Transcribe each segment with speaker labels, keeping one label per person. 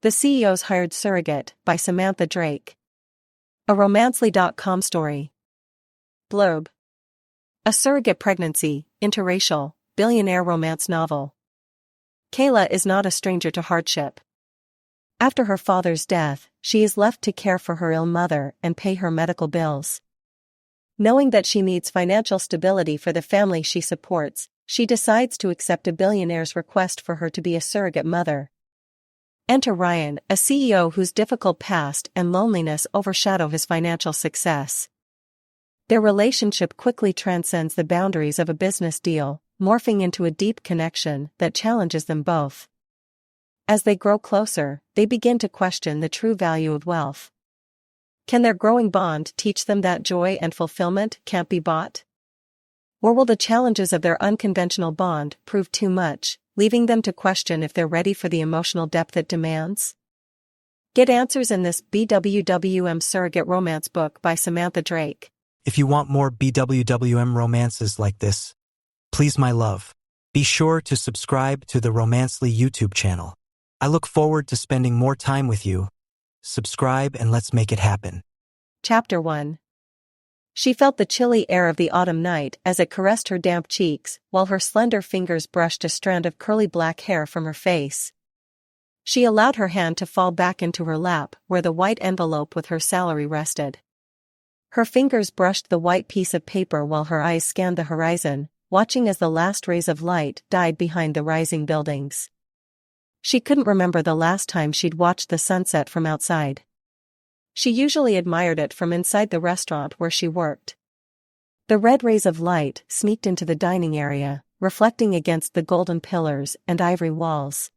Speaker 1: The CEO's Hired Surrogate, by Samantha Drake. A romancely.com story. Blurb. A surrogate pregnancy, interracial, billionaire romance novel. Kayla is not a stranger to hardship. After her father's death, she is left to care for her ill mother and pay her medical bills. Knowing that she needs financial stability for the family she supports, she decides to accept a billionaire's request for her to be a surrogate mother. Enter Ryan, a CEO whose difficult past and loneliness overshadow his financial success. Their relationship quickly transcends the boundaries of a business deal, morphing into a deep connection that challenges them both. As they grow closer, they begin to question the true value of wealth. Can their growing bond teach them that joy and fulfillment can't be bought? Or will the challenges of their unconventional bond prove too much, leaving them to question if they're ready for the emotional depth it demands? Get answers in this BWWM surrogate romance book by Samantha Drake.
Speaker 2: If you want more BWWM romances like this, please, my love, be sure to subscribe to the Romancely YouTube channel. I look forward to spending more time with you. Subscribe and let's make it happen.
Speaker 1: Chapter 1. She felt the chilly air of the autumn night as it caressed her damp cheeks, while her slender fingers brushed a strand of curly black hair from her face. She allowed her hand to fall back into her lap, where the white envelope with her salary rested. Her fingers brushed the white piece of paper while her eyes scanned the horizon, watching as the last rays of light died behind the rising buildings. She couldn't remember the last time she'd watched the sunset from outside. She usually admired it from inside the restaurant where she worked. The red rays of light sneaked into the dining area, reflecting against the golden pillars and ivory walls.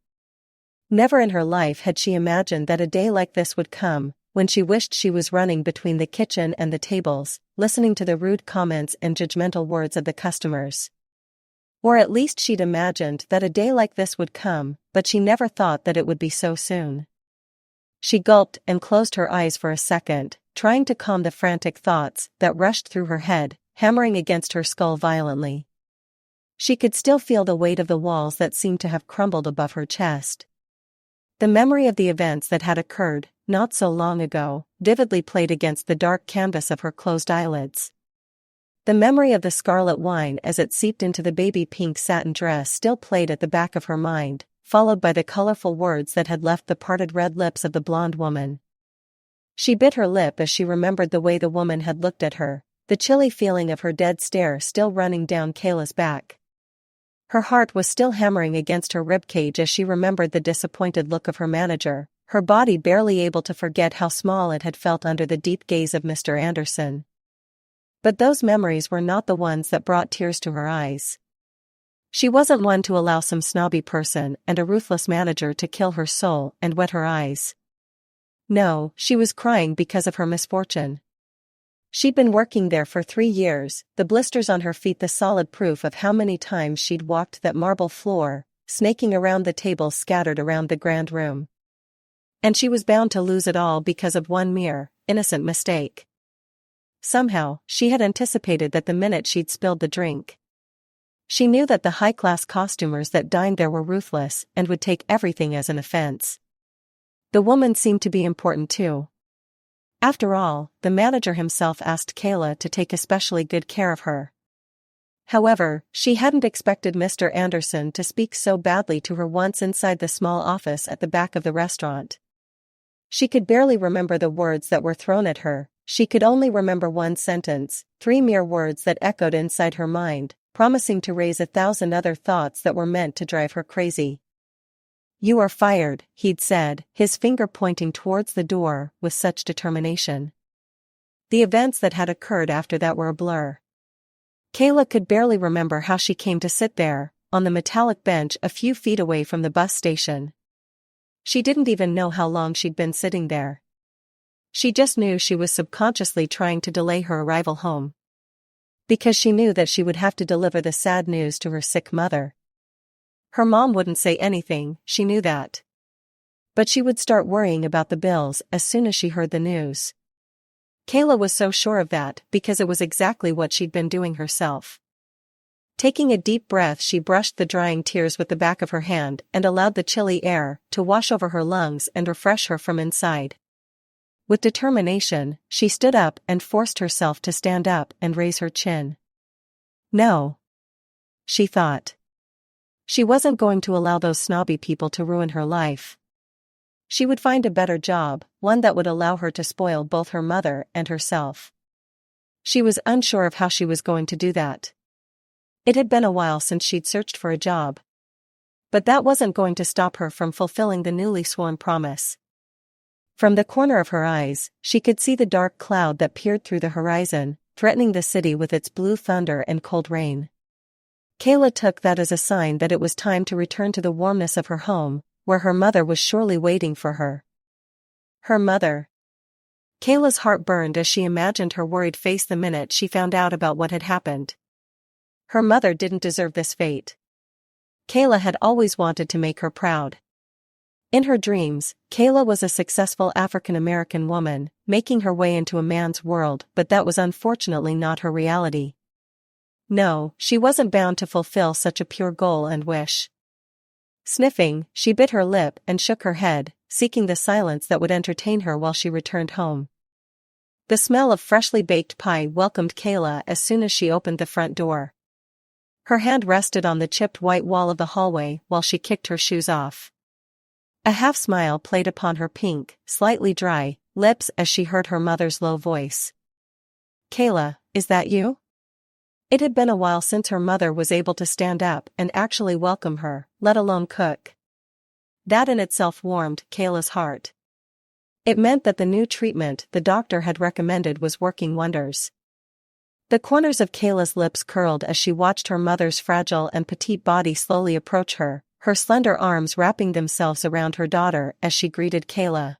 Speaker 1: Never in her life had she imagined that a day like this would come, when she wished she was running between the kitchen and the tables, listening to the rude comments and judgmental words of the customers. Or at least she'd imagined that a day like this would come, but she never thought that it would be so soon. She gulped and closed her eyes for a second, trying to calm the frantic thoughts that rushed through her head, hammering against her skull violently. She could still feel the weight of the walls that seemed to have crumbled above her chest. The memory of the events that had occurred, not so long ago, vividly played against the dark canvas of her closed eyelids. The memory of the scarlet wine as it seeped into the baby pink satin dress still played at the back of her mind, followed by the colorful words that had left the parted red lips of the blonde woman. She bit her lip as she remembered the way the woman had looked at her, the chilly feeling of her dead stare still running down Kayla's back. Her heart was still hammering against her ribcage as she remembered the disappointed look of her manager, her body barely able to forget how small it had felt under the deep gaze of Mr. Anderson. But those memories were not the ones that brought tears to her eyes. She wasn't one to allow some snobby person and a ruthless manager to kill her soul and wet her eyes. No, she was crying because of her misfortune. She'd been working there for 3 years, the blisters on her feet the solid proof of how many times she'd walked that marble floor, snaking around the tables scattered around the grand room. And she was bound to lose it all because of one mere, innocent mistake. Somehow, she had anticipated that the minute she'd spilled the drink. She knew that the high-class costumers that dined there were ruthless and would take everything as an offense. The woman seemed to be important too. After all, the manager himself asked Kayla to take especially good care of her. However, she hadn't expected Mr. Anderson to speak so badly to her once inside the small office at the back of the restaurant. She could barely remember the words that were thrown at her. She could only remember one sentence, 3 mere words that echoed inside her mind, promising to raise 1,000 other thoughts that were meant to drive her crazy. "You are fired," he'd said, his finger pointing towards the door with such determination. The events that had occurred after that were a blur. Kayla could barely remember how she came to sit there, on the metallic bench a few feet away from the bus station. She didn't even know how long she'd been sitting there. She just knew she was subconsciously trying to delay her arrival home. Because she knew that she would have to deliver the sad news to her sick mother. Her mom wouldn't say anything, she knew that. But she would start worrying about the bills as soon as she heard the news. Kayla was so sure of that because it was exactly what she'd been doing herself. Taking a deep breath, she brushed the drying tears with the back of her hand and allowed the chilly air to wash over her lungs and refresh her from inside. With determination, she stood up and forced herself to stand up and raise her chin. No. She thought. She wasn't going to allow those snobby people to ruin her life. She would find a better job, one that would allow her to spoil both her mother and herself. She was unsure of how she was going to do that. It had been a while since she'd searched for a job. But that wasn't going to stop her from fulfilling the newly sworn promise. From the corner of her eyes, she could see the dark cloud that peered through the horizon, threatening the city with its blue thunder and cold rain. Kayla took that as a sign that it was time to return to the warmness of her home, where her mother was surely waiting for her. Her mother. Kayla's heart burned as she imagined her worried face the minute she found out about what had happened. Her mother didn't deserve this fate. Kayla had always wanted to make her proud. In her dreams, Kayla was a successful African-American woman, making her way into a man's world, but that was unfortunately not her reality. No, she wasn't bound to fulfill such a pure goal and wish. Sniffing, she bit her lip and shook her head, seeking the silence that would entertain her while she returned home. The smell of freshly baked pie welcomed Kayla as soon as she opened the front door. Her hand rested on the chipped white wall of the hallway while she kicked her shoes off. A half-smile played upon her pink, slightly dry, lips as she heard her mother's low voice. "Kayla, is that you?" It had been a while since her mother was able to stand up and actually welcome her, let alone cook. That in itself warmed Kayla's heart. It meant that the new treatment the doctor had recommended was working wonders. The corners of Kayla's lips curled as she watched her mother's fragile and petite body slowly approach her, her slender arms wrapping themselves around her daughter as she greeted Kayla.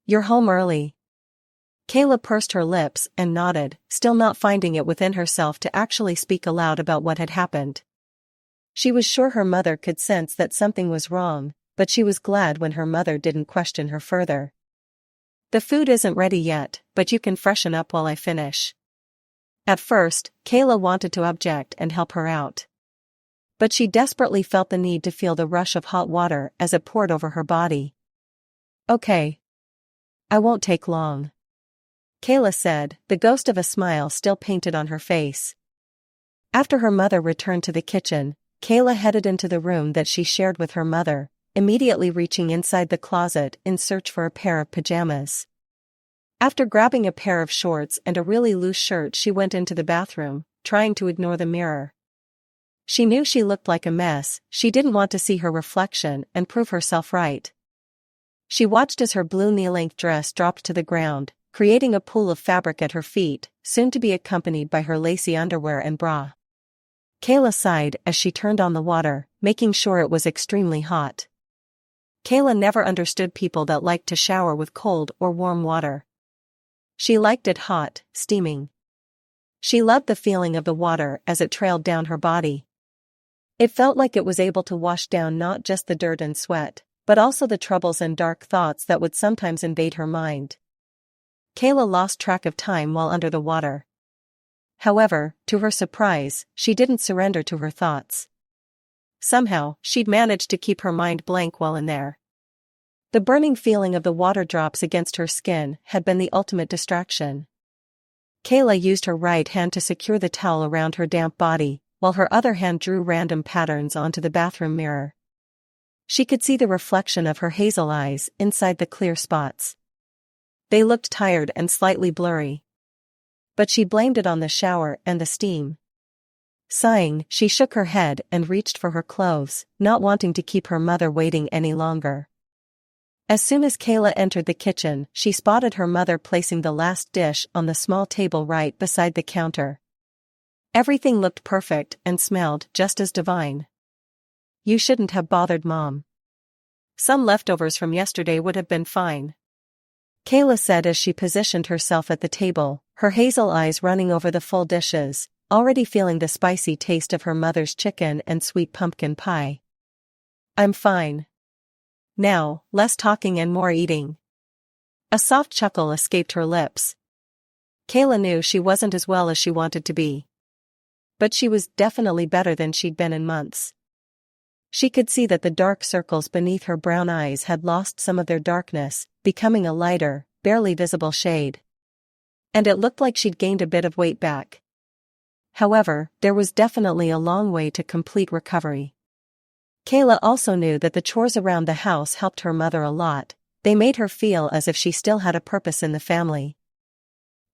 Speaker 1: "You're home early." Kayla pursed her lips and nodded, still not finding it within herself to actually speak aloud about what had happened. She was sure her mother could sense that something was wrong, but she was glad when her mother didn't question her further. "The food isn't ready yet, but you can freshen up while I finish." At first, Kayla wanted to object and help her out. But she desperately felt the need to feel the rush of hot water as it poured over her body. "Okay. I won't take long," Kayla said, the ghost of a smile still painted on her face. After her mother returned to the kitchen, Kayla headed into the room that she shared with her mother, immediately reaching inside the closet in search for a pair of pajamas. After grabbing a pair of shorts and a really loose shirt, she went into the bathroom, trying to ignore the mirror. She knew she looked like a mess. She didn't want to see her reflection and prove herself right. She watched as her blue knee-length dress dropped to the ground, creating a pool of fabric at her feet, soon to be accompanied by her lacy underwear and bra. Kayla sighed as she turned on the water, making sure it was extremely hot. Kayla never understood people that liked to shower with cold or warm water. She liked it hot, steaming. She loved the feeling of the water as it trailed down her body. It felt like it was able to wash down not just the dirt and sweat, but also the troubles and dark thoughts that would sometimes invade her mind. Kayla lost track of time while under the water. However, to her surprise, she didn't surrender to her thoughts. Somehow, she'd managed to keep her mind blank while in there. The burning feeling of the water drops against her skin had been the ultimate distraction. Kayla used her right hand to secure the towel around her damp body, while her other hand drew random patterns onto the bathroom mirror. She could see the reflection of her hazel eyes inside the clear spots. They looked tired and slightly blurry. But she blamed it on the shower and the steam. Sighing, she shook her head and reached for her clothes, not wanting to keep her mother waiting any longer. As soon as Kayla entered the kitchen, she spotted her mother placing the last dish on the small table right beside the counter. Everything looked perfect and smelled just as divine. "You shouldn't have bothered Mom. Some leftovers from yesterday would have been fine," Kayla said as she positioned herself at the table, her hazel eyes running over the full dishes, already feeling the spicy taste of her mother's chicken and sweet pumpkin pie. "I'm fine. Now, less talking and more eating." A soft chuckle escaped her lips. Kayla knew she wasn't as well as she wanted to be. But she was definitely better than she'd been in months. She could see that the dark circles beneath her brown eyes had lost some of their darkness, becoming a lighter, barely visible shade. And it looked like she'd gained a bit of weight back. However, there was definitely a long way to complete recovery. Kayla also knew that the chores around the house helped her mother a lot. They made her feel as if she still had a purpose in the family.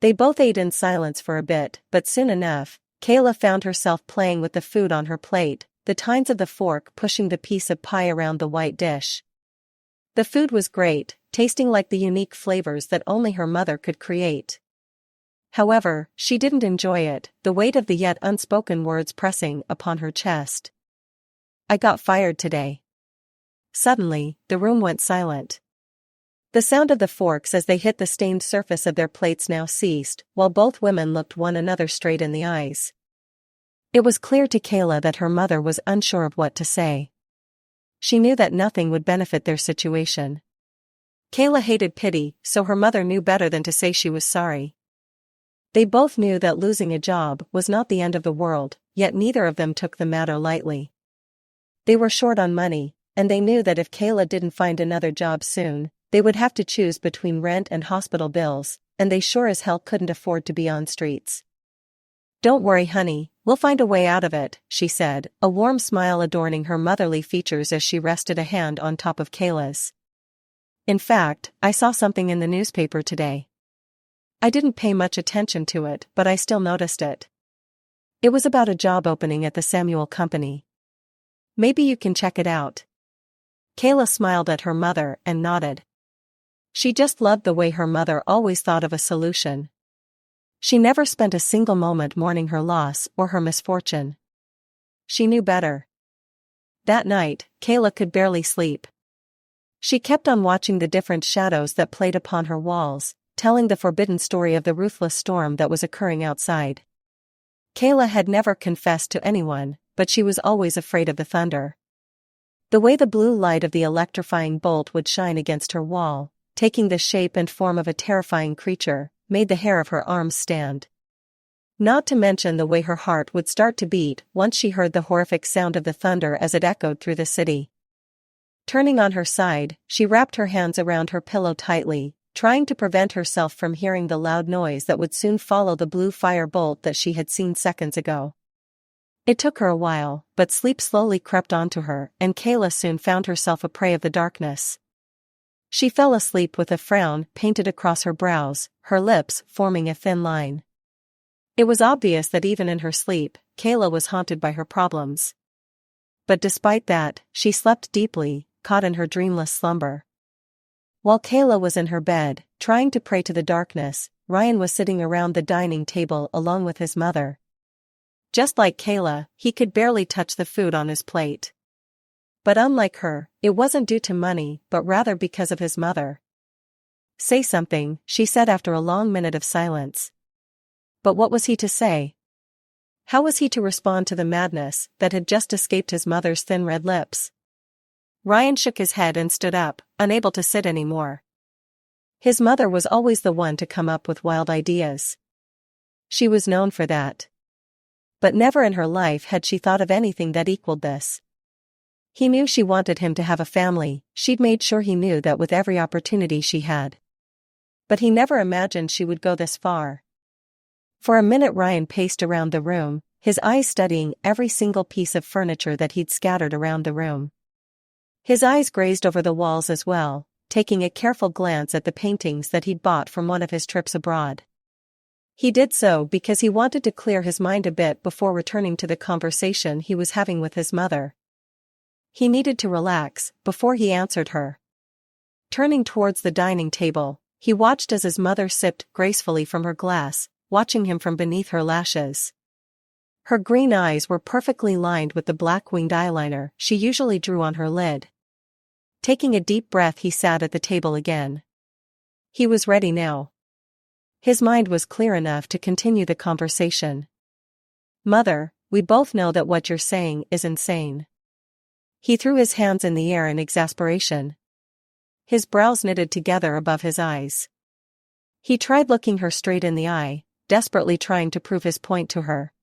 Speaker 1: They both ate in silence for a bit, but soon enough, Kayla found herself playing with the food on her plate, the tines of the fork pushing the piece of pie around the white dish. The food was great, tasting like the unique flavors that only her mother could create. However, she didn't enjoy it, the weight of the yet unspoken words pressing upon her chest. "I got fired today." Suddenly, the room went silent. The sound of the forks as they hit the stained surface of their plates now ceased, while both women looked one another straight in the eyes. It was clear to Kayla that her mother was unsure of what to say. She knew that nothing would benefit their situation. Kayla hated pity, so her mother knew better than to say she was sorry. They both knew that losing a job was not the end of the world, yet neither of them took the matter lightly. They were short on money, and they knew that if Kayla didn't find another job soon, they would have to choose between rent and hospital bills, and they sure as hell couldn't afford to be on streets. "Don't worry, honey, we'll find a way out of it," she said, a warm smile adorning her motherly features as she rested a hand on top of Kayla's. "In fact, I saw something in the newspaper today. I didn't pay much attention to it, but I still noticed it. It was about a job opening at the Samuel Company. Maybe you can check it out." Kayla smiled at her mother and nodded. She just loved the way her mother always thought of a solution. She never spent a single moment mourning her loss or her misfortune. She knew better. That night, Kayla could barely sleep. She kept on watching the different shadows that played upon her walls, telling the forbidden story of the ruthless storm that was occurring outside. Kayla had never confessed to anyone, but she was always afraid of the thunder. The way the blue light of the electrifying bolt would shine against her wall, taking the shape and form of a terrifying creature, made the hair of her arms stand. Not to mention the way her heart would start to beat once she heard the horrific sound of the thunder as it echoed through the city. Turning on her side, she wrapped her hands around her pillow tightly, trying to prevent herself from hearing the loud noise that would soon follow the blue fire bolt that she had seen seconds ago. It took her a while, but sleep slowly crept onto her, and Kayla soon found herself a prey of the darkness. She fell asleep with a frown painted across her brows, her lips forming a thin line. It was obvious that even in her sleep, Kayla was haunted by her problems. But despite that, she slept deeply, caught in her dreamless slumber. While Kayla was in her bed, trying to pray to the darkness, Ryan was sitting around the dining table along with his mother. Just like Kayla, he could barely touch the food on his plate. But unlike her, it wasn't due to money, but rather because of his mother. "Say something," she said after a long minute of silence. But what was he to say? How was he to respond to the madness that had just escaped his mother's thin red lips? Ryan shook his head and stood up, unable to sit anymore. His mother was always the one to come up with wild ideas. She was known for that. But never in her life had she thought of anything that equaled this. He knew she wanted him to have a family, she'd made sure he knew that with every opportunity she had. But he never imagined she would go this far. For a minute Ryan paced around the room, his eyes studying every single piece of furniture that he'd scattered around the room. His eyes grazed over the walls as well, taking a careful glance at the paintings that he'd bought from one of his trips abroad. He did so because he wanted to clear his mind a bit before returning to the conversation he was having with his mother. He needed to relax before he answered her. Turning towards the dining table, he watched as his mother sipped gracefully from her glass, watching him from beneath her lashes. Her green eyes were perfectly lined with the black winged eyeliner she usually drew on her lid. Taking a deep breath, he sat at the table again. He was ready now. His mind was clear enough to continue the conversation. "Mother, we both know that what you're saying is insane." He threw his hands in the air in exasperation. His brows knitted together above his eyes. He tried looking her straight in the eye, desperately trying to prove his point to her.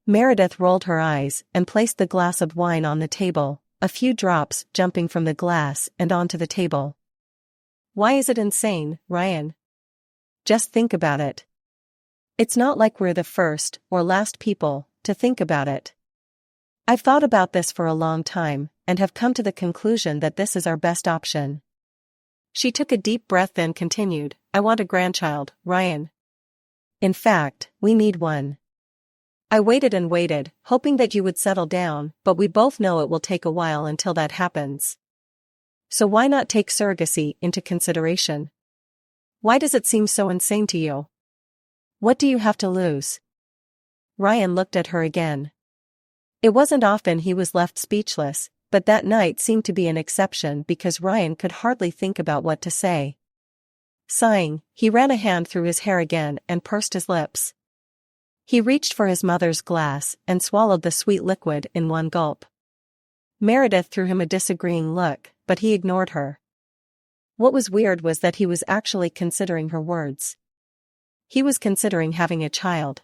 Speaker 1: Meredith rolled her eyes and placed the glass of wine on the table, a few drops jumping from the glass and onto the table. Why is it insane, Ryan? Just think about it. It's not like we're the first or last people to think about it. I've thought about this for a long time and have come to the conclusion that this is our best option. She took a deep breath then continued, I want a grandchild, Ryan. In fact, we need one. I waited and waited, hoping that you would settle down, but we both know it will take a while until that happens. So why not take surrogacy into consideration? Why does it seem so insane to you? What do you have to lose? Ryan looked at her again. It wasn't often he was left speechless, but that night seemed to be an exception because Ryan could hardly think about what to say. Sighing, he ran a hand through his hair again and pursed his lips. He reached for his mother's glass and swallowed the sweet liquid in one gulp. Meredith threw him a disagreeing look, but he ignored her. What was weird was that he was actually considering her words. He was considering having a child.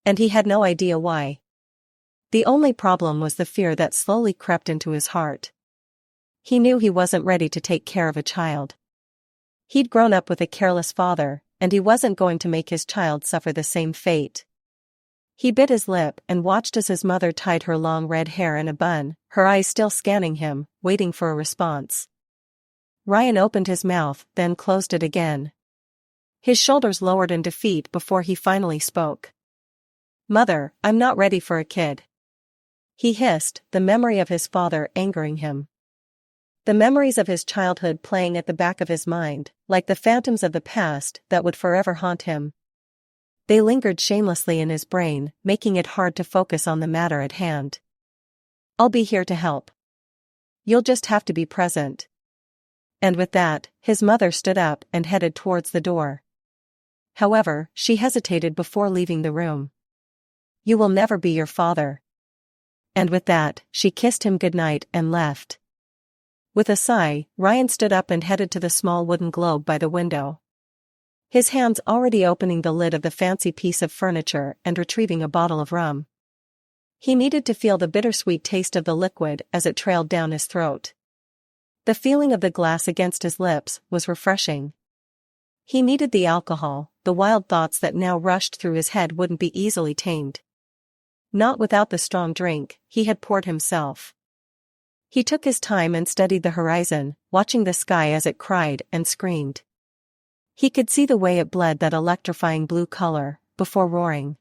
Speaker 1: And he had no idea why. The only problem was the fear that slowly crept into his heart. He knew he wasn't ready to take care of a child. He'd grown up with a careless father, and he wasn't going to make his child suffer the same fate. He bit his lip and watched as his mother tied her long red hair in a bun, her eyes still scanning him, waiting for a response. Ryan opened his mouth, then closed it again. His shoulders lowered in defeat before he finally spoke. Mother, I'm not ready for a kid. He hissed, the memory of his father angering him. The memories of his childhood playing at the back of his mind, like the phantoms of the past that would forever haunt him. They lingered shamelessly in his brain, making it hard to focus on the matter at hand. I'll be here to help. You'll just have to be present. And with that, his mother stood up and headed towards the door. However, she hesitated before leaving the room. You will never be your father. And with that, she kissed him goodnight and left. With a sigh, Ryan stood up and headed to the small wooden globe by the window. His hands already opening the lid of the fancy piece of furniture and retrieving a bottle of rum. He needed to feel the bittersweet taste of the liquid as it trailed down his throat. The feeling of the glass against his lips was refreshing. He needed the alcohol, the wild thoughts that now rushed through his head wouldn't be easily tamed. Not without the strong drink he had poured himself. He took his time and studied the horizon, watching the sky as it cried and screamed. He could see the way it bled that electrifying blue color, before roaring.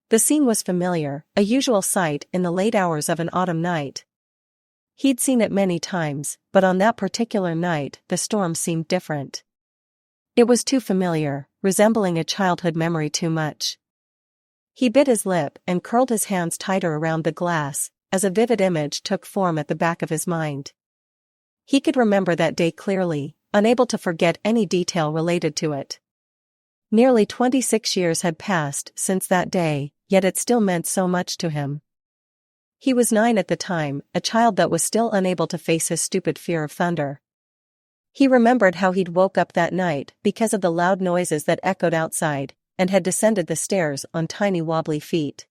Speaker 1: The scene was familiar, a usual sight in the late hours of an autumn night. He'd seen it many times, but on that particular night the storm seemed different. It was too familiar, resembling a childhood memory too much. He bit his lip and curled his hands tighter around the glass, as a vivid image took form at the back of his mind. He could remember that day clearly, unable to forget any detail related to it. Nearly 26 years had passed since that day, yet it still meant so much to him. He was 9 at the time, a child that was still unable to face his stupid fear of thunder. He remembered how he'd woke up that night because of the loud noises that echoed outside, and had descended the stairs on tiny wobbly feet.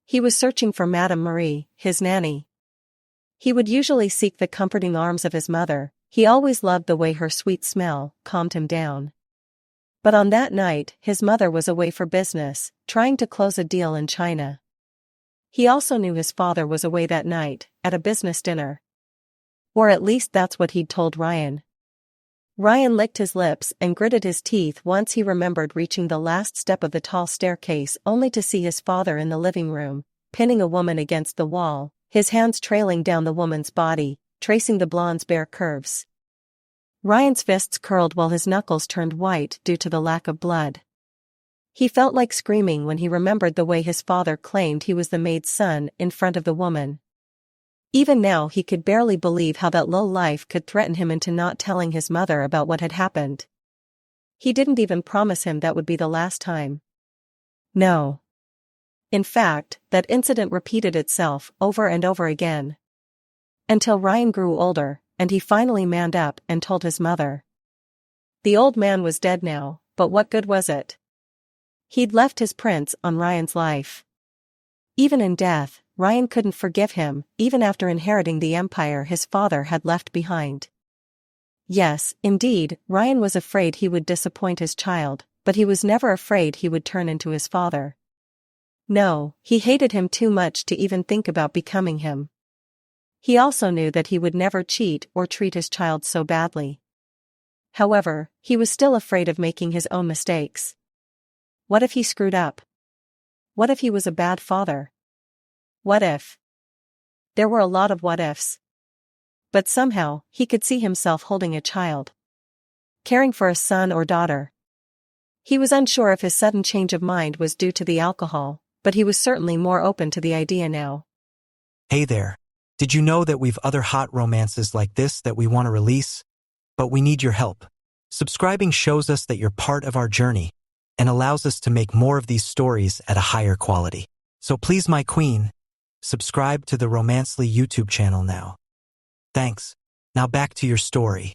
Speaker 1: He was searching for Madame Marie, his nanny. He would usually seek the comforting arms of his mother. He always loved the way her sweet smell calmed him down. But on that night, his mother was away for business, trying to close a deal in China. He also knew his father was away that night, at a business dinner. Or at least that's what he'd told Ryan. Ryan licked his lips and gritted his teeth once he remembered reaching the last step of the tall staircase only to see his father in the living room, pinning a woman against the wall, his hands trailing down the woman's body, tracing the blonde's bare curves. Ryan's fists curled while his knuckles turned white due to the lack of blood. He felt like screaming when he remembered the way his father claimed he was the maid's son in front of the woman. Even now he could barely believe how that low life could threaten him into not telling his mother about what had happened. He didn't even promise him that would be the last time. No. In fact, that incident repeated itself over and over again. Until Ryan grew older, and he finally manned up and told his mother. The old man was dead now, but what good was it? He'd left his prints on Ryan's life. Even in death, Ryan couldn't forgive him, even after inheriting the empire his father had left behind. Yes, indeed, Ryan was afraid he would disappoint his child, but he was never afraid he would turn into his father. No, he hated him too much to even think about becoming him. He also knew that he would never cheat or treat his child so badly. However, he was still afraid of making his own mistakes. What if he screwed up? What if he was a bad father? What if? There were a lot of what ifs. But somehow, he could see himself holding a child. Caring for a son or daughter. He was unsure if his sudden change of mind was due to the alcohol, but he was certainly more open to the idea now.
Speaker 2: Hey there. Did you know that we've other hot romances like this that we want to release? But we need your help. Subscribing shows us that you're part of our journey and allows us to make more of these stories at a higher quality. So please, my queen, subscribe to the Romancely YouTube channel now. Thanks. Now back to your story.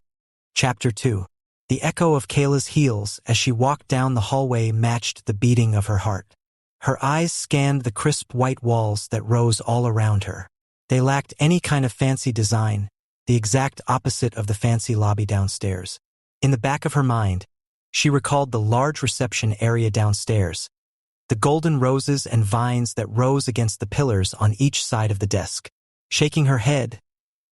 Speaker 2: Chapter 2. The echo of Kayla's heels as she walked down the hallway matched the beating of her heart. Her eyes scanned the crisp white walls that rose all around her. They lacked any kind of fancy design, the exact opposite of the fancy lobby downstairs. In the back of her mind, she recalled the large reception area downstairs, the golden roses and vines that rose against the pillars on each side of the desk. Shaking her head,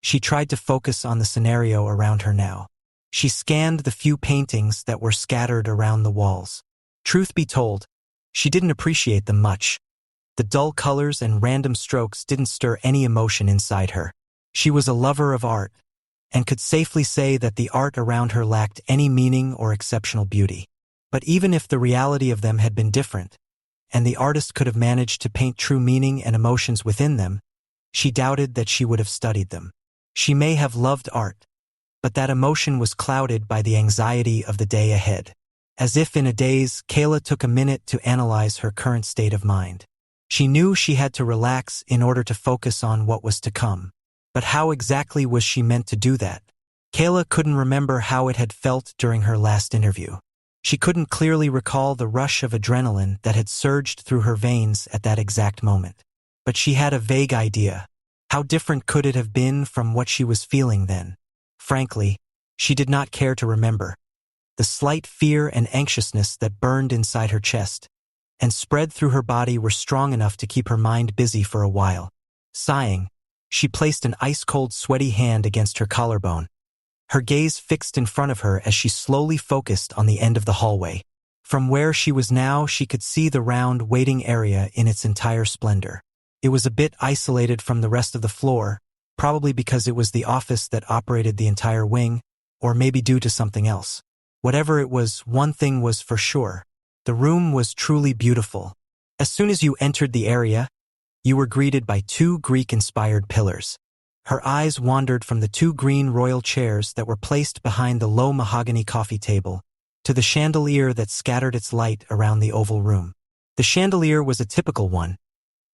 Speaker 2: she tried to focus on the scenario around her now. She scanned the few paintings that were scattered around the walls. Truth be told, she didn't appreciate them much. The dull colors and random strokes didn't stir any emotion inside her. She was a lover of art, and could safely say that the art around her lacked any meaning or exceptional beauty. But even if the reality of them had been different, and the artist could have managed to paint true meaning and emotions within them, she doubted that she would have studied them. She may have loved art, but that emotion was clouded by the anxiety of the day ahead. As if in a daze, Kayla took a minute to analyze her current state of mind. She knew she had to relax in order to focus on what was to come. But how exactly was she meant to do that? Kayla couldn't remember how it had felt during her last interview. She couldn't clearly recall the rush of adrenaline that had surged through her veins at that exact moment. But she had a vague idea. How different could it have been from what she was feeling then? Frankly, she did not care to remember. The slight fear and anxiousness that burned inside her chest and spread through her body were strong enough to keep her mind busy for a while. Sighing, she placed an ice-cold, sweaty hand against her collarbone. Her gaze fixed in front of her as she slowly focused on the end of the hallway. From where she was now, she could see the round waiting area in its entire splendor. It was a bit isolated from the rest of the floor, probably because it was the office that operated the entire wing, or maybe due to something else. Whatever it was, one thing was for sure. The room was truly beautiful. As soon as you entered the area, you were greeted by two Greek-inspired pillars. Her eyes wandered from the two green royal chairs that were placed behind the low mahogany coffee table to the chandelier that scattered its light around the oval room. The chandelier was a typical one,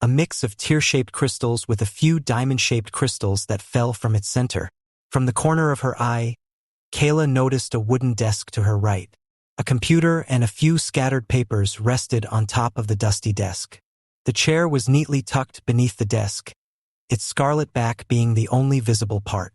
Speaker 2: a mix of tear-shaped crystals with a few diamond-shaped crystals that fell from its center. From the corner of her eye, Kayla noticed a wooden desk to her right. A computer and a few scattered papers rested on top of the dusty desk. The chair was neatly tucked beneath the desk, its scarlet back being the only visible part.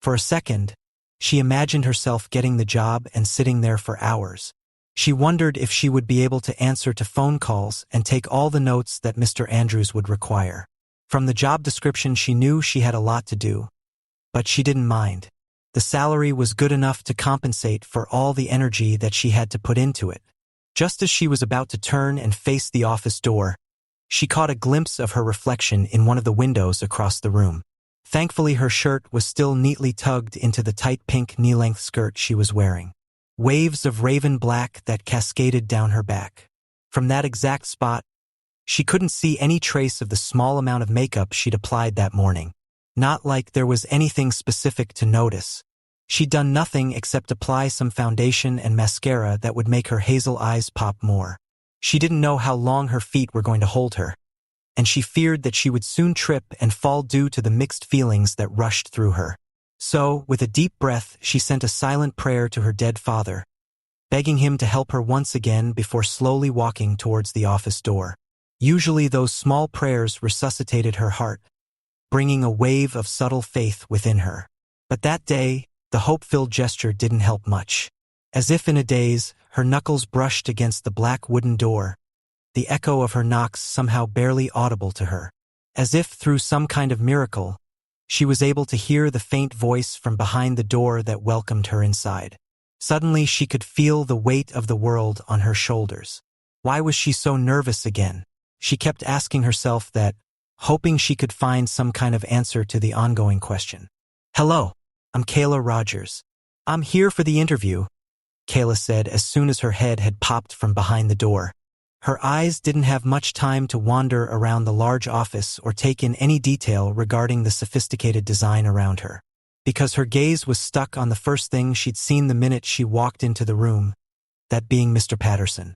Speaker 2: For a second, she imagined herself getting the job and sitting there for hours. She wondered if she would be able to answer to phone calls and take all the notes that Mr. Andrews would require. From the job description, she knew she had a lot to do, but she didn't mind. The salary was good enough to compensate for all the energy that she had to put into it. Just as she was about to turn and face the office door, she caught a glimpse of her reflection in one of the windows across the room. Thankfully, her shirt was still neatly tugged into the tight pink knee-length skirt she was wearing. Waves of raven black that cascaded down her back. From that exact spot, she couldn't see any trace of the small amount of makeup she'd applied that morning. Not like there was anything specific to notice. She'd done nothing except apply some foundation and mascara that would make her hazel eyes pop more. She didn't know how long her feet were going to hold her, and she feared that she would soon trip and fall due to the mixed feelings that rushed through her. So, with a deep breath, she sent a silent prayer to her dead father, begging him to help her once again before slowly walking towards the office door. Usually those small prayers resuscitated her heart, bringing a wave of subtle faith within her. But that day, the hope-filled gesture didn't help much. As if in a daze, her knuckles brushed against the black wooden door, the echo of her knocks somehow barely audible to her. As if through some kind of miracle, she was able to hear the faint voice from behind the door that welcomed her inside. Suddenly she could feel the weight of the world on her shoulders. Why was she so nervous again? She kept asking herself that, hoping she could find some kind of answer to the ongoing question. "Hello, I'm Kayla Rogers. I'm here for the interview," Kayla said as soon as her head had popped from behind the door. Her eyes didn't have much time to wander around the large office or take in any detail regarding the sophisticated design around her, because her gaze was stuck on the first thing she'd seen the minute she walked into the room, that being Mr. Patterson.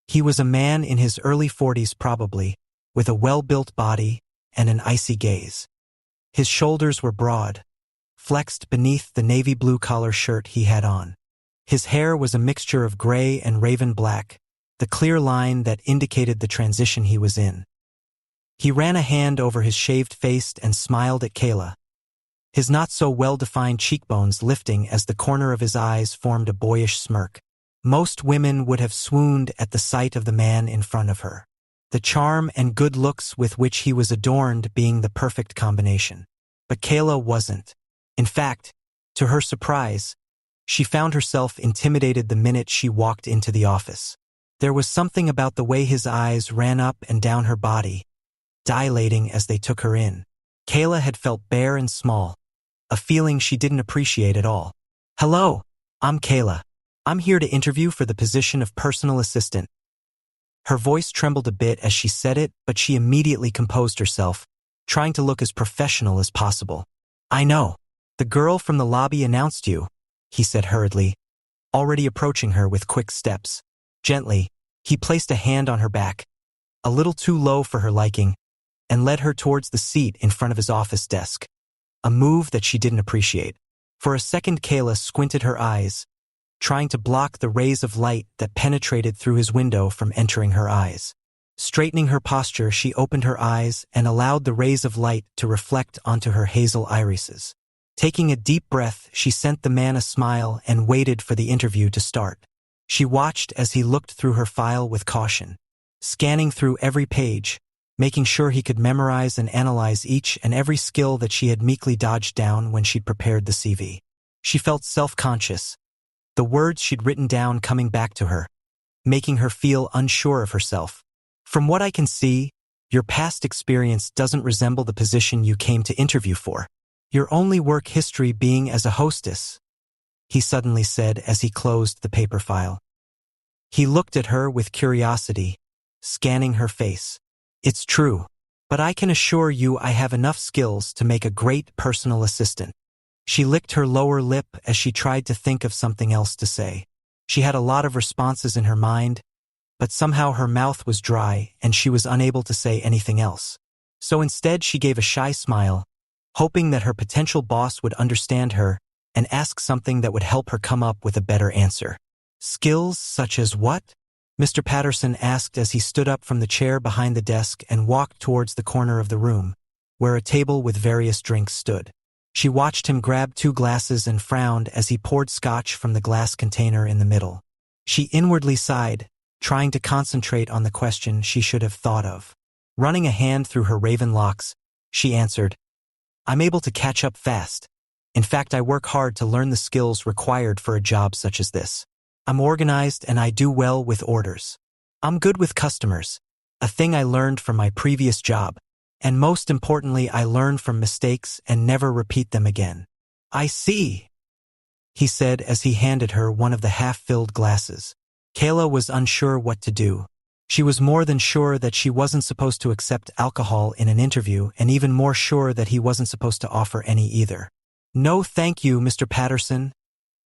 Speaker 2: He was a man in his early 40s probably, with a well-built body and an icy gaze. His shoulders were broad, flexed beneath the navy blue collar shirt he had on. His hair was a mixture of gray and raven black, the clear line that indicated the transition he was in. He ran a hand over his shaved face and smiled at Kayla, his not-so-well-defined cheekbones lifting as the corner of his eyes formed a boyish smirk. Most women would have swooned at the sight of the man in front of her, the charm and good looks with which he was adorned being the perfect combination. But Kayla wasn't. In fact, to her surprise, she found herself intimidated the minute she walked into the office. There was something about the way his eyes ran up and down her body, dilating as they took her in. Kayla had felt bare and small, a feeling she didn't appreciate at all. "Hello, I'm Kayla. I'm here to interview for the position of personal assistant." Her voice trembled a bit as she said it, but she immediately composed herself, trying to look as professional as possible. "I know. The girl from the lobby announced you," he said hurriedly, already approaching her with quick steps. Gently, he placed a hand on her back, a little too low for her liking, and led her towards the seat in front of his office desk, a move that she didn't appreciate. For a second, Kayla squinted her eyes, trying to block the rays of light that penetrated through his window from entering her eyes. Straightening her posture, she opened her eyes and allowed the rays of light to reflect onto her hazel irises. Taking a deep breath, she sent the man a smile and waited for the interview to start. She watched as he looked through her file with caution, scanning through every page, making sure he could memorize and analyze each and every skill that she had meekly dodged down when she'd prepared the CV. She felt self-conscious, the words she'd written down coming back to her, making her feel unsure of herself. "From what I can see, your past experience doesn't resemble the position you came to interview for. Your only work history being as a hostess," he suddenly said as he closed the paper file. He looked at her with curiosity, scanning her face. "It's true, but I can assure you I have enough skills to make a great personal assistant." She licked her lower lip as she tried to think of something else to say. She had a lot of responses in her mind, but somehow her mouth was dry and she was unable to say anything else. So instead she gave a shy smile, hoping that her potential boss would understand her and ask something that would help her come up with a better answer. "Skills such as what?" Mr. Patterson asked as he stood up from the chair behind the desk and walked towards the corner of the room, where a table with various drinks stood. She watched him grab 2 glasses and frowned as he poured scotch from the glass container in the middle. She inwardly sighed, trying to concentrate on the question she should have thought of. Running a hand through her raven locks, she answered, "I'm able to catch up fast. In fact, I work hard to learn the skills required for a job such as this. I'm organized and I do well with orders. I'm good with customers, a thing I learned from my previous job, and most importantly, I learn from mistakes and never repeat them again." "I see," he said as he handed her one of the half-filled glasses. Kayla was unsure what to do. She was more than sure that she wasn't supposed to accept alcohol in an interview, and even more sure that he wasn't supposed to offer any either. "No thank you, Mr. Patterson,"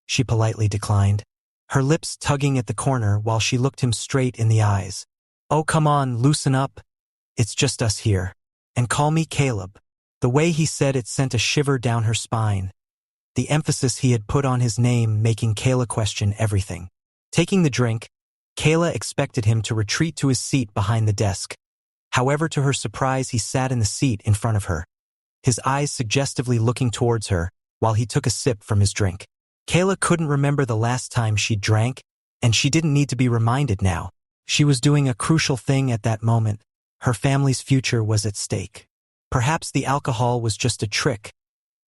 Speaker 2: she politely declined, her lips tugging at the corner while she looked him straight in the eyes. "Oh, come on, loosen up. It's just us here. And call me Caleb." The way he said it sent a shiver down her spine, the emphasis he had put on his name making Kayla question everything. Taking the drink, Kayla expected him to retreat to his seat behind the desk, However, to her surprise, he sat in the seat in front of her, his eyes suggestively looking towards her while he took a sip from his drink. Kayla couldn't remember the last time she drank, and she didn't need to be reminded now. She was doing a crucial thing at that moment. Her family's future was at stake. Perhaps the alcohol was just a trick.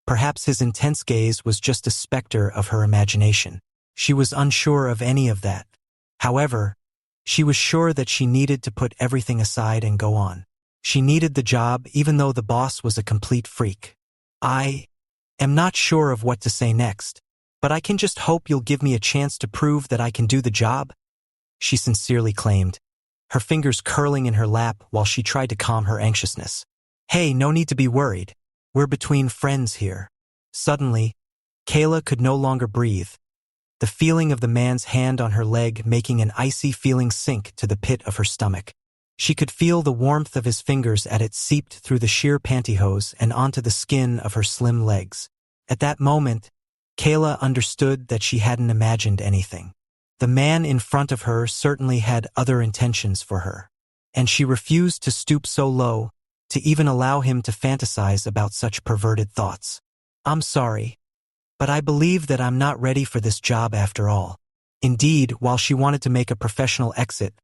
Speaker 2: Perhaps his intense gaze was just a specter of her imagination. She was unsure of any of that. However, she was sure that she needed to put everything aside and go on. She needed the job even though the boss was a complete freak. I am not sure of what to say next, but I can just hope you'll give me a chance to prove that I can do the job, she sincerely claimed, her fingers curling in her lap while she tried to calm her anxiousness. Hey, no need to be worried. We're between friends here. Suddenly, Kayla could no longer breathe, the feeling of the man's hand on her leg making an icy feeling sink to the pit of her stomach. She could feel the warmth of his fingers as it seeped through the sheer pantyhose and onto the skin of her slim legs. At that moment, Kayla understood that she hadn't imagined anything. The man in front of her certainly had other intentions for her, and she refused to stoop so low to even allow him to fantasize about such perverted thoughts. I'm sorry, but I believe that I'm not ready for this job after all. Indeed, while she wanted to make a professional exit,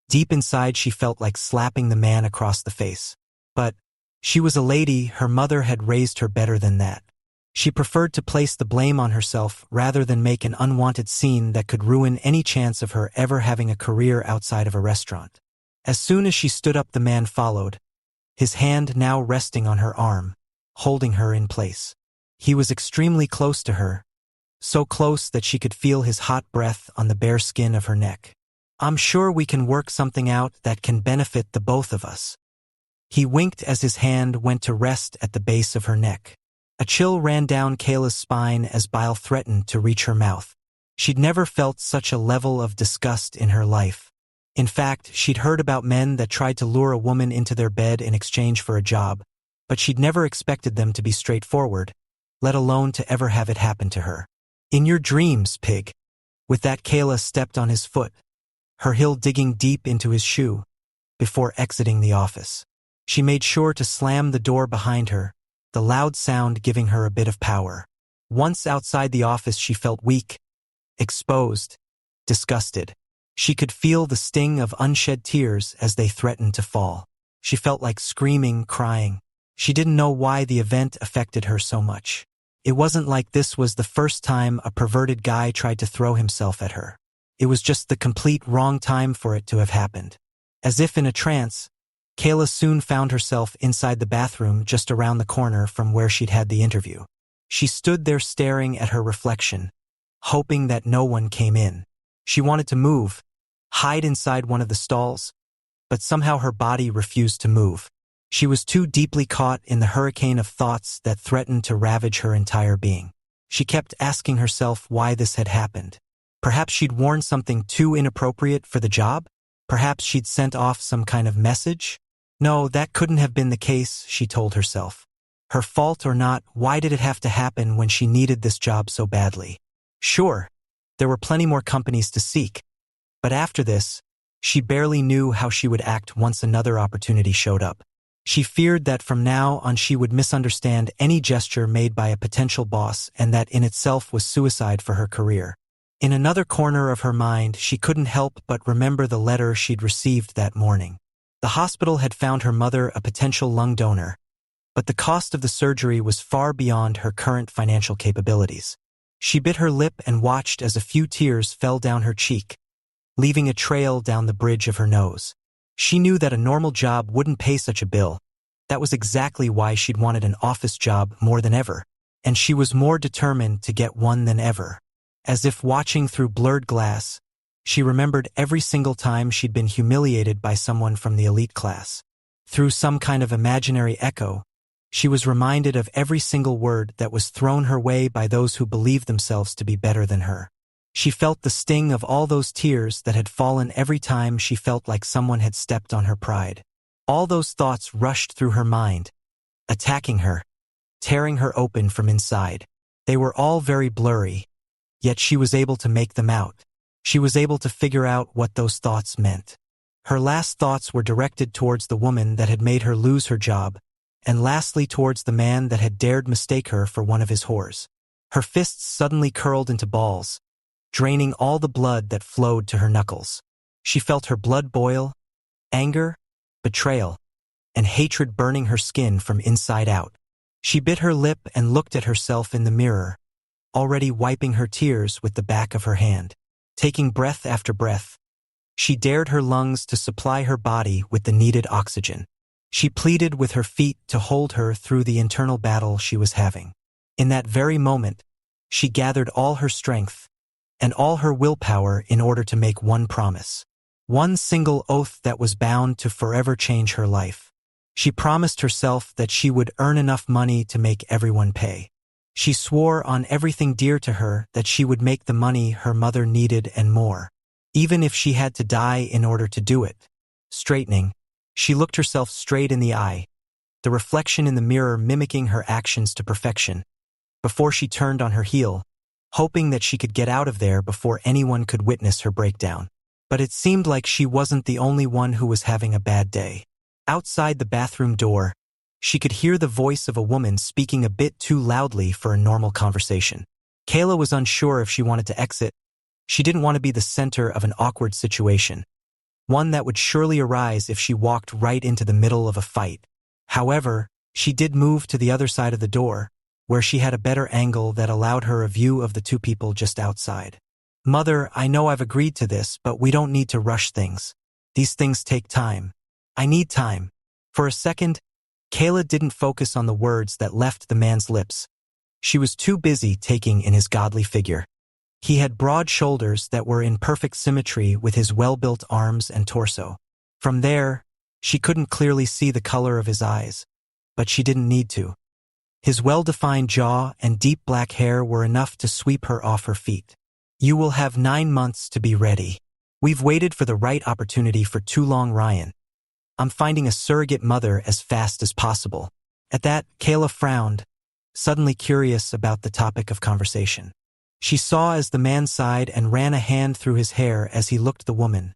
Speaker 2: deep inside she felt like slapping the man across the face. But she was a lady, her mother had raised her better than that. She preferred to place the blame on herself rather than make an unwanted scene that could ruin any chance of her ever having a career outside of a restaurant. As soon as she stood up, the man followed, his hand now resting on her arm, holding her in place. He was extremely close to her, so close that she could feel his hot breath on the bare skin of her neck. I'm sure we can work something out that can benefit the both of us. He winked as his hand went to rest at the base of her neck. A chill ran down Kayla's spine as bile threatened to reach her mouth. She'd never felt such a level of disgust in her life. In fact, she'd heard about men that tried to lure a woman into their bed in exchange for a job, but she'd never expected them to be straightforward, let alone to ever have it happen to her. In your dreams, pig. With that, Kayla stepped on his foot, her heel digging deep into his shoe, before exiting the office. She made sure to slam the door behind her, the loud sound giving her a bit of power. Once outside the office, she felt weak, exposed, disgusted. She could feel the sting of unshed tears as they threatened to fall. She felt like screaming, crying. She didn't know why the event affected her so much. It wasn't like this was the first time a perverted guy tried to throw himself at her. It was just the complete wrong time for it to have happened. As if in a trance, Kayla soon found herself inside the bathroom just around the corner from where she'd had the interview. She stood there staring at her reflection, hoping that no one came in. She wanted to move, hide inside one of the stalls, but somehow her body refused to move. She was too deeply caught in the hurricane of thoughts that threatened to ravage her entire being. She kept asking herself why this had happened. Perhaps she'd worn something too inappropriate for the job? Perhaps she'd sent off some kind of message? No, that couldn't have been the case, she told herself. Her fault or not, why did it have to happen when she needed this job so badly? Sure, there were plenty more companies to seek, but after this, she barely knew how she would act once another opportunity showed up. She feared that from now on she would misunderstand any gesture made by a potential boss, and that in itself was suicide for her career. In another corner of her mind, she couldn't help but remember the letter she'd received that morning. The hospital had found her mother a potential lung donor, but the cost of the surgery was far beyond her current financial capabilities. She bit her lip and watched as a few tears fell down her cheek, leaving a trail down the bridge of her nose. She knew that a normal job wouldn't pay such a bill. That was exactly why she'd wanted an office job more than ever, and she was more determined to get one than ever. As if watching through blurred glass, she remembered every single time she'd been humiliated by someone from the elite class. Through some kind of imaginary echo, she was reminded of every single word that was thrown her way by those who believed themselves to be better than her. She felt the sting of all those tears that had fallen every time she felt like someone had stepped on her pride. All those thoughts rushed through her mind, attacking her, tearing her open from inside. They were all very blurry, yet she was able to make them out. She was able to figure out what those thoughts meant. Her last thoughts were directed towards the woman that had made her lose her job, and lastly towards the man that had dared mistake her for one of his whores. Her fists suddenly curled into balls, draining all the blood that flowed to her knuckles. She felt her blood boil, anger, betrayal, and hatred burning her skin from inside out. She bit her lip and looked at herself in the mirror, already wiping her tears with the back of her hand. Taking breath after breath, she dared her lungs to supply her body with the needed oxygen. She pleaded with her feet to hold her through the internal battle she was having. In that very moment, she gathered all her strength and all her willpower in order to make one promise. One single oath that was bound to forever change her life. She promised herself that she would earn enough money to make everyone pay. She swore on everything dear to her that she would make the money her mother needed and more, even if she had to die in order to do it. Straightening, she looked herself straight in the eye, the reflection in the mirror mimicking her actions to perfection, before she turned on her heel, hoping that she could get out of there before anyone could witness her breakdown. But it seemed like she wasn't the only one who was having a bad day. Outside the bathroom door, she could hear the voice of a woman speaking a bit too loudly for a normal conversation. Kayla was unsure if she wanted to exit. She didn't want to be the center of an awkward situation, one that would surely arise if she walked right into the middle of a fight. However, she did move to the other side of the door, where she had a better angle that allowed her a view of the two people just outside. "Mother, I know I've agreed to this, but we don't need to rush things. These things take time. I need time." For a second, Kayla didn't focus on the words that left the man's lips. She was too busy taking in his godly figure. He had broad shoulders that were in perfect symmetry with his well-built arms and torso. From there, she couldn't clearly see the color of his eyes, but she didn't need to. His well-defined jaw and deep black hair were enough to sweep her off her feet. "You will have 9 months to be ready. We've waited for the right opportunity for too long, Ryan. I'm finding a surrogate mother as fast as possible." At that, Kayla frowned, suddenly curious about the topic of conversation. She saw as the man sighed and ran a hand through his hair as he looked the woman,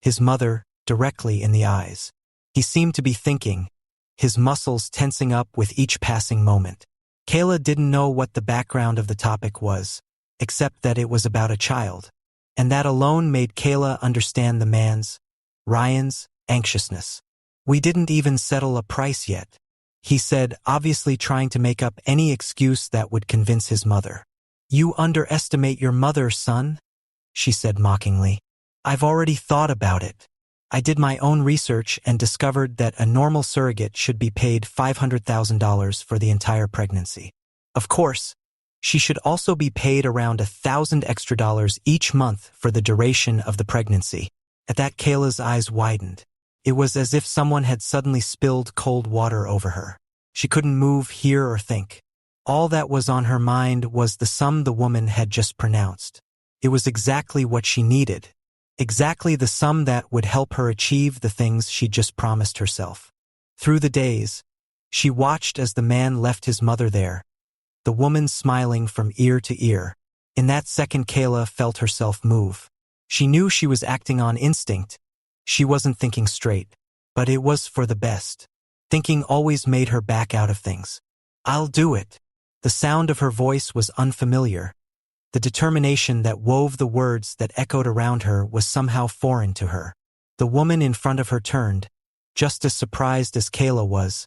Speaker 2: his mother, directly in the eyes. He seemed to be thinking, his muscles tensing up with each passing moment. Kayla didn't know what the background of the topic was, except that it was about a child, and that alone made Kayla understand the man's, Ryan's, anxiousness. "We didn't even settle a price yet," he said, obviously trying to make up any excuse that would convince his mother. "You underestimate your mother, son," she said mockingly. "I've already thought about it. I did my own research and discovered that a normal surrogate should be paid $500,000 for the entire pregnancy. Of course, she should also be paid around $1,000 extra each month for the duration of the pregnancy." At that, Kayla's eyes widened. It was as if someone had suddenly spilled cold water over her. She couldn't move, hear, or think. All that was on her mind was the sum the woman had just pronounced. It was exactly what she needed. Exactly the sum that would help her achieve the things she'd just promised herself. Through the days, she watched as the man left his mother there, the woman smiling from ear to ear. In that second, Kayla felt herself move. She knew she was acting on instinct. She wasn't thinking straight, but it was for the best. Thinking always made her back out of things. "I'll do it." The sound of her voice was unfamiliar. The determination that wove the words that echoed around her was somehow foreign to her. The woman in front of her turned, just as surprised as Kayla was,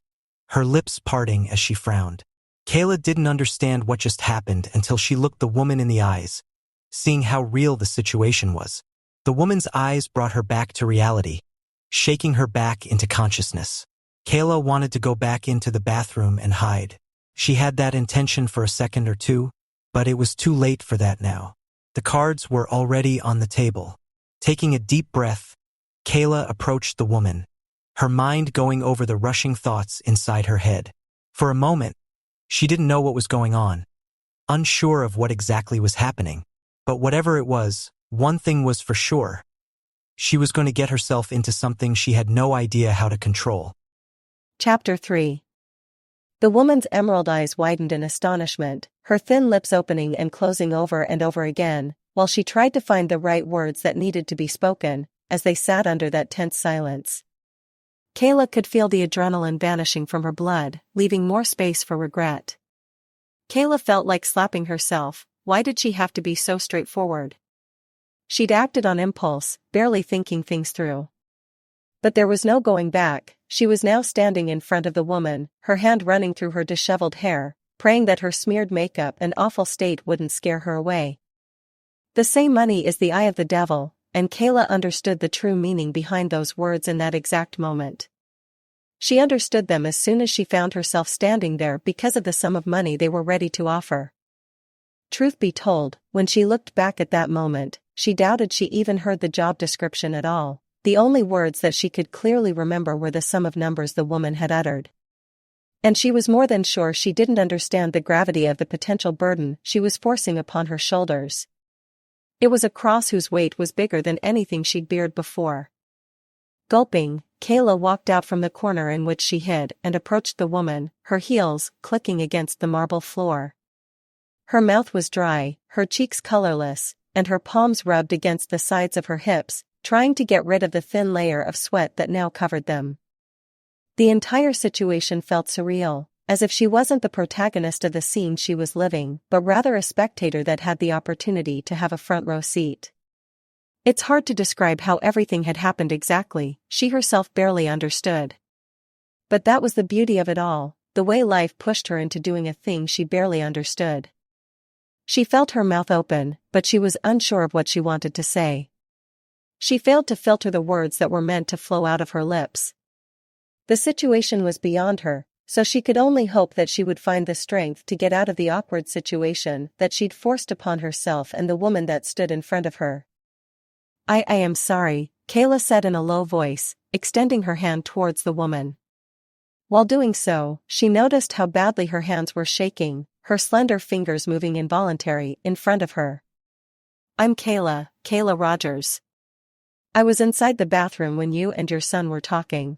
Speaker 2: her lips parting as she frowned. Kayla didn't understand what just happened until she looked the woman in the eyes, seeing how real the situation was. The woman's eyes brought her back to reality, shaking her back into consciousness. Kayla wanted to go back into the bathroom and hide. She had that intention for a second or two, but it was too late for that now. The cards were already on the table. Taking a deep breath, Kayla approached the woman, her mind going over the rushing thoughts inside her head. For a moment, she didn't know what was going on, unsure of what exactly was happening. But whatever it was, one thing was for sure. She was going to get herself into something she had no idea how to control.
Speaker 1: Chapter 3. The woman's emerald eyes widened in astonishment, her thin lips opening and closing over and over again, while she tried to find the right words that needed to be spoken, as they sat under that tense silence. Kayla could feel the adrenaline vanishing from her blood, leaving more space for regret. Kayla felt like slapping herself. Why did she have to be so straightforward? She'd acted on impulse, barely thinking things through. But there was no going back. She was now standing in front of the woman, her hand running through her disheveled hair, praying that her smeared makeup and awful state wouldn't scare her away. The same money is the eye of the devil, and Kayla understood the true meaning behind those words in that exact moment. She understood them as soon as she found herself standing there because of the sum of money they were ready to offer. Truth be told, when she looked back at that moment, she doubted she even heard the job description at all. The only words that she could clearly remember were the sum of numbers the woman had uttered. And she was more than sure she didn't understand the gravity of the potential burden she was forcing upon her shoulders. It was a cross whose weight was bigger than anything she'd beared before. Gulping, Kayla walked out from the corner in which she hid and approached the woman, her heels clicking against the marble floor. Her mouth was dry, her cheeks colorless, and her palms rubbed against the sides of her hips, trying to get rid of the thin layer of sweat that now covered them. The entire situation felt surreal, as if she wasn't the protagonist of the scene she was living, but rather a spectator that had the opportunity to have a front row seat. It's hard to describe how everything had happened exactly, she herself barely understood. But that was the beauty of it all, the way life pushed her into doing a thing she barely understood. She felt her mouth open, but she was unsure of what she wanted to say. She failed to filter the words that were meant to flow out of her lips. The situation was beyond her, so she could only hope that she would find the strength to get out of the awkward situation that she'd forced upon herself and the woman that stood in front of her. I am sorry, Kayla said in a low voice, extending her hand towards the woman. While doing so, she noticed how badly her hands were shaking, her slender fingers moving involuntarily in front of her. I'm Kayla Rogers. I was inside the bathroom when you and your son were talking.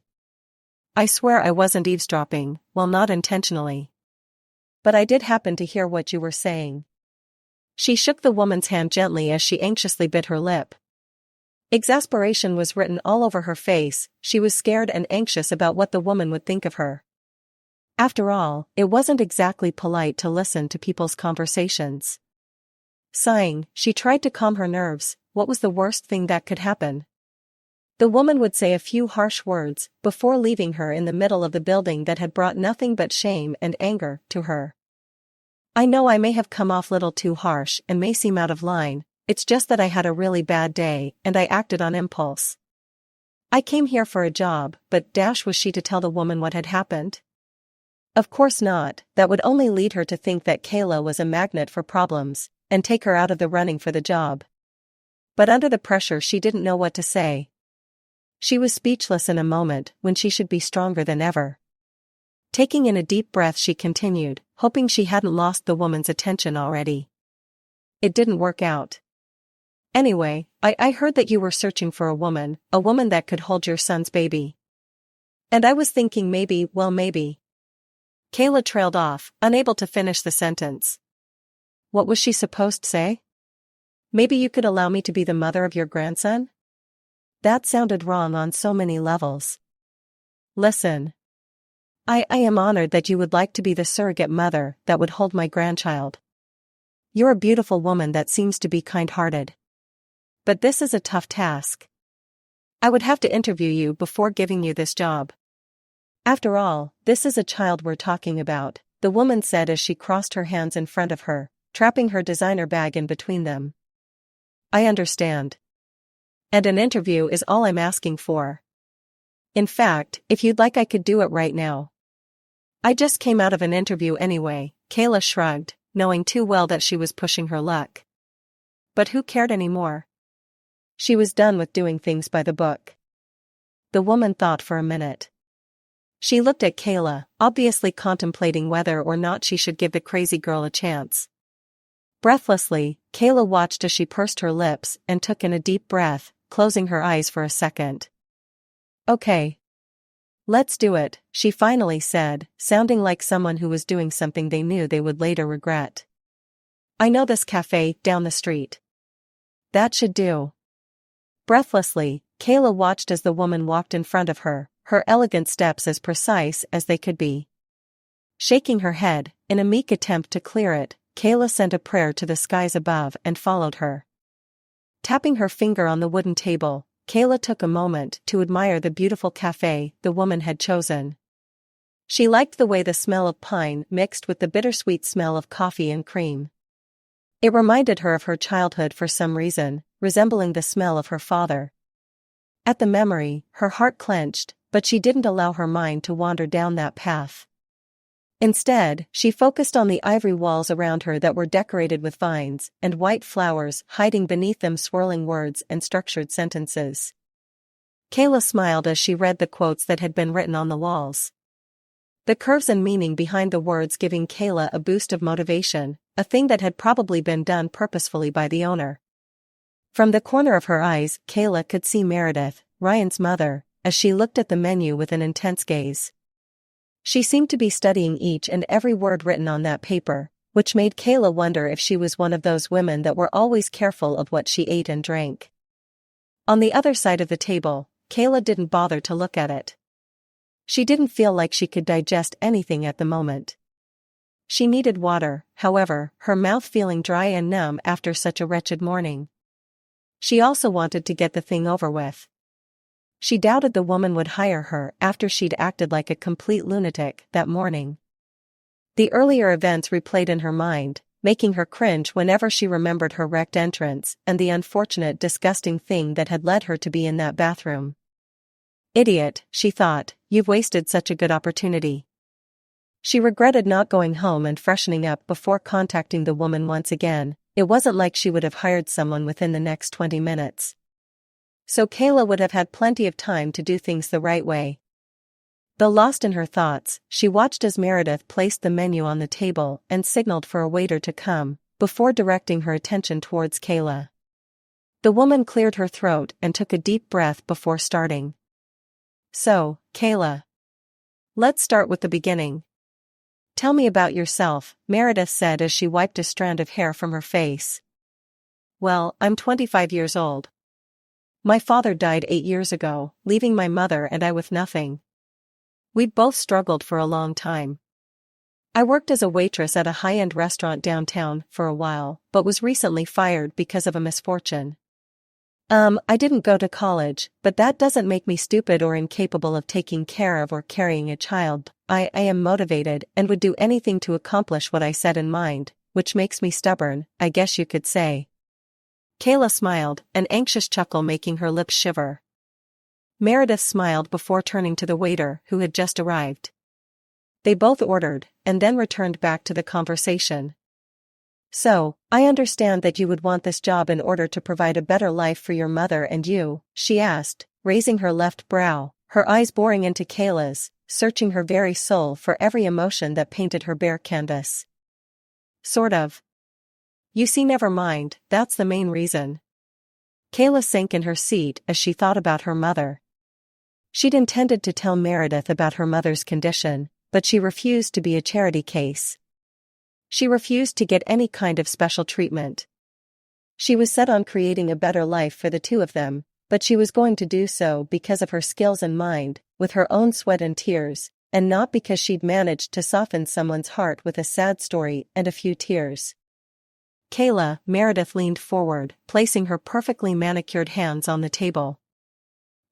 Speaker 1: I swear I wasn't eavesdropping, well, not intentionally. But I did happen to hear what you were saying. She shook the woman's hand gently as she anxiously bit her lip. Exasperation was written all over her face. She was scared and anxious about what the woman would think of her. After all, it wasn't exactly polite to listen to people's conversations. Sighing, she tried to calm her nerves. What was the worst thing that could happen? The woman would say a few harsh words before leaving her in the middle of the building that had brought nothing but shame and anger to her. I know I may have come off little too harsh and may seem out of line. It's just that I had a really bad day and I acted on impulse. I came here for a job, but was she to tell the woman what had happened? Of course not, that would only lead her to think that Kayla was a magnet for problems and take her out of the running for the job. But under the pressure she didn't know what to say. She was speechless in a moment when she should be stronger than ever. Taking in a deep breath, she continued, hoping she hadn't lost the woman's attention already. It didn't work out. Anyway, I heard that you were searching for a woman that could hold your son's baby. And I was thinking maybe. Kayla trailed off, unable to finish the sentence. What was she supposed to say? Maybe you could allow me to be the mother of your grandson? That sounded wrong on so many levels. Listen. I am honored that you would like to be the surrogate mother that would hold my grandchild. You're a beautiful woman that seems to be kind-hearted. But this is a tough task. I would have to interview you before giving you this job. After all, this is a child we're talking about, the woman said as she crossed her hands in front of her, trapping her designer bag in between them. I understand. And an interview is all I'm asking for. In fact, if you'd like I could do it right now. I just came out of an interview anyway, Kayla shrugged, knowing too well that she was pushing her luck. But who cared anymore? She was done with doing things by the book. The woman thought for a minute. She looked at Kayla, obviously contemplating whether or not she should give the crazy girl a chance. Breathlessly, Kayla watched as she pursed her lips and took in a deep breath, closing her eyes for a second. Okay. Let's do it, she finally said, sounding like someone who was doing something they knew they would later regret. I know this cafe down the street. That should do. Breathlessly, Kayla watched as the woman walked in front of her, her elegant steps as precise as they could be. Shaking her head, in a meek attempt to clear it, Kayla sent a prayer to the skies above and followed her. Tapping her finger on the wooden table, Kayla took a moment to admire the beautiful cafe the woman had chosen. She liked the way the smell of pine mixed with the bittersweet smell of coffee and cream. It reminded her of her childhood for some reason, resembling the smell of her father. At the memory, her heart clenched, but she didn't allow her mind to wander down that path. Instead, she focused on the ivory walls around her that were decorated with vines and white flowers hiding beneath them swirling words and structured sentences. Kayla smiled as she read the quotes that had been written on the walls. The curves and meaning behind the words giving Kayla a boost of motivation, a thing that had probably been done purposefully by the owner. From the corner of her eyes, Kayla could see Meredith, Ryan's mother, as she looked at the menu with an intense gaze. She seemed to be studying each and every word written on that paper, which made Kayla wonder if she was one of those women that were always careful of what she ate and drank. On the other side of the table, Kayla didn't bother to look at it. She didn't feel like she could digest anything at the moment. She needed water, however, her mouth feeling dry and numb after such a wretched morning. She also wanted to get the thing over with. She doubted the woman would hire her after she'd acted like a complete lunatic that morning. The earlier events replayed in her mind, making her cringe whenever she remembered her wrecked entrance and the unfortunate disgusting thing that had led her to be in that bathroom. Idiot, she thought, you've wasted such a good opportunity. She regretted not going home and freshening up before contacting the woman once again. It wasn't like she would have hired someone within the next 20 minutes. So Kayla would have had plenty of time to do things the right way. Though lost in her thoughts, she watched as Meredith placed the menu on the table and signaled for a waiter to come, before directing her attention towards Kayla. The woman cleared her throat and took a deep breath before starting. So, Kayla. Let's start with the beginning. Tell me about yourself, Meredith said as she wiped a strand of hair from her face. Well, I'm 25 years old. My father died 8 years ago, leaving my mother and I with nothing. We'd both struggled for a long time. I worked as a waitress at a high-end restaurant downtown for a while, but was recently fired because of a misfortune. I didn't go to college, but that doesn't make me stupid or incapable of taking care of or carrying a child. I am motivated and would do anything to accomplish what I set in mind, which makes me stubborn, I guess you could say. Kayla smiled, an anxious chuckle making her lips shiver. Meredith smiled before turning to the waiter who had just arrived. They both ordered, and then returned back to the conversation. So, I understand that you would want this job in order to provide a better life for your mother and you, she asked, raising her left brow, her eyes boring into Kayla's, searching her very soul for every emotion that painted her bare canvas. Sort of. You see, never mind, that's the main reason. Kayla sank in her seat as she thought about her mother. She'd intended to tell Meredith about her mother's condition, but she refused to be a charity case. She refused to get any kind of special treatment. She was set on creating a better life for the two of them, but she was going to do so because of her skills and mind, with her own sweat and tears, and not because she'd managed to soften someone's heart with a sad story and a few tears. Kayla, Meredith leaned forward, placing her perfectly manicured hands on the table.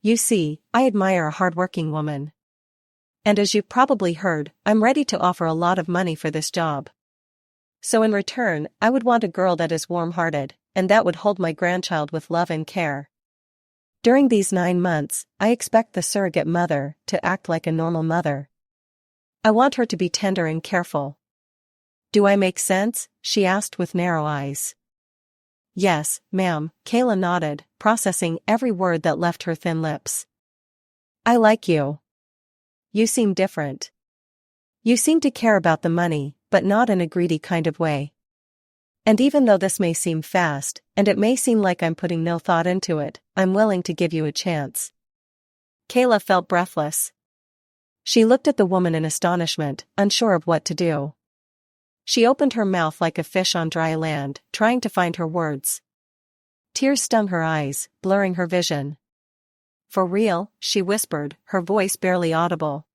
Speaker 1: You see, I admire a hardworking woman. And as you've probably heard, I'm ready to offer a lot of money for this job. So in return, I would want a girl that is warm-hearted, and that would hold my grandchild with love and care. During these 9 months, I expect the surrogate mother to act like a normal mother. I want her to be tender and careful. Do I make sense? She asked with narrow eyes. Yes, ma'am, Kayla nodded, processing every word that left her thin lips. I like you. You seem different. You seem to care about the money, but not in a greedy kind of way. And even though this may seem fast, and it may seem like I'm putting no thought into it, I'm willing to give you a chance. Kayla felt breathless. She looked at the woman in astonishment, unsure of what to do. She opened her mouth like a fish on dry land, trying to find her words. Tears stung her eyes, blurring her vision. For real?" she whispered, her voice barely audible.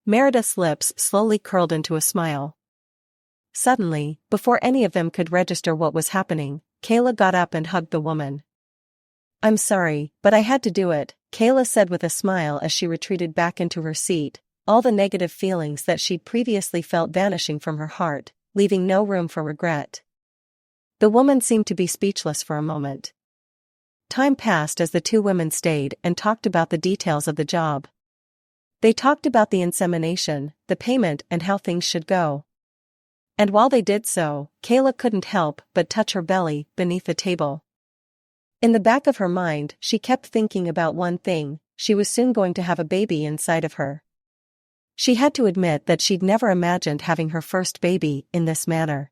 Speaker 1: Meredith's lips slowly curled into a smile. Suddenly, before any of them could register what was happening, Kayla got up and hugged the woman. "I'm sorry, but I had to do it," Kayla said with a smile as she retreated back into her seat, all the negative feelings that she'd previously felt vanishing from her heart, leaving no room for regret. The woman seemed to be speechless for a moment. Time passed as the two women stayed and talked about the details of the job. They talked about the insemination, the payment, and how things should go. And while they did so, Kayla couldn't help but touch her belly beneath the table. In the back of her mind, she kept thinking about one thing: she was soon going to have a baby inside of her. She had to admit that she'd never imagined having her first baby in this manner.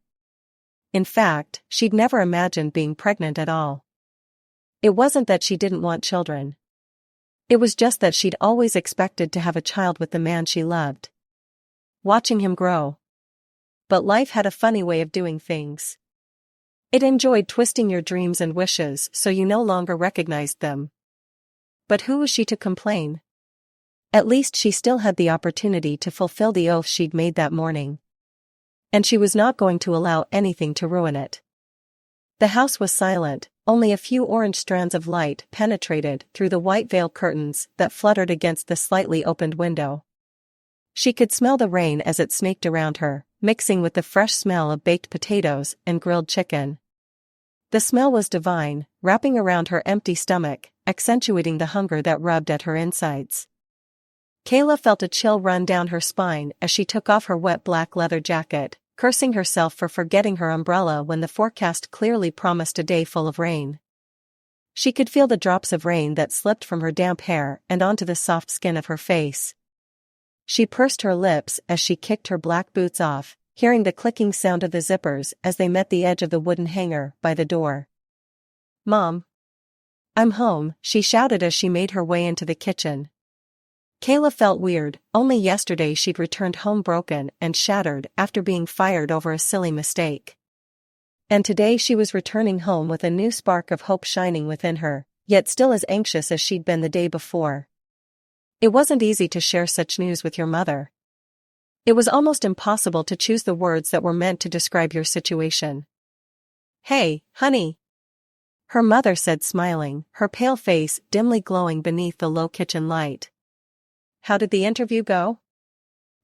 Speaker 1: In fact, she'd never imagined being pregnant at all. It wasn't that she didn't want children. It was just that she'd always expected to have a child with the man she loved. Watching him grow. But life had a funny way of doing things. It enjoyed twisting your dreams and wishes so you no longer recognized them. But who was she to complain? At least she still had the opportunity to fulfill the oath she'd made that morning. And she was not going to allow anything to ruin it. The house was silent, only a few orange strands of light penetrated through the white veil curtains that fluttered against the slightly opened window. She could smell the rain as it snaked around her, mixing with the fresh smell of baked potatoes and grilled chicken. The smell was divine, wrapping around her empty stomach, accentuating the hunger that rubbed at her insides. Kayla felt a chill run down her spine as she took off her wet black leather jacket, cursing herself for forgetting her umbrella when the forecast clearly promised a day full of rain. She could feel the drops of rain that slipped from her damp hair and onto the soft skin of her face. She pursed her lips as she kicked her black boots off, hearing the clicking sound of the zippers as they met the edge of the wooden hanger by the door. "Mom. I'm home," she shouted as she made her way into the kitchen. Kayla felt weird. Only yesterday she'd returned home broken and shattered after being fired over a silly mistake. And today she was returning home with a new spark of hope shining within her, yet still as anxious as she'd been the day before. It wasn't easy to share such news with your mother. It was almost impossible to choose the words that were meant to describe your situation. "Hey, honey," her mother said, smiling, her pale face dimly glowing beneath the low kitchen light. "How did the interview go?"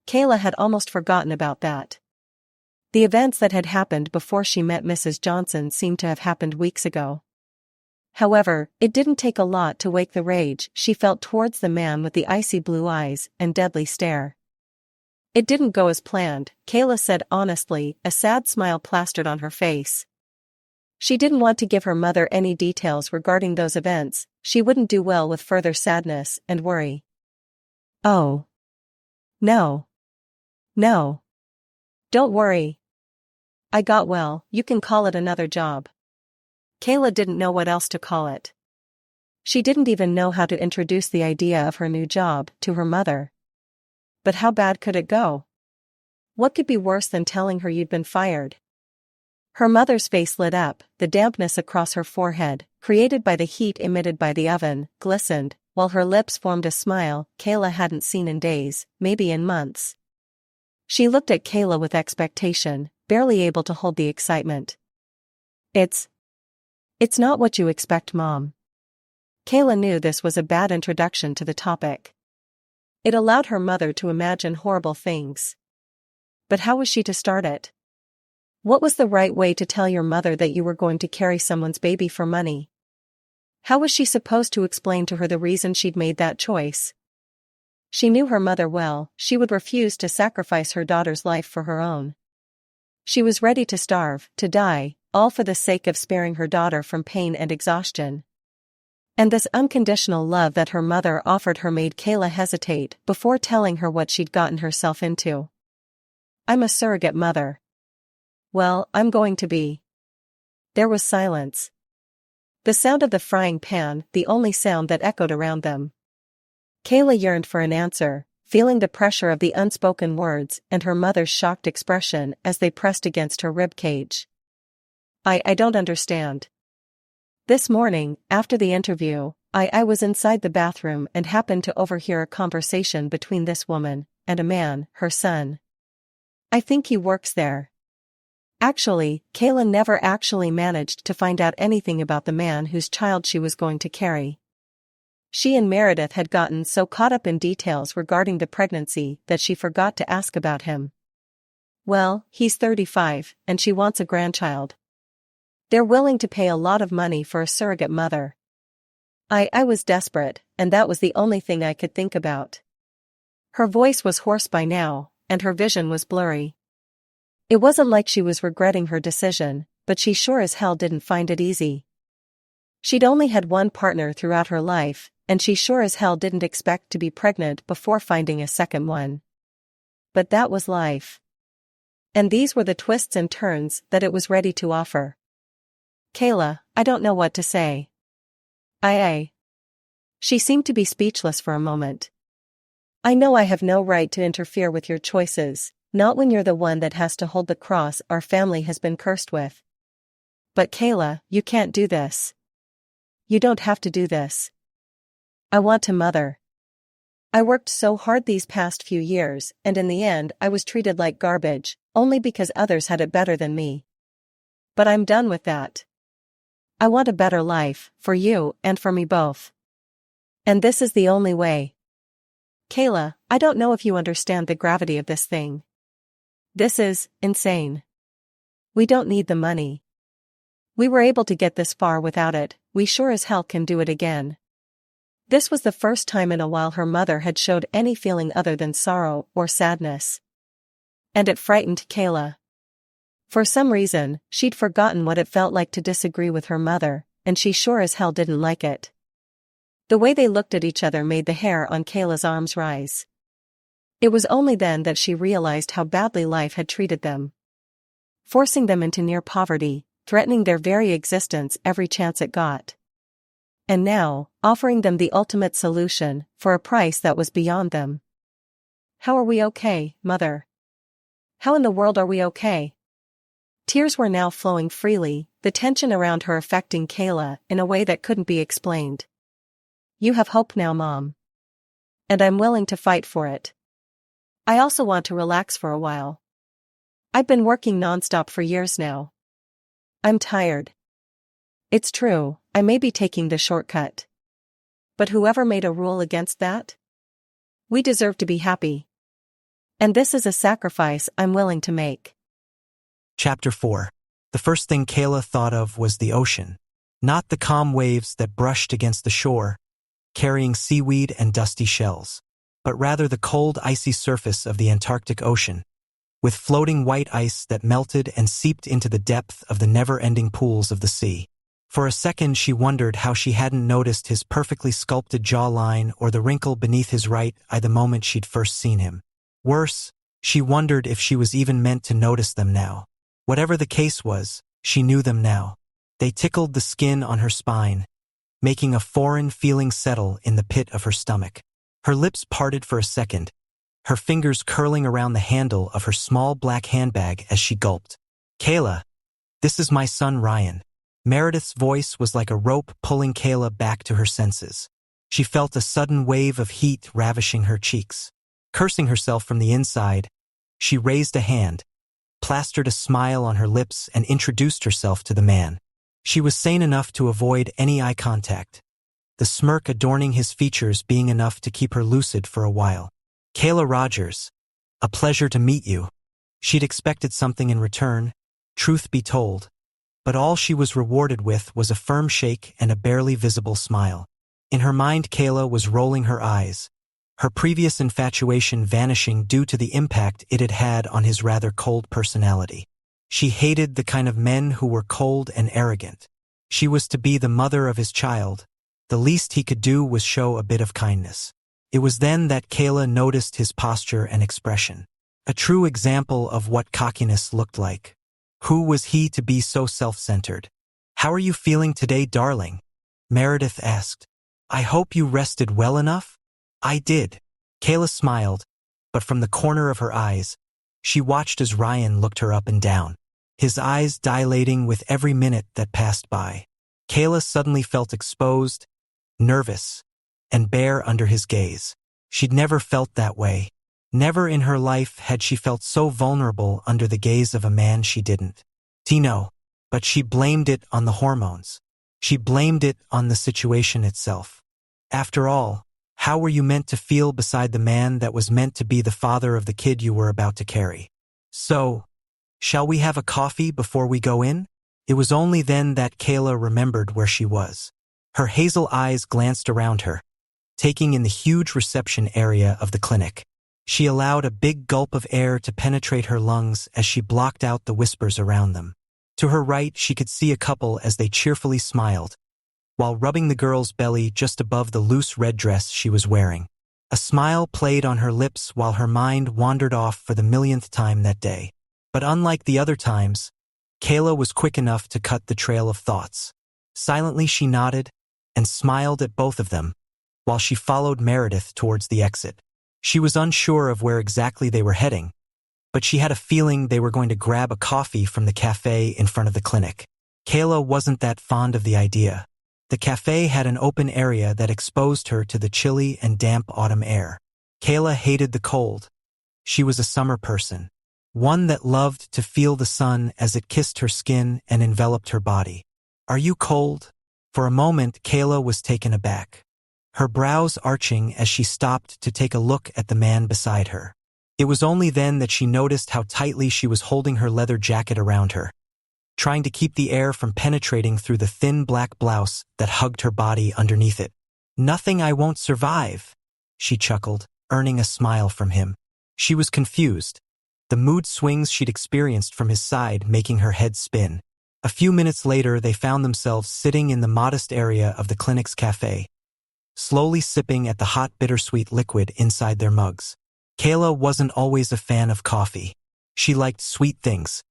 Speaker 1: Kayla had almost forgotten about that. The events that had happened before she met Mrs. Johnson seemed to have happened weeks ago. However, it didn't take a lot to wake the rage she felt towards the man with the icy blue eyes and deadly stare. "It didn't go as planned," Kayla said honestly, a sad smile plastered on her face. She didn't want to give her mother any details regarding those events. She wouldn't do well with further sadness and worry. "Oh. No. No. Don't worry. I got well, you can call it another job." Kayla didn't know what else to call it. She didn't even know how to introduce the idea of her new job to her mother. But how bad could it go? What could be worse than telling her you'd been fired? Her mother's face lit up, the dampness across her forehead, created by the heat emitted by the oven, glistened, while her lips formed a smile Kayla hadn't seen in days, maybe in months. She looked at Kayla with expectation, barely able to hold the excitement. It's not what you expect, Mom." Kayla knew this was a bad introduction to the topic. It allowed her mother to imagine horrible things. But how was she to start it? What was the right way to tell your mother that you were going to carry someone's baby for money? How was she supposed to explain to her the reason she'd made that choice? She knew her mother well. She would refuse to sacrifice her daughter's life for her own. She was ready to starve, to die, all for the sake of sparing her daughter from pain and exhaustion. And this unconditional love that her mother offered her made Kayla hesitate before telling her what she'd gotten herself into. "I'm a surrogate mother." "Well, I'm going to be." There was silence. The sound of the frying pan, the only sound that echoed around them. Kayla yearned for an answer, feeling the pressure of the unspoken words and her mother's shocked expression as they pressed against her ribcage. I don't understand." This morning, after the interview, I was inside the bathroom and happened to overhear a conversation between this woman and a man, her son. I think he works there. Actually, Kayla never actually managed to find out anything about the man whose child she was going to carry. She and Meredith had gotten so caught up in details regarding the pregnancy that she forgot to ask about him. Well, he's 35, and she wants a grandchild. They're willing to pay a lot of money for a surrogate mother. I was desperate, and that was the only thing I could think about. Her voice was hoarse by now, and her vision was blurry. It wasn't like she was regretting her decision, but she sure as hell didn't find it easy. She'd only had one partner throughout her life, and she sure as hell didn't expect to be pregnant before finding a second one. But that was life. And these were the twists and turns that it was ready to offer. Kayla, I don't know what to say. She seemed to be speechless for a moment. I know I have no right to interfere with your choices, not when you're the one that has to hold the cross our family has been cursed with. But Kayla, you can't do this. You don't have to do this. I want to mother. I worked so hard these past few years, and in the end I was treated like garbage, only because others had it better than me. But I'm done with that. I want a better life, for you and for me both. And this is the only way. Kayla, I don't know if you understand the gravity of this thing. This is insane. We don't need the money. We were able to get this far without it, we sure as hell can do it again. This was the first time in a while her mother had showed any feeling other than sorrow or sadness. And it frightened Kayla. For some reason, she'd forgotten what it felt like to disagree with her mother, and she sure as hell didn't like it. The way they looked at each other made the hair on Kayla's arms rise. It was only then that she realized how badly life had treated them. Forcing them into near poverty, threatening their very existence every chance it got. And now, offering them the ultimate solution, for a price that was beyond them. How are we okay, Mother? How in the world are we okay? Tears were now flowing freely, the tension around her affecting Kayla in a way that couldn't be explained. You have hope now, Mom. And I'm willing to fight for it. I also want to relax for a while. I've been working nonstop for years now. I'm tired. It's true, I may be taking the shortcut. But whoever made a rule against that? We deserve to be happy. And this is a sacrifice I'm willing to make.
Speaker 2: Chapter 4. The first thing Kayla thought of was the ocean. Not the calm waves that brushed against the shore, carrying seaweed and dusty shells, but rather the cold, icy surface of the Antarctic Ocean, with floating white ice that melted and seeped into the depth of the never-ending pools of the sea. For a second she wondered how she hadn't noticed his perfectly sculpted jawline or the wrinkle beneath his right eye the moment she'd first seen him. Worse, she wondered if she was even meant to notice them now. Whatever the case was, she knew them now. They tickled the skin on her spine, making a foreign feeling settle in the pit of her stomach. Her lips parted for a second, her fingers curling around the handle of her small black handbag as she gulped. Kayla, this is my son Ryan. Meredith's voice was like a rope pulling Kayla back to her senses. She felt a sudden wave of heat ravishing her cheeks. Cursing herself from the inside, she raised a hand, plastered a smile on her lips and introduced herself to the man. She was sane enough to avoid any eye contact, the smirk adorning his features being enough to keep her lucid for a while. Kayla Rogers, a pleasure to meet you. She'd expected something in return, truth be told, but all she was rewarded with was a firm shake and a barely visible smile. In her mind, Kayla was rolling her eyes, her previous infatuation vanishing due to the impact it had had on his rather cold personality. She hated the kind of men who were cold and arrogant. She was to be the mother of his child. The least he could do was show a bit of kindness. It was then that Kayla noticed his posture and expression. A true example of what cockiness looked like. Who was he to be so self-centered? How are you feeling today, darling? Meredith asked. I hope you rested well enough? I did. Kayla smiled, but from the corner of her eyes, she watched as Ryan looked her up and down, his eyes dilating with every minute that passed by. Kayla suddenly felt exposed, nervous, and bare under his gaze. She'd never felt that way. Never in her life had she felt so vulnerable under the gaze of a man she didn't know. But she blamed it on the hormones. She blamed it on the situation itself. After all, how were you meant to feel beside the man that was meant to be the father of the kid you were about to carry? So, shall we have a coffee before we go in? It was only then that Kayla remembered where she was. Her hazel eyes glanced around her, taking in the huge reception area of the clinic. She allowed a big gulp of air to penetrate her lungs as she blocked out the whispers around them. To her right, she could see a couple as they cheerfully smiled, while rubbing the girl's belly just above the loose red dress she was wearing. A smile played on her lips while her mind wandered off for the millionth time that day. But unlike the other times, Kayla was quick enough to cut the trail of thoughts. Silently she nodded and smiled at both of them, while she followed Meredith towards the exit. She was unsure of where exactly they were heading, but she had a feeling they were going to grab a coffee from the cafe in front of the clinic. Kayla wasn't that fond of the idea. The cafe had an open area that exposed her to the chilly and damp autumn air. Kayla hated the cold. She was a summer person, one that loved to feel the sun as it kissed her skin and enveloped her body. "Are you cold?" For a moment, Kayla was taken aback, her brows arching as she stopped to take a look at the man beside her. It was only then that she noticed how tightly she was holding her leather jacket around her, trying to keep the air from penetrating through the thin black blouse that hugged her body underneath it. "Nothing I won't survive," she chuckled, earning a smile from him. She was confused, the mood swings she'd experienced from his side making her head spin. A few minutes later, they found themselves sitting in the modest area of the clinic's cafe, slowly sipping at the hot bittersweet liquid inside their mugs. Kayla wasn't always a fan of coffee. She liked sweet things.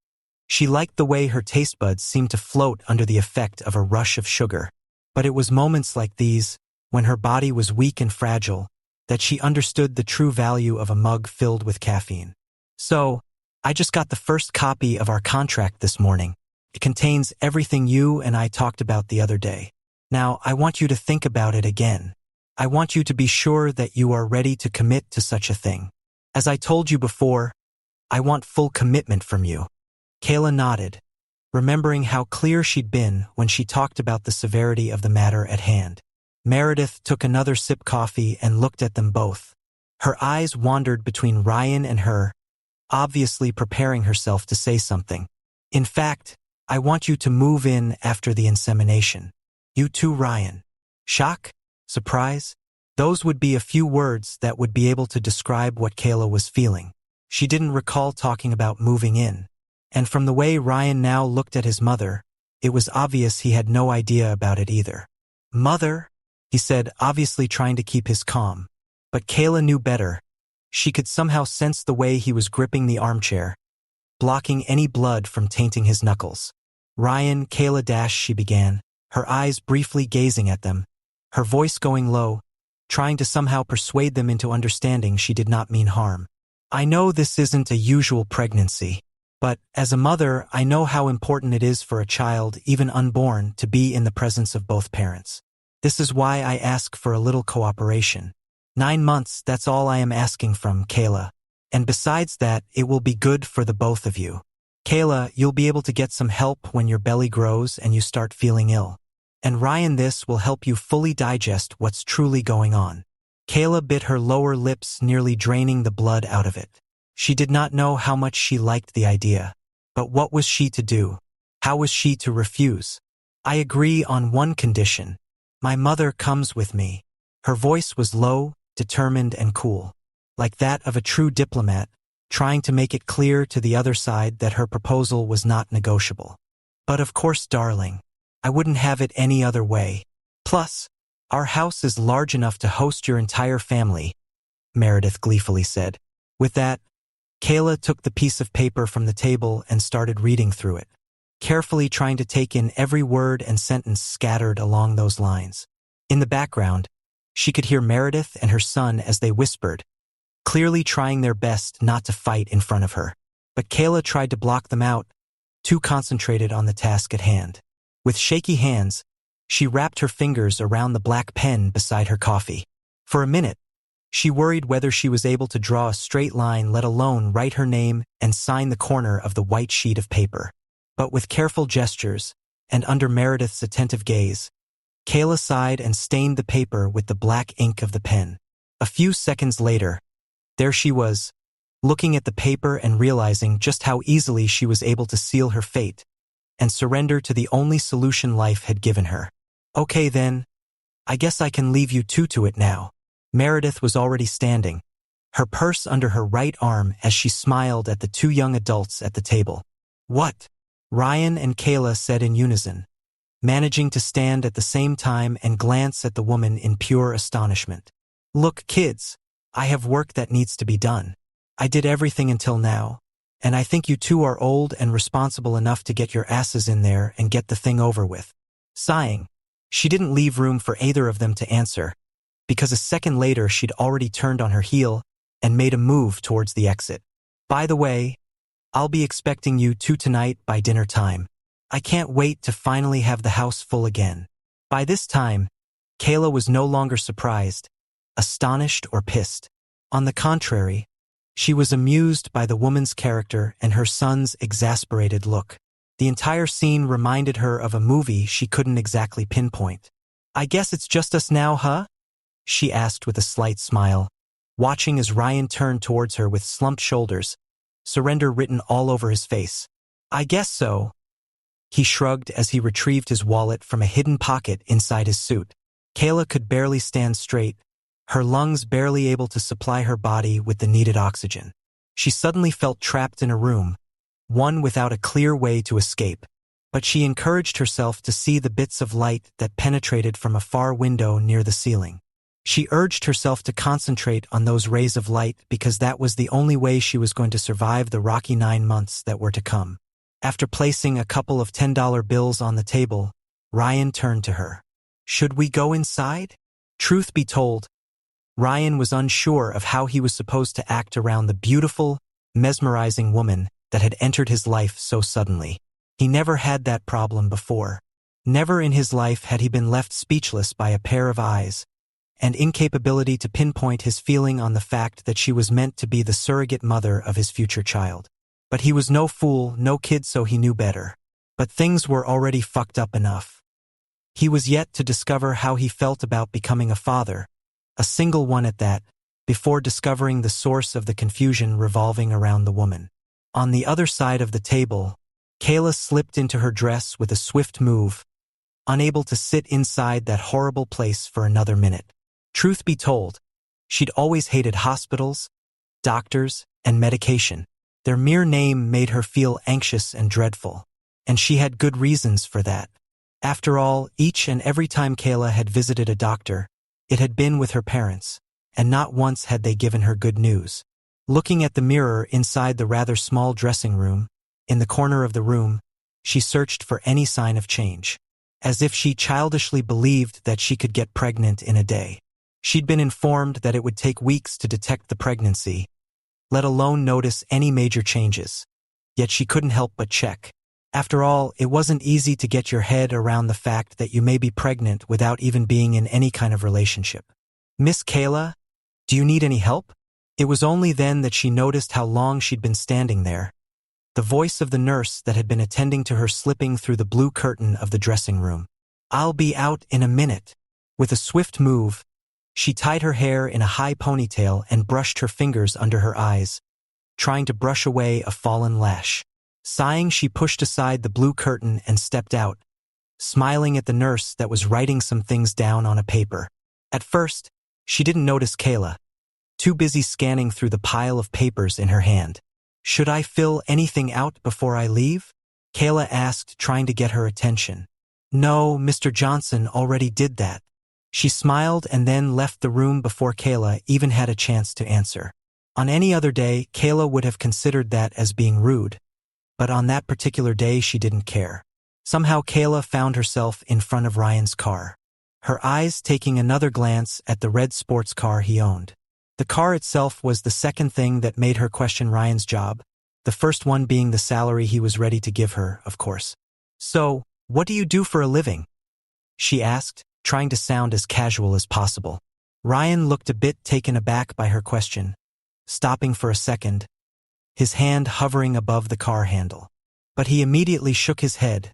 Speaker 2: She liked the way her taste buds seemed to float under the effect of a rush of sugar. But it was moments like these, when her body was weak and fragile, that she understood the true value of a mug filled with caffeine. "So, I just got the first copy of our contract this morning. It contains everything you and I talked about the other day. Now, I want you to think about it again. I want you to be sure that you are ready to commit to such a thing. As I told you before, I want full commitment from you." Kayla nodded, remembering how clear she'd been when she talked about the severity of the matter at hand. Meredith took another sip coffee and looked at them both. Her eyes wandered between Ryan and her, obviously preparing herself to say something. "In fact, I want you to move in after the insemination." "You too, Ryan?" Shock? Surprise? Those would be a few words that would be able to describe what Kayla was feeling. She didn't recall talking about moving in, and from the way Ryan now looked at his mother, it was obvious he had no idea about it either. "Mother?" he said, obviously trying to keep his calm. But Kayla knew better. She could somehow sense the way he was gripping the armchair, blocking any blood from tainting his knuckles. "Ryan, Kayla she began, her eyes briefly gazing at them, her voice going low, trying to somehow persuade them into understanding she did not mean harm. "I know this isn't a usual pregnancy, but as a mother, I know how important it is for a child, even unborn, to be in the presence of both parents. This is why I ask for a little cooperation. 9 months, that's all I am asking from Kayla. And besides that, it will be good for the both of you. Kayla, you'll be able to get some help when your belly grows and you start feeling ill. And Ryan, this will help you fully digest what's truly going on." Kayla bit her lower lips, nearly draining the blood out of it. She did not know how much she liked the idea. But what was she to do? How was she to refuse? "I agree on one condition. My mother comes with me." Her voice was low, determined, and cool, like that of a true diplomat, trying to make it clear to the other side that her proposal was not negotiable. "But of course, darling. I wouldn't have it any other way. Plus, our house is large enough to host your entire family," Meredith gleefully said. With that, Kayla took the piece of paper from the table and started reading through it, carefully trying to take in every word and sentence scattered along those lines. In the background, she could hear Meredith and her son as they whispered, clearly trying their best not to fight in front of her. But Kayla tried to block them out, too concentrated on the task at hand. With shaky hands, She wrapped her fingers around the black pen beside her coffee. For a minute, she worried whether she was able to draw a straight line, let alone write her name and sign the corner of the white sheet of paper. But with careful gestures, and under Meredith's attentive gaze, Kayla sighed and stained the paper with the black ink of the pen. A few seconds later, there she was, looking at the paper and realizing just how easily she was able to seal her fate and surrender to the only solution life had given her. Okay then, I guess I can leave you two to it now. Meredith was already standing, her purse under her right arm as she smiled at the two young adults at the table. What? Ryan and Kayla said in unison, managing to stand at the same time and glance at the woman in pure astonishment. Look, kids, I have work that needs to be done. I did everything until now, and I think you two are old and responsible enough to get your asses in there and get the thing over with. Sighing, she didn't leave room for either of them to answer, because a second later she'd already turned on her heel and made a move towards the exit. By the way, I'll be expecting you two tonight by dinner time. I can't wait to finally have the house full again. By this time, Kayla was no longer surprised, astonished, or pissed. On the contrary, she was amused by the woman's character and her son's exasperated look. The entire scene reminded her of a movie she couldn't exactly pinpoint. I guess it's just us now, huh? She asked with a slight smile, watching as Ryan turned towards her with slumped shoulders, surrender written all over his face. I guess so. He shrugged as he retrieved his wallet from a hidden pocket inside his suit. Kayla could barely stand straight, her lungs barely able to supply her body with the needed oxygen. She suddenly felt trapped in a room, one without a clear way to escape, but she encouraged herself to see the bits of light that penetrated from a far window near the ceiling. She urged herself to concentrate on those rays of light because that was the only way she was going to survive the rocky 9 months that were to come. After placing a couple of $10 bills on the table, Ryan turned to her. Should we go inside? Truth be told, Ryan was unsure of how he was supposed to act around the beautiful, mesmerizing woman that had entered his life so suddenly. He never had that problem before. Never in his life had he been left speechless by a pair of eyes, and incapability to pinpoint his feeling on the fact that she was meant to be the surrogate mother of his future child. But he was no fool, no kid, so he knew better. But things were already fucked up enough. He was yet to discover how he felt about becoming a father, a single one at that, before discovering the source of the confusion revolving around the woman. On the other side of the table, Kayla slipped into her dress with a swift move, unable to sit inside that horrible place for another minute. Truth be told, she'd always hated hospitals, doctors, and medication. Their mere name made her feel anxious and dreadful, and she had good reasons for that. After all, each and every time Kayla had visited a doctor, it had been with her parents, and not once had they given her good news. Looking at the mirror inside the rather small dressing room, in the corner of the room, she searched for any sign of change, as if she childishly believed that she could get pregnant in a day. She'd been informed that it would take weeks to detect the pregnancy, let alone notice any major changes. Yet she couldn't help but check. After all, it wasn't easy to get your head around the fact that you may be pregnant without even being in any kind of relationship. Miss Kayla, do you need any help? It was only then that she noticed how long she'd been standing there, the voice of the nurse that had been attending to her slipping through the blue curtain of the dressing room. I'll be out in a minute. With a swift move, she tied her hair in a high ponytail and brushed her fingers under her eyes, trying to brush away a fallen lash. Sighing, she pushed aside the blue curtain and stepped out, smiling at the nurse that was writing some things down on a paper. At first, she didn't notice Kayla, too busy scanning through the pile of papers in her hand. Should I fill anything out before I leave? Kayla asked, trying to get her attention. No, Mr. Johnson already did that. She smiled and then left the room before Kayla even had a chance to answer. On any other day, Kayla would have considered that as being rude, but on that particular day she didn't care. Somehow Kayla found herself in front of Ryan's car, her eyes taking another glance at the red sports car he owned. The car itself was the second thing that made her question Ryan's job, the first one being the salary he was ready to give her, of course. So, what do you do for a living? she asked, trying to sound as casual as possible. Ryan looked a bit taken aback by her question, stopping for a second, his hand hovering above the car handle. But he immediately shook his head,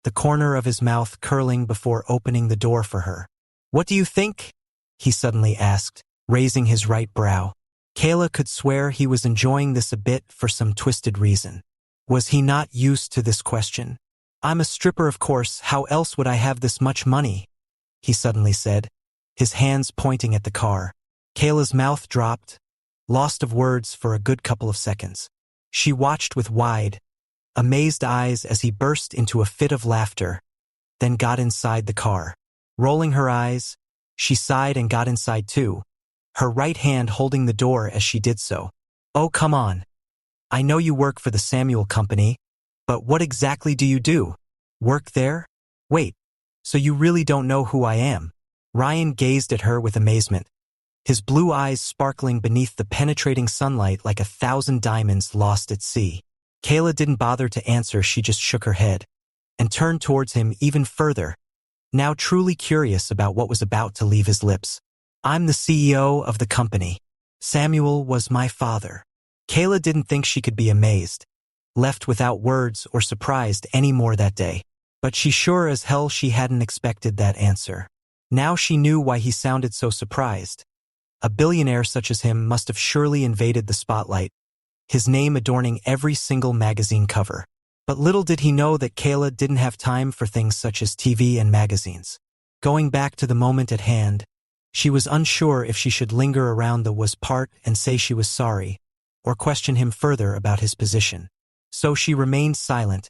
Speaker 2: the corner of his mouth curling before opening the door for her. "What do you think?" he suddenly asked, raising his right brow. Kayla could swear he was enjoying this a bit for some twisted reason. Was he not used to this question? "I'm a stripper, of course. How else would I have this much money?" he suddenly said, his hands pointing at the car. Kayla's mouth dropped, lost of words for a good couple of seconds. She watched with wide, amazed eyes as he burst into a fit of laughter, then got inside the car. Rolling her eyes, she sighed and got inside too, her right hand holding the door as she did so. "Oh, come on. I know you work for the Samuel Company, but what exactly do you do? Work there? Wait, so you really don't know who I am?" Ryan gazed at her with amazement, his blue eyes sparkling beneath the penetrating sunlight like 1,000 diamonds lost at sea. Kayla didn't bother to answer, she just shook her head and turned towards him even further, now truly curious about what was about to leave his lips. "I'm the CEO of the company. Samuel was my father." Kayla didn't think she could be amazed, left without words or surprised any more that day, but she sure as hell she hadn't expected that answer. Now she knew why he sounded so surprised. A billionaire such as him must have surely invaded the spotlight, his name adorning every single magazine cover. But little did he know that Kayla didn't have time for things such as TV and magazines. Going back to the moment at hand, she was unsure if she should linger around the was part and say she was sorry, or question him further about his position. So she remained silent,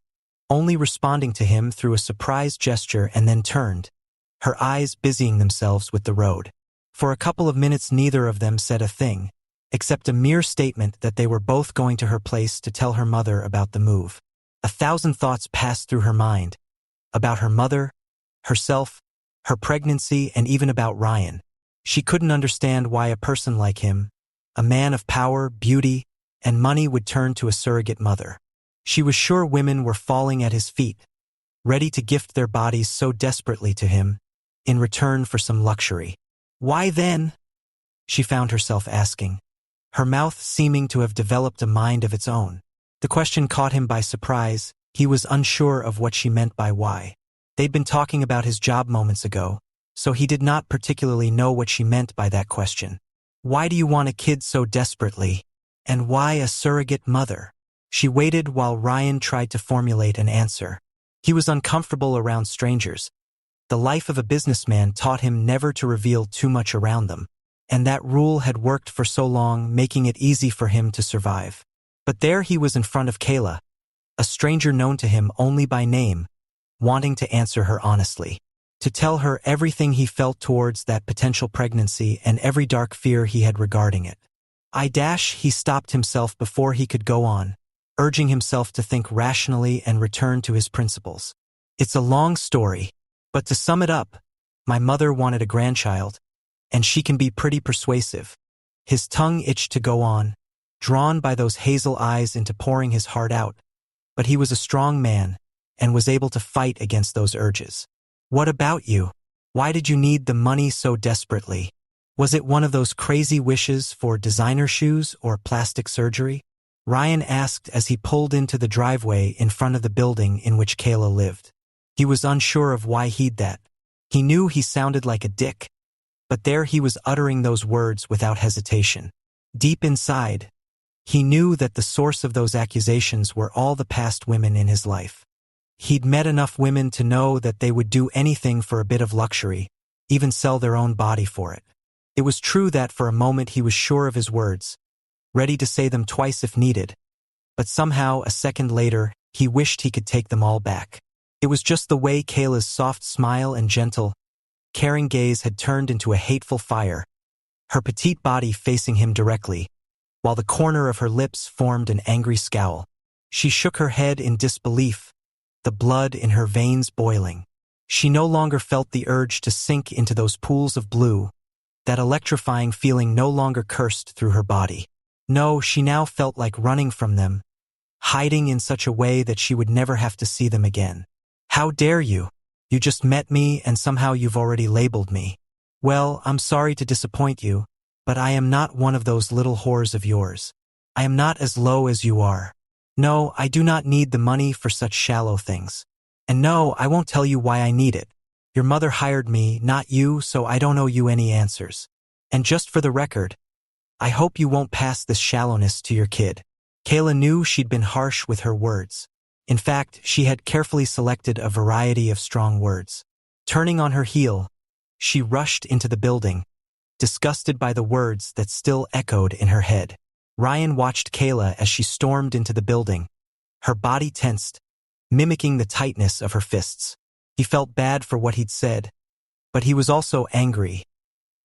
Speaker 2: only responding to him through a surprised gesture, and then turned, her eyes busying themselves with the road. For a couple of minutes neither of them said a thing, except a mere statement that they were both going to her place to tell her mother about the move. 1,000 thoughts passed through her mind, about her mother, herself, her pregnancy, and even about Ryan. She couldn't understand why a person like him, a man of power, beauty, and money, would turn to a surrogate mother. She was sure women were falling at his feet, ready to gift their bodies so desperately to him, in return for some luxury. Why then? She found herself asking, her mouth seeming to have developed a mind of its own. The question caught him by surprise. He was unsure of what she meant by why. They'd been talking about his job moments ago, so he did not particularly know what she meant by that question. Why do you want a kid so desperately? And why a surrogate mother? She waited while Ryan tried to formulate an answer. He was uncomfortable around strangers. The life of a businessman taught him never to reveal too much around them, and that rule had worked for so long, making it easy for him to survive. But there he was in front of Kayla, a stranger known to him only by name, wanting to answer her honestly, to tell her everything he felt towards that potential pregnancy and every dark fear he had regarding it. He stopped himself before he could go on, urging himself to think rationally and return to his principles. It's a long story, but to sum it up, my mother wanted a grandchild, and she can be pretty persuasive. His tongue itched to go on, drawn by those hazel eyes into pouring his heart out, but he was a strong man and was able to fight against those urges. What about you? Why did you need the money so desperately? Was it one of those crazy wishes for designer shoes or plastic surgery? Ryan asked as he pulled into the driveway in front of the building in which Kayla lived. He was unsure of why he'd that. He knew he sounded like a dick, but there he was uttering those words without hesitation. Deep inside, he knew that the source of those accusations were all the past women in his life. He'd met enough women to know that they would do anything for a bit of luxury, even sell their own body for it. It was true that for a moment he was sure of his words, ready to say them twice if needed, but somehow a second later he wished he could take them all back. It was just the way Kayla's soft smile and gentle, caring gaze had turned into a hateful fire, her petite body facing him directly, while the corner of her lips formed an angry scowl. She shook her head in disbelief, the blood in her veins boiling. She no longer felt the urge to sink into those pools of blue, that electrifying feeling no longer coursed through her body. No, she now felt like running from them, hiding in such a way that she would never have to see them again. How dare you? You just met me and somehow you've already labeled me. Well, I'm sorry to disappoint you, but I am not one of those little whores of yours. I am not as low as you are. No, I do not need the money for such shallow things. And no, I won't tell you why I need it. Your mother hired me, not you, so I don't owe you any answers. And just for the record, I hope you won't pass this shallowness to your kid. Kayla knew she'd been harsh with her words. In fact, she had carefully selected a variety of strong words. Turning on her heel, she rushed into the building, disgusted by the words that still echoed in her head. Ryan watched Kayla as she stormed into the building, her body tensed, mimicking the tightness of her fists. He felt bad for what he'd said, but he was also angry,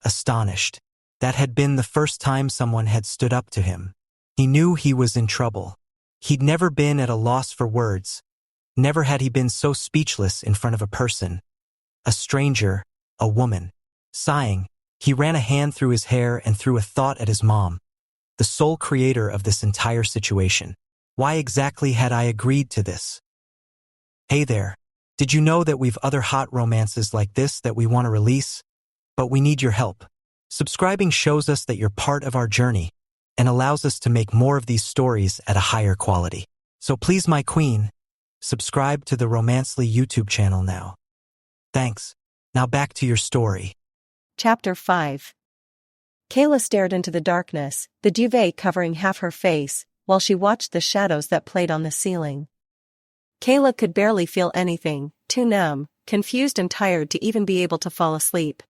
Speaker 2: astonished. That had been the first time someone had stood up to him. He knew he was in trouble. He'd never been at a loss for words. Never had he been so speechless in front of a person. A stranger, a woman. Sighing, he ran a hand through his hair and threw a thought at his mom, the sole creator of this entire situation. Why exactly had I agreed to this? Hey there. Did you know that we've other hot romances like this that we want to release? But we need your help. Subscribing shows us that you're part of our journey and allows us to make more of these stories at a higher quality. So please, my queen, subscribe to the Romancely YouTube channel now. Thanks. Now back to your story.
Speaker 1: Chapter 5. Kayla stared into the darkness, the duvet covering half her face, while she watched the shadows that played on the ceiling. Kayla could barely feel anything, too numb, confused and tired to even be able to fall asleep.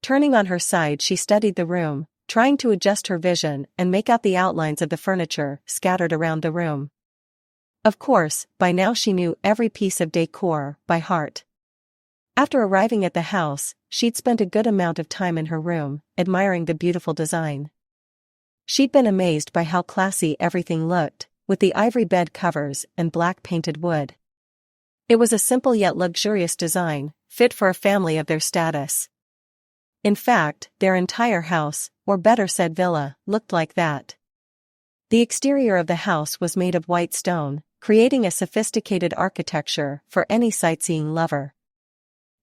Speaker 1: Turning on her side, she studied the room, trying to adjust her vision and make out the outlines of the furniture scattered around the room. Of course, by now she knew every piece of decor by heart. After arriving at the house, she'd spent a good amount of time in her room, admiring the beautiful design. She'd been amazed by how classy everything looked, with the ivory bed covers and black painted wood. It was a simple yet luxurious design, fit for a family of their status. In fact, their entire house, or better said villa, looked like that. The exterior of the house was made of white stone, creating a sophisticated architecture for any sightseeing lover.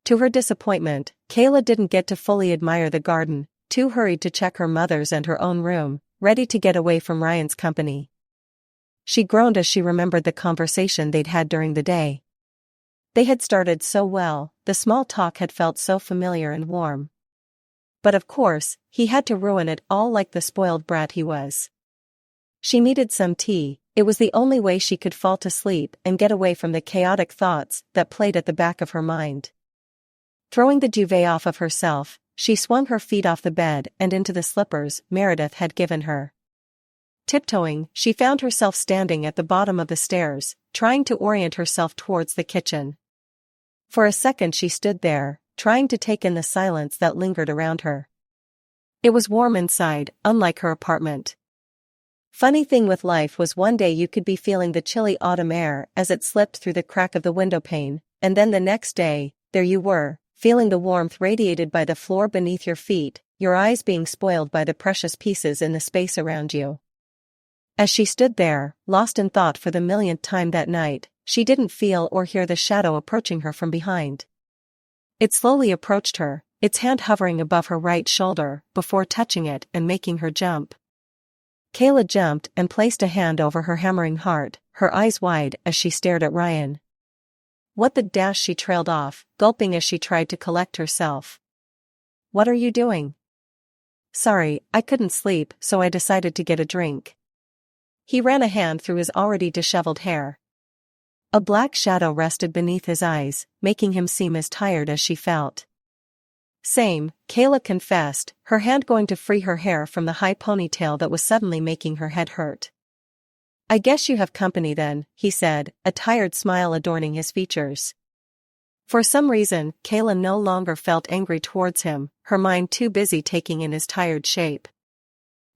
Speaker 1: To her disappointment, Kayla didn't get to fully admire the garden, too hurried to check her mother's and her own room, ready to get away from Ryan's company. She groaned as she remembered the conversation they'd had during the day. They had started so well, the small talk had felt so familiar and warm. But of course, he had to ruin it all like the spoiled brat he was. She needed some tea. It was the only way she could fall to sleep and get away from the chaotic thoughts that played at the back of her mind. Throwing the duvet off of herself, she swung her feet off the bed and into the slippers Meredith had given her. Tiptoeing, she found herself standing at the bottom of the stairs, trying to orient herself towards the kitchen. For a second she stood there, trying to take in the silence that lingered around her. It was warm inside, unlike her apartment. Funny thing with life was one day you could be feeling the chilly autumn air as it slipped through the crack of the windowpane, and then the next day, there you were, feeling the warmth radiated by the floor beneath your feet, your eyes being spoiled by the precious pieces in the space around you. As she stood there, lost in thought for the millionth time that night, she didn't feel or hear the shadow approaching her from behind. It slowly approached her, its hand hovering above her right shoulder, before touching it and making her jump. Kayla jumped and placed a hand over her hammering heart, her eyes wide as she stared at Ryan. What the dash, she trailed off, gulping as she tried to collect herself. What are you doing? Sorry, I couldn't sleep, so I decided to get a drink. He ran a hand through his already disheveled hair. A black shadow rested beneath his eyes, making him seem as tired as she felt. Same, Kayla confessed, her hand going to free her hair from the high ponytail that was suddenly making her head hurt. I guess you have company then, he said, a tired smile adorning his features. For some reason, Kayla no longer felt angry towards him, her mind too busy taking in his tired shape.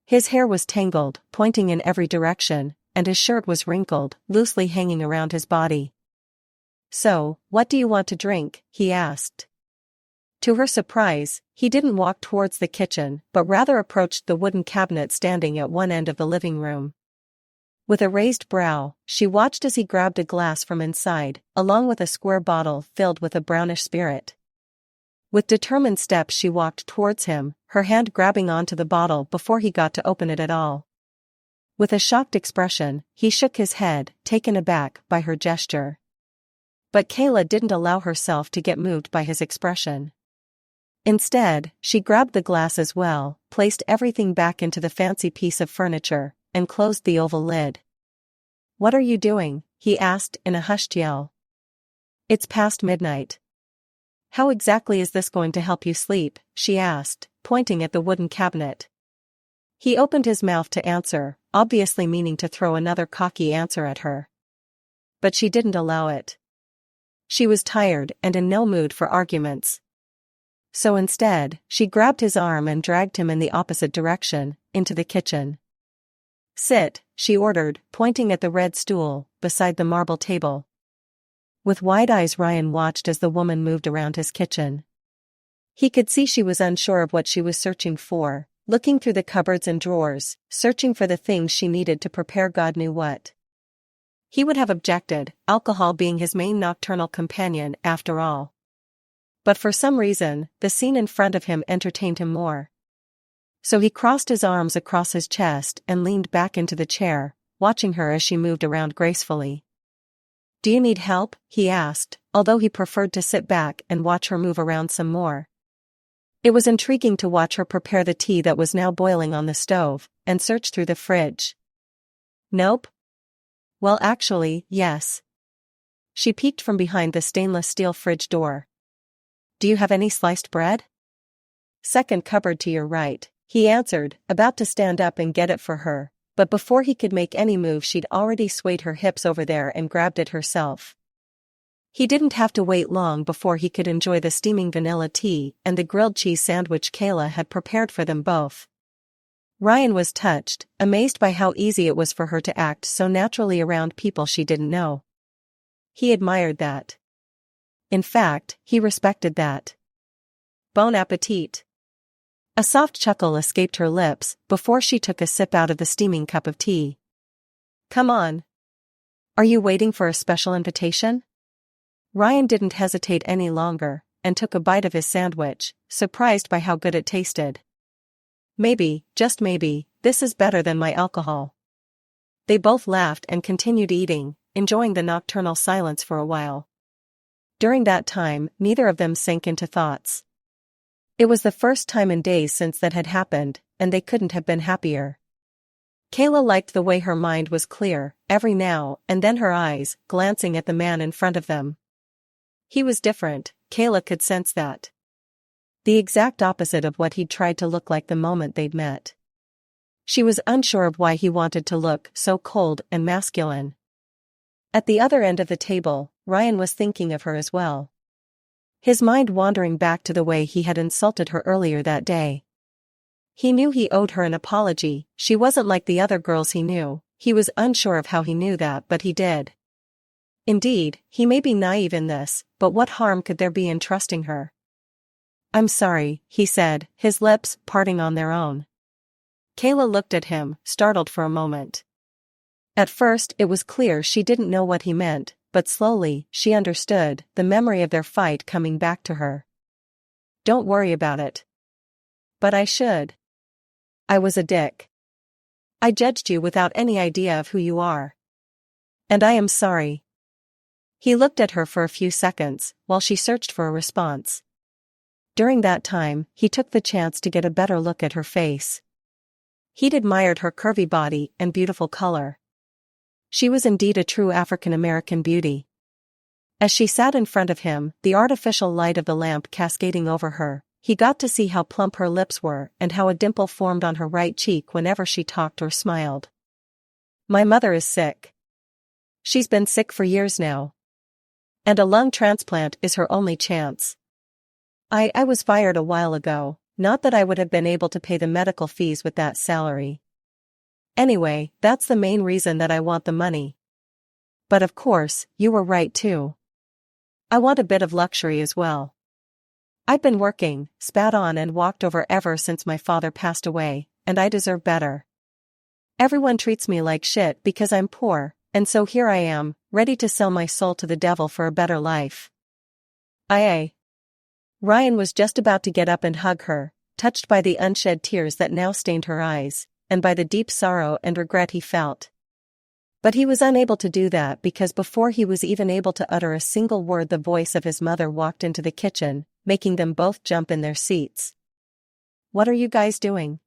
Speaker 1: His hair was tangled, pointing in every direction, and his shirt was wrinkled, loosely hanging around his body. So, what do you want to drink? He asked. To her surprise, he didn't walk towards the kitchen, but rather approached the wooden cabinet standing at one end of the living room. With a raised brow, she watched as he grabbed a glass from inside, along with a square bottle filled with a brownish spirit. With determined steps she walked towards him, her hand grabbing onto the bottle before he got to open it at all. With a shocked expression, he shook his head, taken aback by her gesture. But Kayla didn't allow herself to get moved by his expression. Instead, she grabbed the glass as well, placed everything back into the fancy piece of furniture, and closed the oval lid. "What are you doing?" he asked in a hushed yell. "It's past midnight." "How exactly is this going to help you sleep?" she asked, pointing at the wooden cabinet. He opened his mouth to answer, obviously meaning to throw another cocky answer at her. But she didn't allow it. She was tired and in no mood for arguments. So instead, she grabbed his arm and dragged him in the opposite direction, into the kitchen. "Sit," she ordered, pointing at the red stool, beside the marble table. With wide eyes Ryan watched as the woman moved around his kitchen. He could see she was unsure of what she was searching for, looking through the cupboards and drawers, searching for the things she needed to prepare God knew what. He would have objected, alcohol being his main nocturnal companion after all. But for some reason, the scene in front of him entertained him more. So he crossed his arms across his chest and leaned back into the chair, watching her as she moved around gracefully. "Do you need help?" he asked, although he preferred to sit back and watch her move around some more. It was intriguing to watch her prepare the tea that was now boiling on the stove, and search through the fridge. "Nope." "Well, actually, yes." She peeked from behind the stainless steel fridge door. "Do you have any sliced bread?" "Second cupboard to your right," he answered, about to stand up and get it for her, but before he could make any move she'd already swayed her hips over there and grabbed it herself. He didn't have to wait long before he could enjoy the steaming vanilla tea and the grilled cheese sandwich Kayla had prepared for them both. Ryan was touched, amazed by how easy it was for her to act so naturally around people she didn't know. He admired that. In fact, he respected that. "Bon appetit." A soft chuckle escaped her lips before she took a sip out of the steaming cup of tea. "Come on. Are you waiting for a special invitation?" Ryan didn't hesitate any longer, and took a bite of his sandwich, surprised by how good it tasted. "Maybe, just maybe, this is better than my alcohol." They both laughed and continued eating, enjoying the nocturnal silence for a while. During that time, neither of them sank into thoughts. It was the first time in days since that had happened, and they couldn't have been happier. Kayla liked the way her mind was clear, every now and then her eyes glancing at the man in front of them. He was different, Kayla could sense that. The exact opposite of what he'd tried to look like the moment they'd met. She was unsure of why he wanted to look so cold and masculine. At the other end of the table, Ryan was thinking of her as well. His mind wandering back to the way he had insulted her earlier that day. He knew he owed her an apology, she wasn't like the other girls he knew, he was unsure of how he knew that but he did. Indeed, he may be naive in this, but what harm could there be in trusting her? "I'm sorry," he said, his lips parting on their own. Kayla looked at him, startled for a moment. At first it was clear she didn't know what he meant, but slowly, she understood, the memory of their fight coming back to her. "Don't worry about it." "But I should." "I was a dick. I judged you without any idea of who you are. And I am sorry." He looked at her for a few seconds, while she searched for a response. During that time, he took the chance to get a better look at her face. He'd admired her curvy body and beautiful color. She was indeed a true African-American beauty. As she sat in front of him, the artificial light of the lamp cascading over her, he got to see how plump her lips were and how a dimple formed on her right cheek whenever she talked or smiled. "My mother is sick. She's been sick for years now. And a lung transplant is her only chance. I was fired a while ago, not that I would have been able to pay the medical fees with that salary. Anyway, that's the main reason that I want the money. But of course, you were right too. I want a bit of luxury as well. I've been working, spat on and walked over ever since my father passed away, and I deserve better." Everyone treats me like shit because I'm poor, and so here I am, ready to sell my soul to the devil for a better life. I. Ryan was just about to get up and hug her, touched by the unshed tears that now stained her eyes, and by the deep sorrow and regret he felt. But he was unable to do that because before he was even able to utter a single word, the voice of his mother walked into the kitchen, making them both jump in their seats. "What are you guys doing?"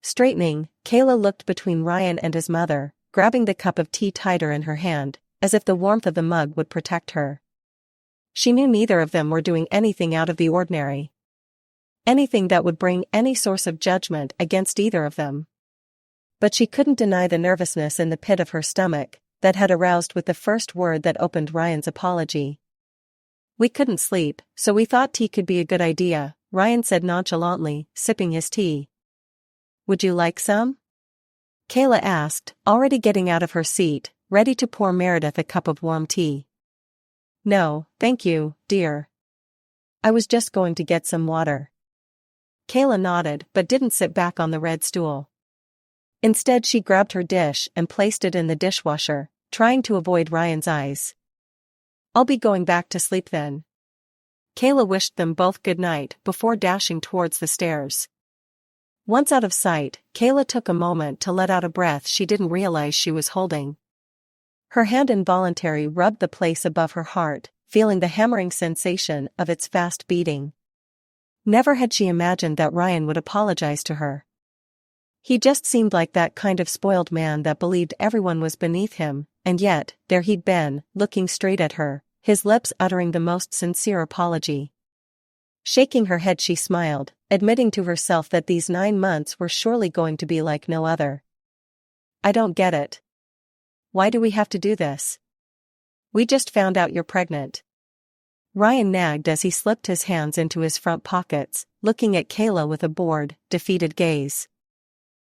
Speaker 1: Straightening, Kayla looked between Ryan and his mother, grabbing the cup of tea tighter in her hand, as if the warmth of the mug would protect her. She knew neither of them were doing anything out of the ordinary. Anything that would bring any source of judgment against either of them. But she couldn't deny the nervousness in the pit of her stomach that had aroused with the first word that opened Ryan's apology. "We couldn't sleep, so we thought tea could be a good idea," Ryan said nonchalantly, sipping his tea. "Would you like some?" Kayla asked, already getting out of her seat, ready to pour Meredith a cup of warm tea. "No, thank you, dear. I was just going to get some water." Kayla nodded but didn't sit back on the red stool. Instead, she grabbed her dish and placed it in the dishwasher, trying to avoid Ryan's eyes. "I'll be going back to sleep then." Kayla wished them both good night before dashing towards the stairs. Once out of sight, Kayla took a moment to let out a breath she didn't realize she was holding. Her hand involuntarily rubbed the place above her heart, feeling the hammering sensation of its fast beating. Never had she imagined that Ryan would apologize to her. He just seemed like that kind of spoiled man that believed everyone was beneath him, and yet, there he'd been, looking straight at her, his lips uttering the most sincere apology. Shaking her head, she smiled, admitting to herself that these 9 months were surely going to be like no other. "I don't get it. Why do we have to do this? We just found out you're pregnant." Ryan nagged as he slipped his hands into his front pockets, looking at Kayla with a bored, defeated gaze.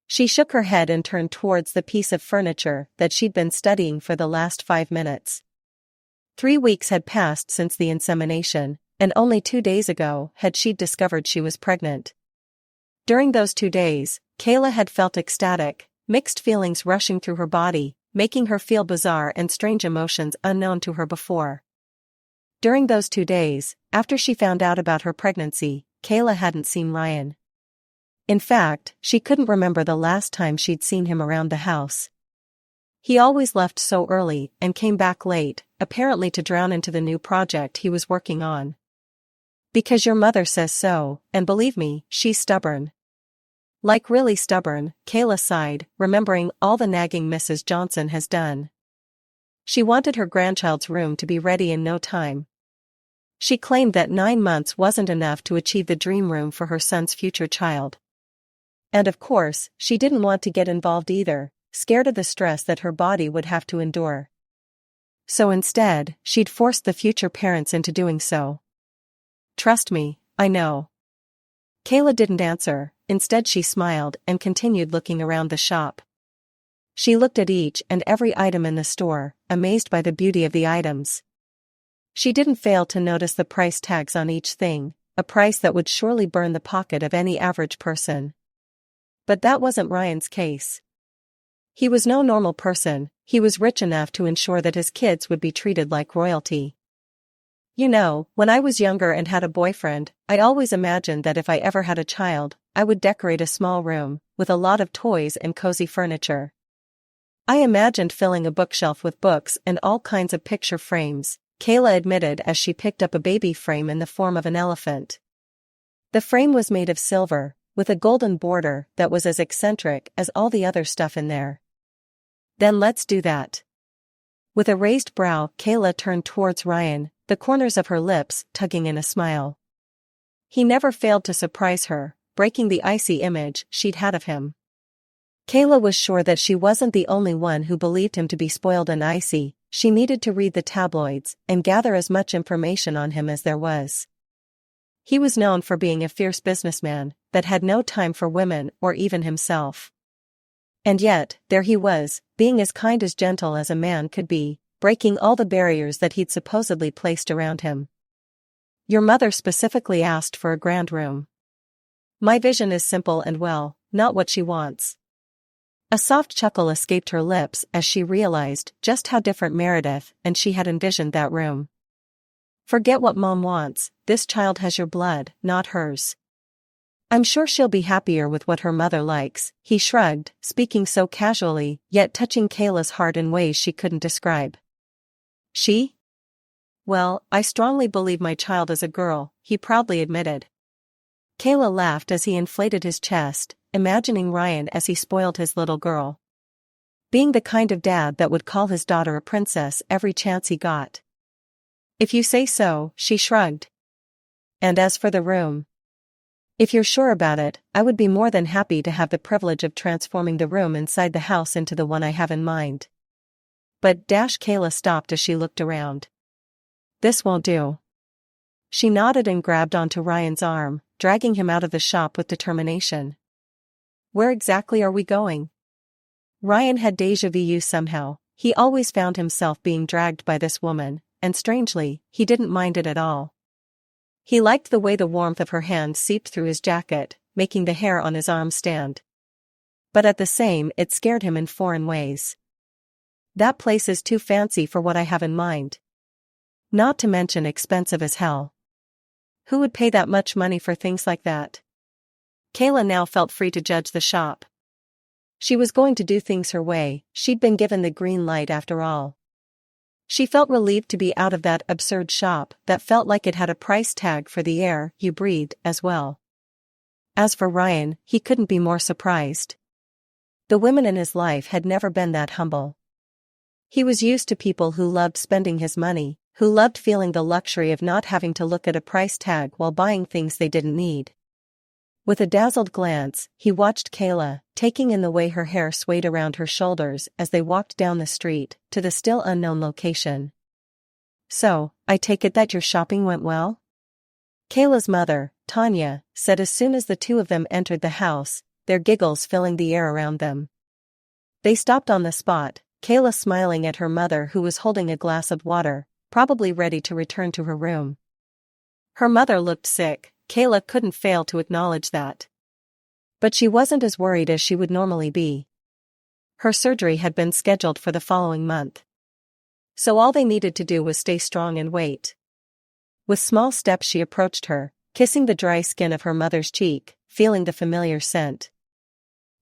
Speaker 1: She shook her head and turned towards the piece of furniture that she'd been studying for the last 5 minutes. 3 weeks had passed since the insemination, and only 2 days ago had she discovered she was pregnant. During those 2 days, Kayla had felt ecstatic, mixed feelings rushing through her body, making her feel bizarre and strange emotions unknown to her before. During those 2 days, after she found out about her pregnancy, Kayla hadn't seen Ryan. In fact, she couldn't remember the last time she'd seen him around the house. He always left so early and came back late, apparently to drown into the new project he was working on. "Because your mother says so, and believe me, she's stubborn." "Like really stubborn," Kayla sighed, remembering all the nagging Mrs. Johnson has done. She wanted her grandchild's room to be ready in no time. She claimed that 9 months wasn't enough to achieve the dream room for her son's future child. And of course, she didn't want to get involved either, scared of the stress that her body would have to endure. So instead, she'd forced the future parents into doing so. "Trust me, I know." Kayla didn't answer, instead she smiled and continued looking around the shop. She looked at each and every item in the store, amazed by the beauty of the items. She didn't fail to notice the price tags on each thing, a price that would surely burn the pocket of any average person. But that wasn't Ryan's case. He was no normal person, he was rich enough to ensure that his kids would be treated like royalty. "You know, when I was younger and had a boyfriend, I always imagined that if I ever had a child, I would decorate a small room, with a lot of toys and cozy furniture. I imagined filling a bookshelf with books and all kinds of picture frames," Kayla admitted as she picked up a baby frame in the form of an elephant. The frame was made of silver, with a golden border that was as eccentric as all the other stuff in there. "Then let's do that." With a raised brow, Kayla turned towards Ryan, the corners of her lips tugging in a smile. He never failed to surprise her, breaking the icy image she'd had of him. Kayla was sure that she wasn't the only one who believed him to be spoiled and icy. She needed to read the tabloids and gather as much information on him as there was. He was known for being a fierce businessman that had no time for women or even himself. And yet, there he was, being as kind as gentle as a man could be, breaking all the barriers that he'd supposedly placed around him. "Your mother specifically asked for a grand room. My vision is simple and well, not what she wants." A soft chuckle escaped her lips as she realized just how different Meredith and she had envisioned that room. Forget what Mom wants, this child has your blood, not hers. I'm sure she'll be happier with what her mother likes, he shrugged, speaking so casually, yet touching Kayla's heart in ways she couldn't describe. She? Well, I strongly believe my child is a girl, he proudly admitted. Kayla laughed as he inflated his chest, imagining Ryan as he spoiled his little girl. Being the kind of dad that would call his daughter a princess every chance he got. If you say so, she shrugged. And as for the room? If you're sure about it, I would be more than happy to have the privilege of transforming the room inside the house into the one I have in mind. But Kayla stopped as she looked around. This won't do. She nodded and grabbed onto Ryan's arm, dragging him out of the shop with determination. Where exactly are we going? Ryan had déjà vu somehow. He always found himself being dragged by this woman, and strangely, he didn't mind it at all. He liked the way the warmth of her hand seeped through his jacket, making the hair on his arm stand. But at the same, it scared him in foreign ways. That place is too fancy for what I have in mind. Not to mention expensive as hell. Who would pay that much money for things like that? Kayla now felt free to judge the shop. She was going to do things her way, she'd been given the green light after all. She felt relieved to be out of that absurd shop that felt like it had a price tag for the air you breathed as well. As for Ryan, he couldn't be more surprised. The women in his life had never been that humble. He was used to people who loved spending his money, who loved feeling the luxury of not having to look at a price tag while buying things they didn't need. With a dazzled glance, he watched Kayla, taking in the way her hair swayed around her shoulders as they walked down the street, to the still unknown location. So, I take it that your shopping went well? Kayla's mother, Tanya, said as soon as the two of them entered the house, their giggles filling the air around them. They stopped on the spot, Kayla smiling at her mother who was holding a glass of water, probably ready to return to her room. Her mother looked sick. Kayla couldn't fail to acknowledge that. But she wasn't as worried as she would normally be. Her surgery had been scheduled for the following month. So all they needed to do was stay strong and wait. With small steps she approached her, kissing the dry skin of her mother's cheek, feeling the familiar scent.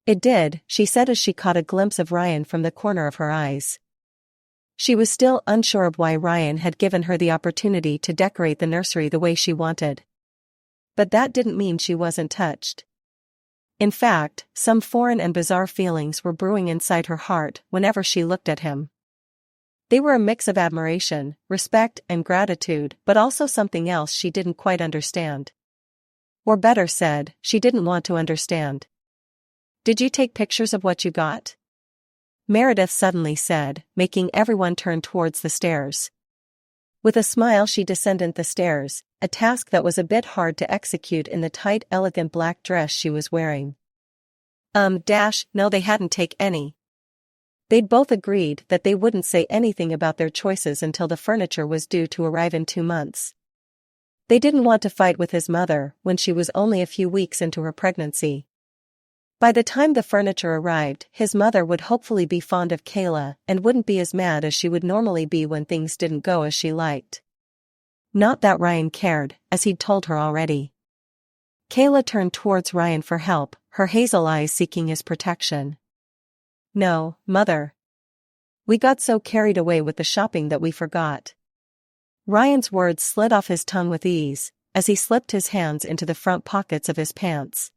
Speaker 1: It did, she said as she caught a glimpse of Ryan from the corner of her eyes. She was still unsure of why Ryan had given her the opportunity to decorate the nursery the way she wanted. But that didn't mean she wasn't touched. In fact, some foreign and bizarre feelings were brewing inside her heart whenever she looked at him. They were a mix of admiration, respect, and gratitude, but also something else she didn't quite understand. Or better said, she didn't want to understand. Did you take pictures of what you got? Meredith suddenly said, making everyone turn towards the stairs. With a smile she descended the stairs, a task that was a bit hard to execute in the tight, elegant black dress she was wearing. No, they hadn't take any. They'd both agreed that they wouldn't say anything about their choices until the furniture was due to arrive in 2 months. They didn't want to fight with his mother when she was only a few weeks into her pregnancy. By the time the furniture arrived, his mother would hopefully be fond of Kayla and wouldn't be as mad as she would normally be when things didn't go as she liked. Not that Ryan cared, as he'd told her already. Kayla turned towards Ryan for help, her hazel eyes seeking his protection. No, Mother. We got so carried away with the shopping that we forgot. Ryan's words slid off his tongue with ease, as he slipped his hands into the front pockets of his pants.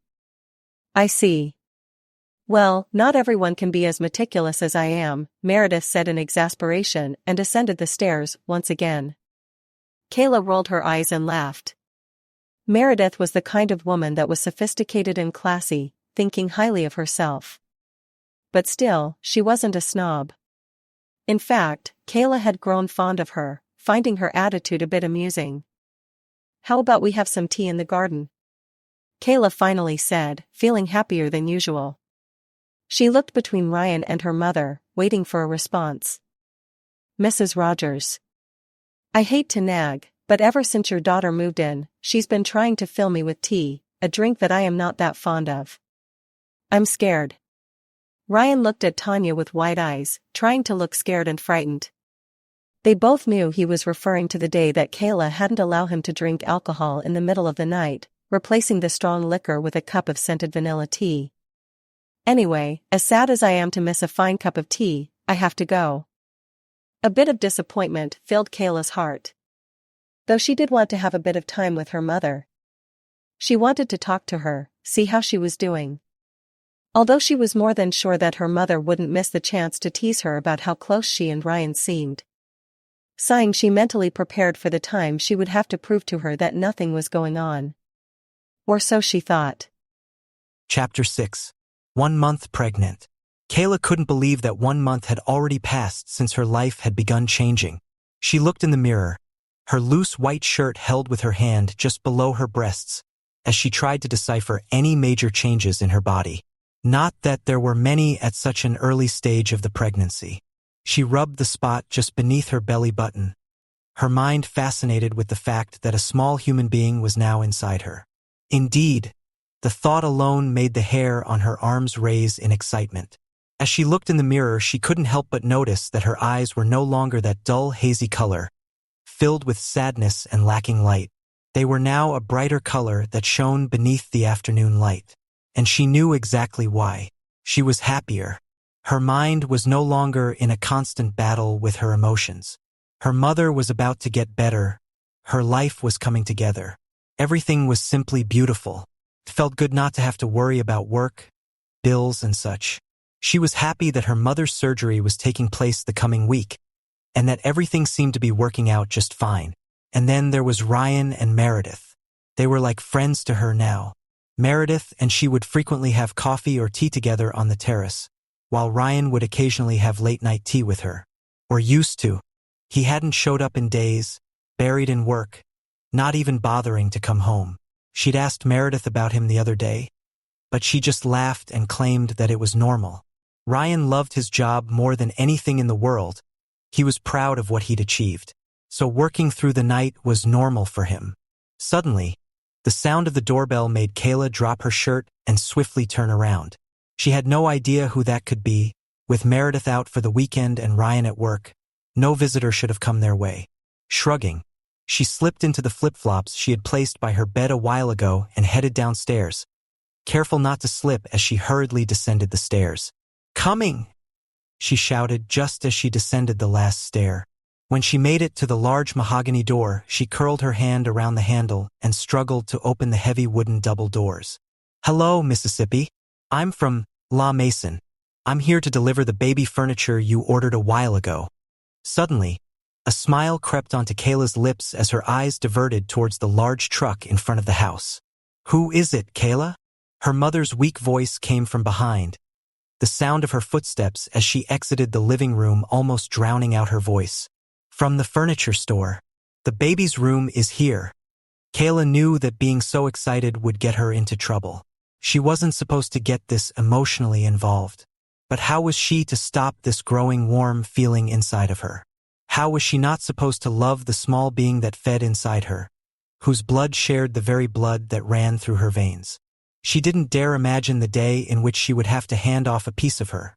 Speaker 1: I see. Well, not everyone can be as meticulous as I am, Meredith said in exasperation and ascended the stairs once again. Kayla rolled her eyes and laughed. Meredith was the kind of woman that was sophisticated and classy, thinking highly of herself. But still, she wasn't a snob. In fact, Kayla had grown fond of her, finding her attitude a bit amusing. How about we have some tea in the garden? Kayla finally said, feeling happier than usual. She looked between Ryan and her mother, waiting for a response. Mrs. Rogers. I hate to nag, but ever since your daughter moved in, she's been trying to fill me with tea, a drink that I am not that fond of. I'm scared. Ryan looked at Tanya with wide eyes, trying to look scared and frightened. They both knew he was referring to the day that Kayla hadn't allowed him to drink alcohol in the middle of the night, replacing the strong liquor with a cup of scented vanilla tea. Anyway, as sad as I am to miss a fine cup of tea, I have to go. A bit of disappointment filled Kayla's heart. Though she did want to have a bit of time with her mother. She wanted to talk to her, see how she was doing. Although she was more than sure that her mother wouldn't miss the chance to tease her about how close she and Ryan seemed. Sighing, she mentally prepared for the time she would have to prove to her that nothing was going on. Or so she thought.
Speaker 2: Chapter 6. 1 month pregnant. Kayla couldn't believe that 1 month had already passed since her life had begun changing. She looked in the mirror, her loose white shirt held with her hand just below her breasts, as she tried to decipher any major changes in her body. Not that there were many at such an early stage of the pregnancy. She rubbed the spot just beneath her belly button, her mind fascinated with the fact that a small human being was now inside her. Indeed, the thought alone made the hair on her arms raise in excitement. As she looked in the mirror, she couldn't help but notice that her eyes were no longer that dull, hazy color, filled with sadness and lacking light. They were now a brighter color that shone beneath the afternoon light. And she knew exactly why. She was happier. Her mind was no longer in a constant battle with her emotions. Her mother was about to get better. Her life was coming together. Everything was simply beautiful. It felt good not to have to worry about work, bills, and such. She was happy that her mother's surgery was taking place the coming week, and that everything seemed to be working out just fine. And then there was Ryan and Meredith. They were like friends to her now. Meredith and she would frequently have coffee or tea together on the terrace, while Ryan would occasionally have late-night tea with her. Or used to. He hadn't showed up in days, buried in work, not even bothering to come home. She'd asked Meredith about him the other day, but she just laughed and claimed that it was normal. Ryan loved his job more than anything in the world. He was proud of what he'd achieved. So working through the night was normal for him. Suddenly, the sound of the doorbell made Kayla drop her shirt and swiftly turn around. She had no idea who that could be. With Meredith out for the weekend and Ryan at work, no visitor should have come their way. Shrugging, she slipped into the flip-flops she had placed by her bed a while ago and headed downstairs, careful not to slip as she hurriedly descended the stairs. "Coming!" she shouted just as she descended the last stair. When she made it to the large mahogany door, she curled her hand around the handle and struggled to open the heavy wooden double doors. "Hello, Mississippi. I'm from La Mason. I'm here to deliver the baby furniture you ordered a while ago." Suddenly, a smile crept onto Kayla's lips as her eyes diverted towards the large truck in front of the house. "Who is it, Kayla?" Her mother's weak voice came from behind, the sound of her footsteps as she exited the living room almost drowning out her voice. "From the furniture store. The baby's room is here." Kayla knew that being so excited would get her into trouble. She wasn't supposed to get this emotionally involved. But how was she to stop this growing warm feeling inside of her? How was she not supposed to love the small being that fed inside her, whose blood shared the very blood that ran through her veins? She didn't dare imagine the day in which she would have to hand off a piece of her.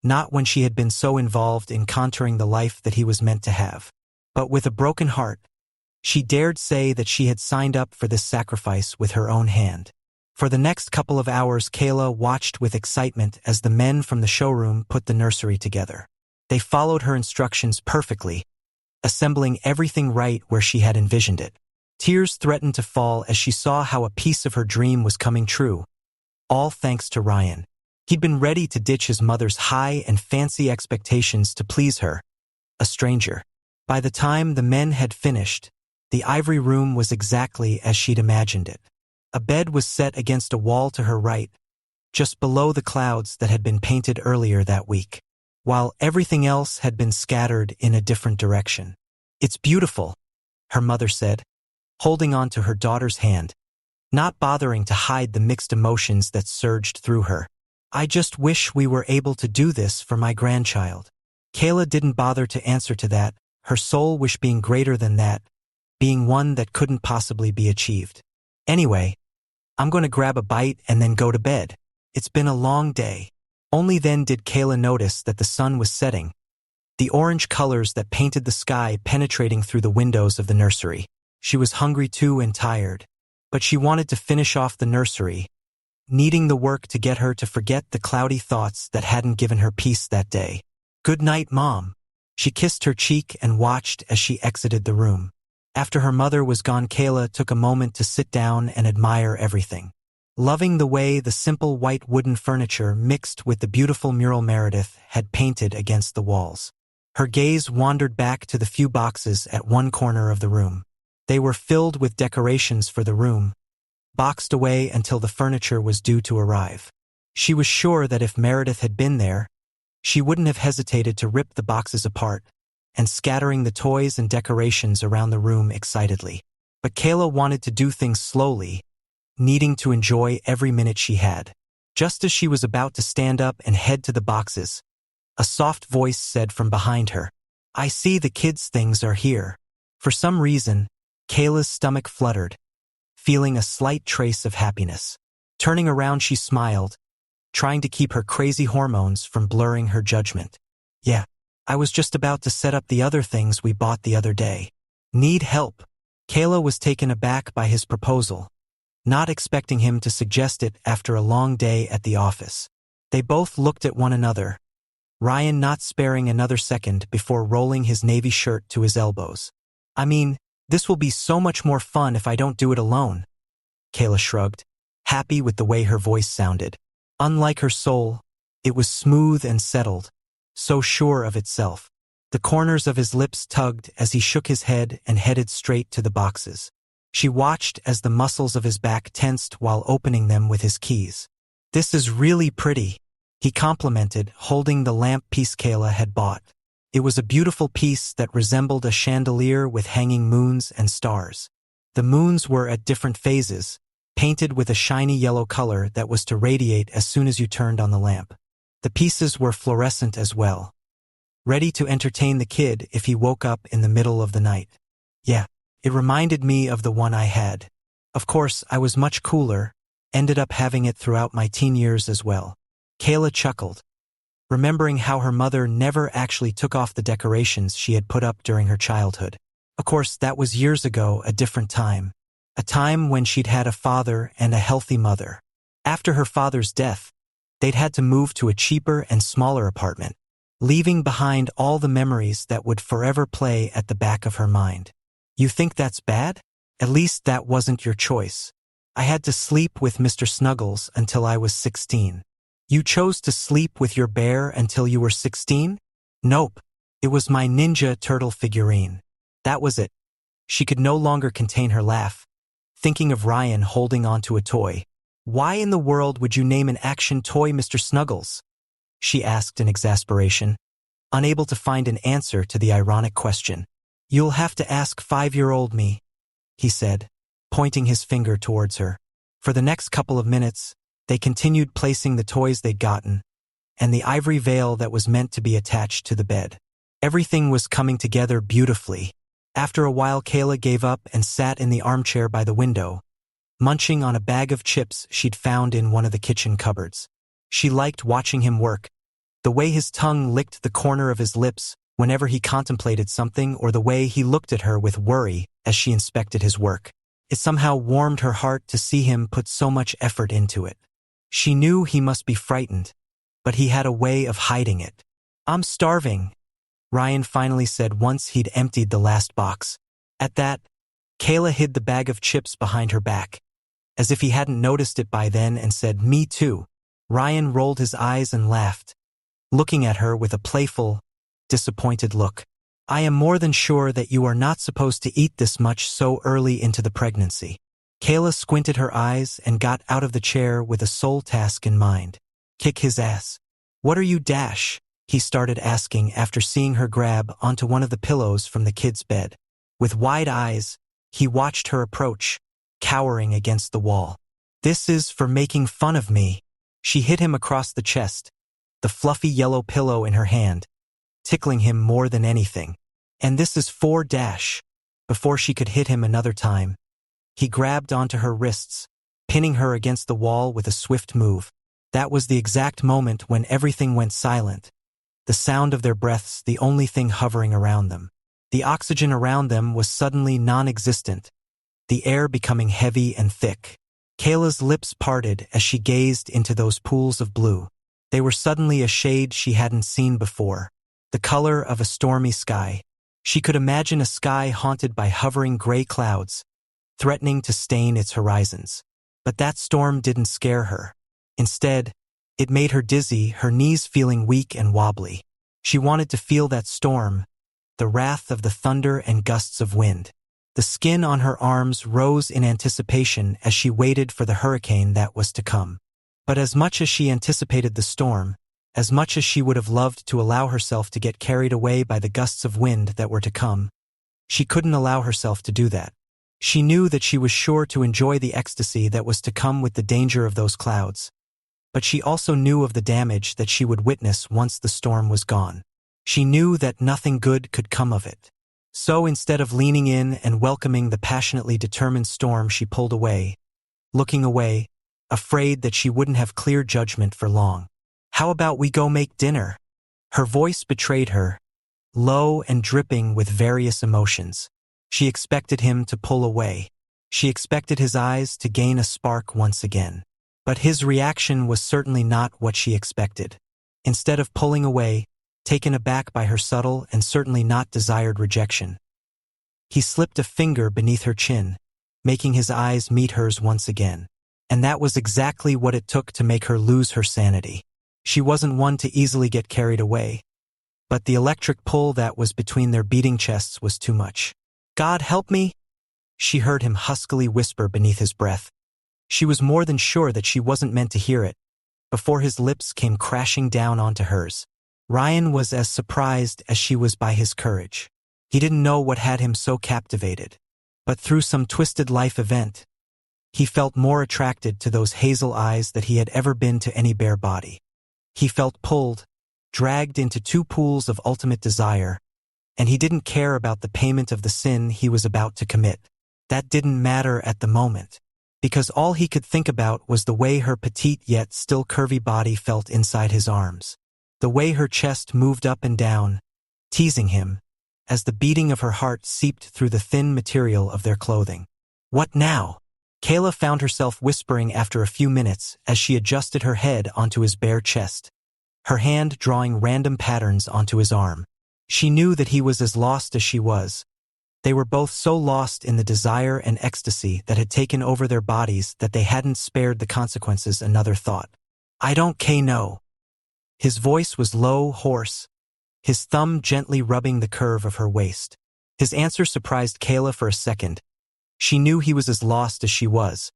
Speaker 2: Not when she had been so involved in contouring the life that he was meant to have. But with a broken heart, she dared say that she had signed up for this sacrifice with her own hand. For the next couple of hours, Kayla watched with excitement as the men from the showroom put the nursery together. They followed her instructions perfectly, assembling everything right where she had envisioned it. Tears threatened to fall as she saw how a piece of her dream was coming true, all thanks to Ryan. He'd been ready to ditch his mother's high and fancy expectations to please her, a stranger. By the time the men had finished, the ivory room was exactly as she'd imagined it. A bed was set against a wall to her right, just below the clouds that had been painted earlier that week, while everything else had been scattered in a different direction. "It's beautiful," her mother said, holding on to her daughter's hand, not bothering to hide the mixed emotions that surged through her. "I just wish we were able to do this for my grandchild." Kayla didn't bother to answer to that, her soul wish being greater than that, being one that couldn't possibly be achieved. "Anyway, I'm going to grab a bite and then go to bed. It's been a long day." Only then did Kayla notice that the sun was setting, the orange colors that painted the sky penetrating through the windows of the nursery. She was hungry too and tired, but she wanted to finish off the nursery, needing the work to get her to forget the cloudy thoughts that hadn't given her peace that day. "Good night, Mom." She kissed her cheek and watched as she exited the room. After her mother was gone, Kayla took a moment to sit down and admire everything. Loving the way the simple white wooden furniture mixed with the beautiful mural Meredith had painted against the walls. Her gaze wandered back to the few boxes at one corner of the room. They were filled with decorations for the room, boxed away until the furniture was due to arrive. She was sure that if Meredith had been there, she wouldn't have hesitated to rip the boxes apart and scattering the toys and decorations around the room excitedly. But Kayla wanted to do things slowly, needing to enjoy every minute she had. Just as she was about to stand up and head to the boxes, a soft voice said from behind her, "I see the kids' things are here." For some reason, Kayla's stomach fluttered, feeling a slight trace of happiness. Turning around, she smiled, trying to keep her crazy hormones from blurring her judgment. "Yeah, I was just about to set up the other things we bought the other day. Need help?" Kayla was taken aback by his proposal, not expecting him to suggest it after a long day at the office. They both looked at one another, Ryan not sparing another second before rolling his navy shirt to his elbows. "I mean, this will be so much more fun if I don't do it alone." Kayla shrugged, happy with the way her voice sounded. Unlike her soul, it was smooth and settled, so sure of itself. The corners of his lips tugged as he shook his head and headed straight to the boxes. She watched as the muscles of his back tensed while opening them with his keys. "This is really pretty," he complimented, holding the lamp piece Kayla had bought. It was a beautiful piece that resembled a chandelier with hanging moons and stars. The moons were at different phases, painted with a shiny yellow color that was to radiate as soon as you turned on the lamp. The pieces were fluorescent as well, ready to entertain the kid if he woke up in the middle of the night. "Yeah, it reminded me of the one I had. Of course, I was much cooler, ended up having it throughout my teen years as well." Kayla chuckled, remembering how her mother never actually took off the decorations she had put up during her childhood. Of course, that was years ago, a different time. A time when she'd had a father and a healthy mother. After her father's death, they'd had to move to a cheaper and smaller apartment, leaving behind all the memories that would forever play at the back of her mind. "You think that's bad? At least that wasn't your choice. I had to sleep with Mr. Snuggles until I was 16. You chose to sleep with your bear until you were 16? Nope. It was my Ninja Turtle figurine. That was it." She could no longer contain her laugh, thinking of Ryan holding onto a toy. "Why in the world would you name an action toy Mr. Snuggles?" she asked in exasperation, unable to find an answer to the ironic question. "You'll have to ask 5-year-old me," he said, pointing his finger towards her. For the next couple of minutes, they continued placing the toys they'd gotten, and the ivory veil that was meant to be attached to the bed. Everything was coming together beautifully. After a while, Kayla gave up and sat in the armchair by the window, munching on a bag of chips she'd found in one of the kitchen cupboards. She liked watching him work, the way his tongue licked the corner of his lips whenever he contemplated something, or the way he looked at her with worry as she inspected his work. It somehow warmed her heart to see him put so much effort into it. She knew he must be frightened, but he had a way of hiding it. "I'm starving," Ryan finally said once he'd emptied the last box. At that, Kayla hid the bag of chips behind her back, as if he hadn't noticed it by then, and said, "Me too." Ryan rolled his eyes and laughed, looking at her with a playful, disappointed look. "I am more than sure that you are not supposed to eat this much so early into the pregnancy." Kayla squinted her eyes and got out of the chair with a sole task in mind. Kick his ass. "What are you dash?" he started asking after seeing her grab onto one of the pillows from the kid's bed. With wide eyes, he watched her approach, cowering against the wall. "This is for making fun of me." She hit him across the chest, the fluffy yellow pillow in her hand, tickling him more than anything. "And this is for dash." Before she could hit him another time, he grabbed onto her wrists, pinning her against the wall with a swift move. That was the exact moment when everything went silent. The sound of their breaths the only thing hovering around them. The oxygen around them was suddenly non-existent, the air becoming heavy and thick. Kayla's lips parted as she gazed into those pools of blue. They were suddenly a shade she hadn't seen before, the color of a stormy sky. She could imagine a sky haunted by hovering gray clouds, threatening to stain its horizons. But that storm didn't scare her. Instead, it made her dizzy, her knees feeling weak and wobbly. She wanted to feel that storm, the wrath of the thunder and gusts of wind. The skin on her arms rose in anticipation as she waited for the hurricane that was to come. But as much as she anticipated the storm, as much as she would have loved to allow herself to get carried away by the gusts of wind that were to come, she couldn't allow herself to do that. She knew that she was sure to enjoy the ecstasy that was to come with the danger of those clouds. But she also knew of the damage that she would witness once the storm was gone. She knew that nothing good could come of it. So instead of leaning in and welcoming the passionately determined storm, she pulled away, looking away, afraid that she wouldn't have clear judgment for long. "How about we go make dinner?" Her voice betrayed her, low and dripping with various emotions. She expected him to pull away. She expected his eyes to gain a spark once again. But his reaction was certainly not what she expected. Instead of pulling away, taken aback by her subtle and certainly not desired rejection, he slipped a finger beneath her chin, making his eyes meet hers once again. And that was exactly what it took to make her lose her sanity. She wasn't one to easily get carried away, but the electric pull that was between their beating chests was too much. "God help me," she heard him huskily whisper beneath his breath. She was more than sure that she wasn't meant to hear it, before his lips came crashing down onto hers. Ryan was as surprised as she was by his courage. He didn't know what had him so captivated, but through some twisted life event, he felt more attracted to those hazel eyes than he had ever been to any bare body. He felt pulled, dragged into two pools of ultimate desire, and he didn't care about the payment of the sin he was about to commit. That didn't matter at the moment, because all he could think about was the way her petite yet still curvy body felt inside his arms, the way her chest moved up and down, teasing him, as the beating of her heart seeped through the thin material of their clothing. "What now?" Kayla found herself whispering after a few minutes as she adjusted her head onto his bare chest, her hand drawing random patterns onto his arm. She knew that he was as lost as she was. They were both so lost in the desire and ecstasy that had taken over their bodies that they hadn't spared the consequences another thought. "I don't know." His voice was low, hoarse, his thumb gently rubbing the curve of her waist. His answer surprised Kayla for a second. She knew he was as lost as she was,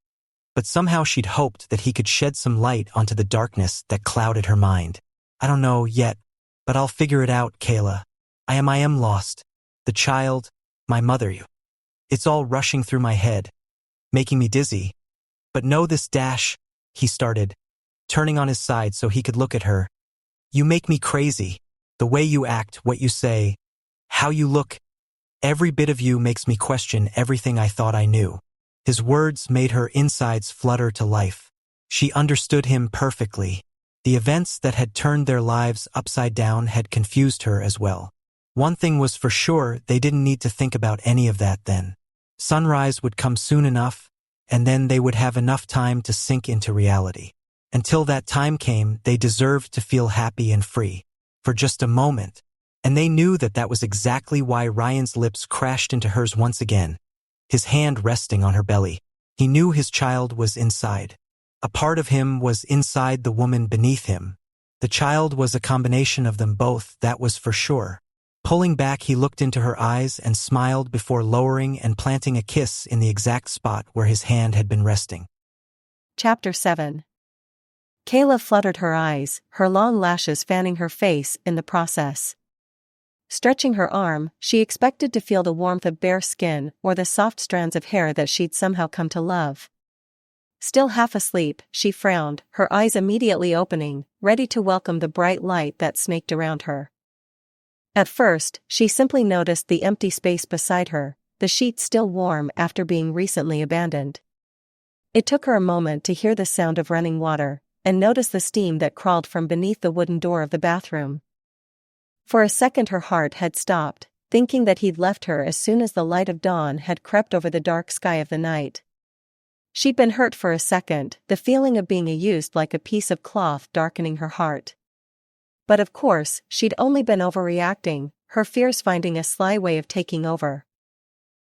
Speaker 2: but somehow she'd hoped that he could shed some light onto the darkness that clouded her mind. "I don't know yet, but I'll figure it out, Kayla. I am lost. The child, my mother, you. It's all rushing through my head, making me dizzy. But know this dash," he started, turning on his side so he could look at her. "You make me crazy. The way you act, what you say, how you look, every bit of you makes me question everything I thought I knew." His words made her insides flutter to life. She understood him perfectly. The events that had turned their lives upside down had confused her as well. One thing was for sure, they didn't need to think about any of that then. Sunrise would come soon enough, and then they would have enough time to sink into reality. Until that time came, they deserved to feel happy and free. For just a moment. And they knew that that was exactly why Ryan's lips crashed into hers once again, his hand resting on her belly. He knew his child was inside. A part of him was inside the woman beneath him. The child was a combination of them both, that was for sure. Pulling back, he looked into her eyes and smiled before lowering and planting a kiss in the exact spot where his hand had been resting.
Speaker 1: Chapter 7. Kayla fluttered her eyes, her long lashes fanning her face in the process. Stretching her arm, she expected to feel the warmth of bare skin or the soft strands of hair that she'd somehow come to love. Still half asleep, she frowned, her eyes immediately opening, ready to welcome the bright light that snaked around her. At first, she simply noticed the empty space beside her, the sheet still warm after being recently abandoned. It took her a moment to hear the sound of running water, and noticed the steam that crawled from beneath the wooden door of the bathroom. For a second her heart had stopped, thinking that he'd left her as soon as the light of dawn had crept over the dark sky of the night. She'd been hurt for a second, the feeling of being used like a piece of cloth darkening her heart. But of course, she'd only been overreacting, her fears finding a sly way of taking over.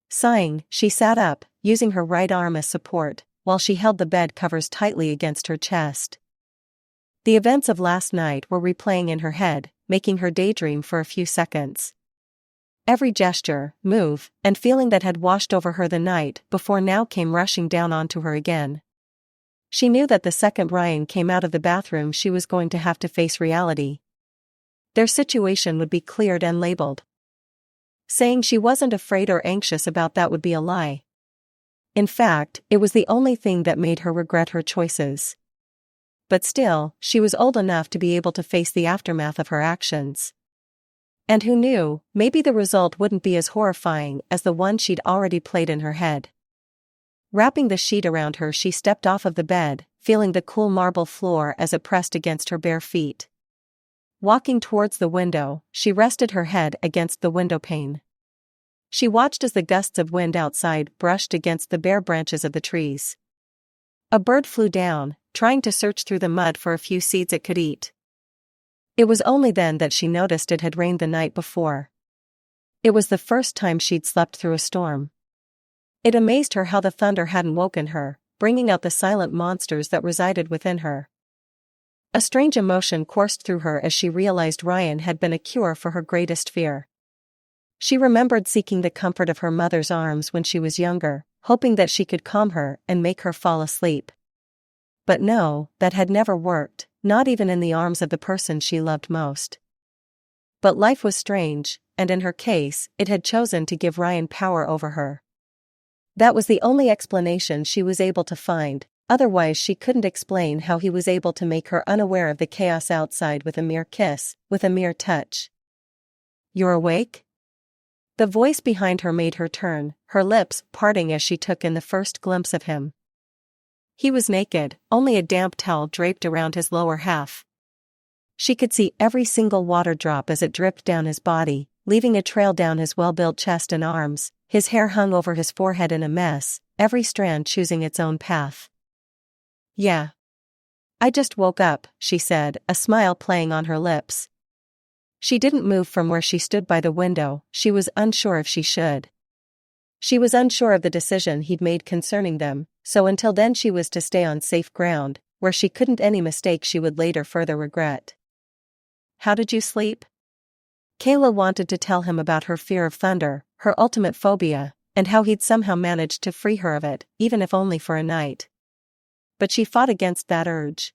Speaker 1: Sighing, she sat up, using her right arm as support, while she held the bed covers tightly against her chest. The events of last night were replaying in her head, making her daydream for a few seconds. Every gesture, move, and feeling that had washed over her the night before now came rushing down onto her again. She knew that the second Ryan came out of the bathroom she was going to have to face reality. Their situation would be cleared and labeled. Saying she wasn't afraid or anxious about that would be a lie. In fact, it was the only thing that made her regret her choices. But still, she was old enough to be able to face the aftermath of her actions. And who knew, maybe the result wouldn't be as horrifying as the one she'd already played in her head. Wrapping the sheet around her, she stepped off of the bed, feeling the cool marble floor as it pressed against her bare feet. Walking towards the window, she rested her head against the windowpane. She watched as the gusts of wind outside brushed against the bare branches of the trees. A bird flew down, trying to search through the mud for a few seeds it could eat. It was only then that she noticed it had rained the night before. It was the first time she'd slept through a storm. It amazed her how the thunder hadn't woken her, bringing out the silent monsters that resided within her. A strange emotion coursed through her as she realized Ryan had been a cure for her greatest fear. She remembered seeking the comfort of her mother's arms when she was younger, hoping that she could calm her and make her fall asleep. But no, that had never worked, not even in the arms of the person she loved most. But life was strange, and in her case, it had chosen to give Ryan power over her. That was the only explanation she was able to find, otherwise she couldn't explain how he was able to make her unaware of the chaos outside with a mere kiss, with a mere touch. "You're awake?" The voice behind her made her turn, her lips parting as she took in the first glimpse of him. He was naked, only a damp towel draped around his lower half. She could see every single water drop as it dripped down his body, leaving a trail down his well-built chest and arms. His hair hung over his forehead in a mess, every strand choosing its own path. "Yeah. I just woke up," she said, a smile playing on her lips. She didn't move from where she stood by the window, she was unsure if she should. She was unsure of the decision he'd made concerning them, so until then she was to stay on safe ground, where she couldn't any mistake she would later further regret. "How did you sleep?" Kayla wanted to tell him about her fear of thunder, her ultimate phobia, and how he'd somehow managed to free her of it, even if only for a night. But she fought against that urge.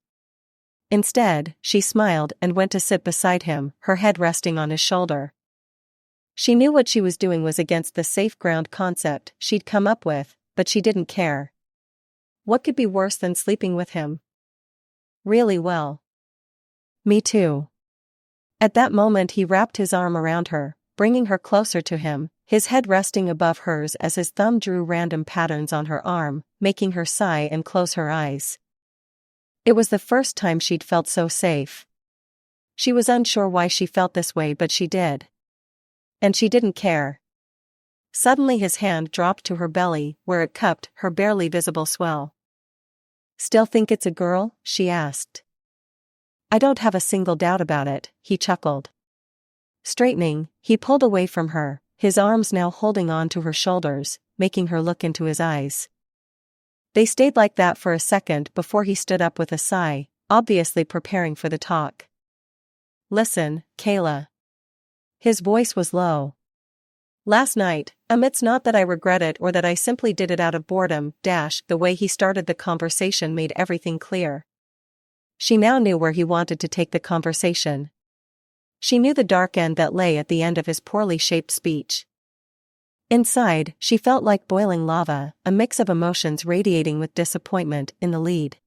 Speaker 1: Instead, she smiled and went to sit beside him, her head resting on his shoulder. She knew what she was doing was against the safe ground concept she'd come up with, but she didn't care. What could be worse than sleeping with him? Really well. "Me too." At that moment he wrapped his arm around her, bringing her closer to him, his head resting above hers as his thumb drew random patterns on her arm, making her sigh and close her eyes. It was the first time she'd felt so safe. She was unsure why she felt this way, but she did. And she didn't care. Suddenly his hand dropped to her belly, where it cupped her barely visible swell. "Still think it's a girl?" she asked. "I don't have a single doubt about it," he chuckled. Straightening, he pulled away from her, his arms now holding on to her shoulders, making her look into his eyes. They stayed like that for a second before he stood up with a sigh, obviously preparing for the talk. "Listen, Kayla." His voice was low. "Last night, it's not that I regret it or that I simply did it out of boredom, the way he started the conversation made everything clear. She now knew where he wanted to take the conversation. She knew the dark end that lay at the end of his poorly shaped speech. Inside, she felt like boiling lava, a mix of emotions radiating with disappointment in the lead.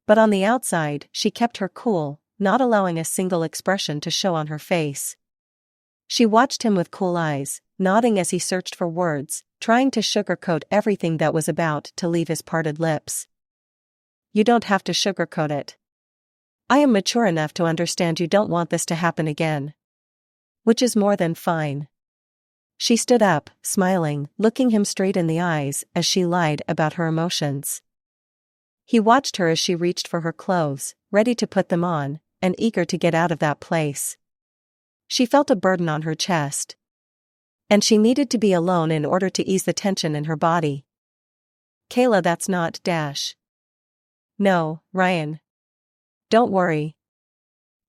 Speaker 1: But on the outside, she kept her cool, not allowing a single expression to show on her face. She watched him with cool eyes, nodding as he searched for words, trying to sugarcoat everything that was about to leave his parted lips. "You don't have to sugarcoat it." I am mature enough to understand you don't want this to happen again. Which is more than fine. She stood up, smiling, looking him straight in the eyes as she lied about her emotions. He watched her as she reached for her clothes, ready to put them on, and eager to get out of that place. She felt a burden on her chest. And she needed to be alone in order to ease the tension in her body. Kayla, that's not dash. No, Ryan. Don't worry.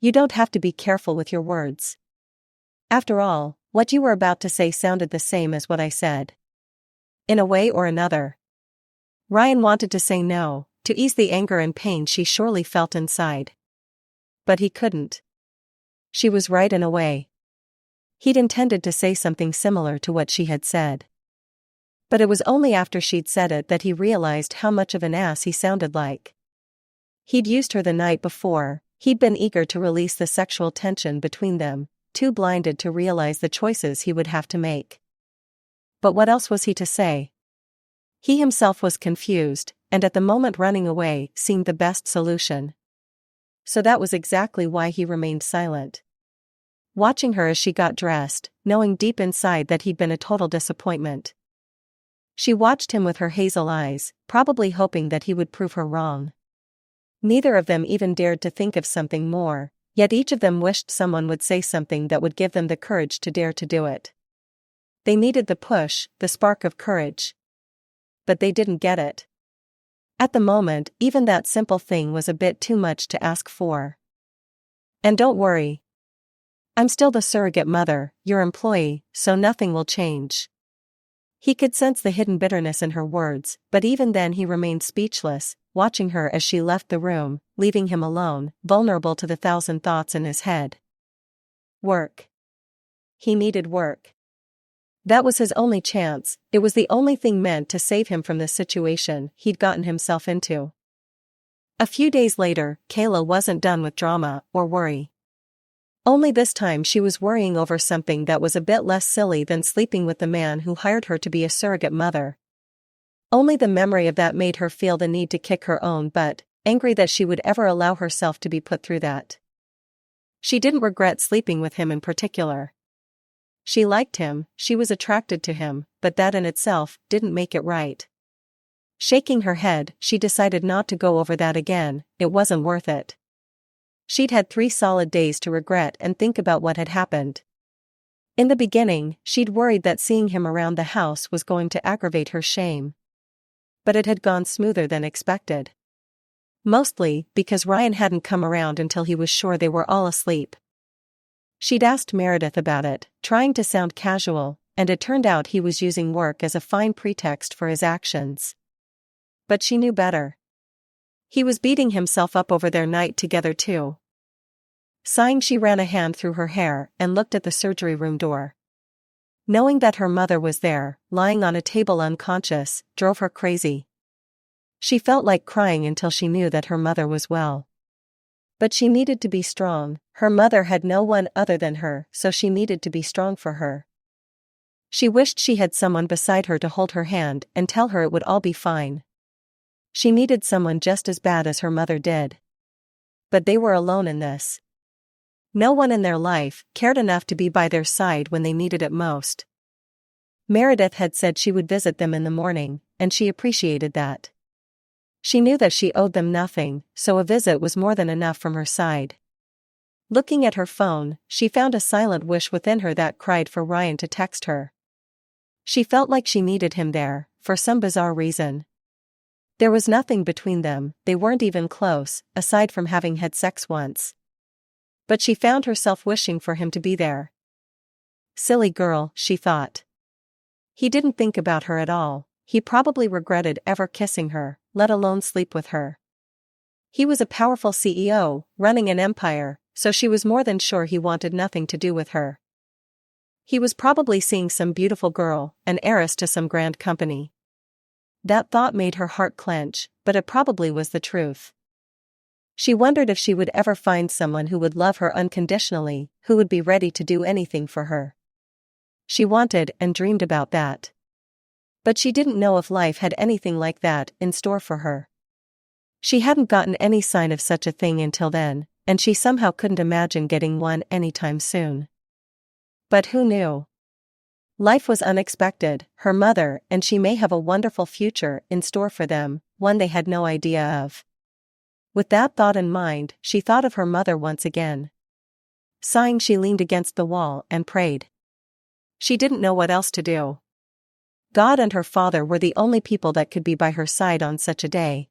Speaker 1: You don't have to be careful with your words. After all, what you were about to say sounded the same as what I said. In a way or another. Ryan wanted to say no, to ease the anger and pain she surely felt inside. But he couldn't. She was right in a way. He'd intended to say something similar to what she had said. But it was only after she'd said it that he realized how much of an ass he sounded like. He'd used her the night before, he'd been eager to release the sexual tension between them, too blinded to realize the choices he would have to make. But what else was he to say? He himself was confused, and at the moment running away seemed the best solution. So that was exactly why he remained silent. Watching her as she got dressed, knowing deep inside that he'd been a total disappointment. She watched him with her hazel eyes, probably hoping that he would prove her wrong. Neither of them even dared to think of something more, yet each of them wished someone would say something that would give them the courage to dare to do it. They needed the push, the spark of courage. But they didn't get it. At the moment, even that simple thing was a bit too much to ask for. And don't worry. I'm still the surrogate mother, your employee, so nothing will change. He could sense the hidden bitterness in her words, but even then he remained speechless, watching her as she left the room, leaving him alone, vulnerable to the thousand thoughts in his head. Work. He needed work. That was his only chance, it was the only thing meant to save him from the situation he'd gotten himself into. A few days later, Kayla wasn't done with drama or worry. Only this time she was worrying over something that was a bit less silly than sleeping with the man who hired her to be a surrogate mother. Only the memory of that made her feel the need to kick her own butt, angry that she would ever allow herself to be put through that. She didn't regret sleeping with him in particular. She liked him, she was attracted to him, but that in itself didn't make it right. Shaking her head, she decided not to go over that again, it wasn't worth it. She'd had 3 solid days to regret and think about what had happened. In the beginning, she'd worried that seeing him around the house was going to aggravate her shame. But it had gone smoother than expected. Mostly because Ryan hadn't come around until he was sure they were all asleep. She'd asked Meredith about it, trying to sound casual, and it turned out he was using work as a fine pretext for his actions. But she knew better. He was beating himself up over their night together too. Sighing, she ran a hand through her hair and looked at the surgery room door. Knowing that her mother was there, lying on a table unconscious, drove her crazy. She felt like crying until she knew that her mother was well. But she needed to be strong, her mother had no one other than her, so she needed to be strong for her. She wished she had someone beside her to hold her hand and tell her it would all be fine. She needed someone just as bad as her mother did. But they were alone in this. No one in their life cared enough to be by their side when they needed it most. Meredith had said she would visit them in the morning, and she appreciated that. She knew that she owed them nothing, so a visit was more than enough from her side. Looking at her phone, she found a silent wish within her that cried for Ryan to text her. She felt like she needed him there, for some bizarre reason. There was nothing between them, they weren't even close, aside from having had sex once. But she found herself wishing for him to be there. Silly girl, she thought. He didn't think about her at all, he probably regretted ever kissing her, let alone sleep with her. He was a powerful CEO, running an empire, so she was more than sure he wanted nothing to do with her. He was probably seeing some beautiful girl, an heiress to some grand company. That thought made her heart clench, but it probably was the truth. She wondered if she would ever find someone who would love her unconditionally, who would be ready to do anything for her. She wanted and dreamed about that. But she didn't know if life had anything like that in store for her. She hadn't gotten any sign of such a thing until then, and she somehow couldn't imagine getting one anytime soon. But who knew? Life was unexpected, her mother and she may have a wonderful future in store for them, one they had no idea of. With that thought in mind, she thought of her mother once again. Sighing, she leaned against the wall and prayed. She didn't know what else to do. God and her father were the only people that could be by her side on such a day.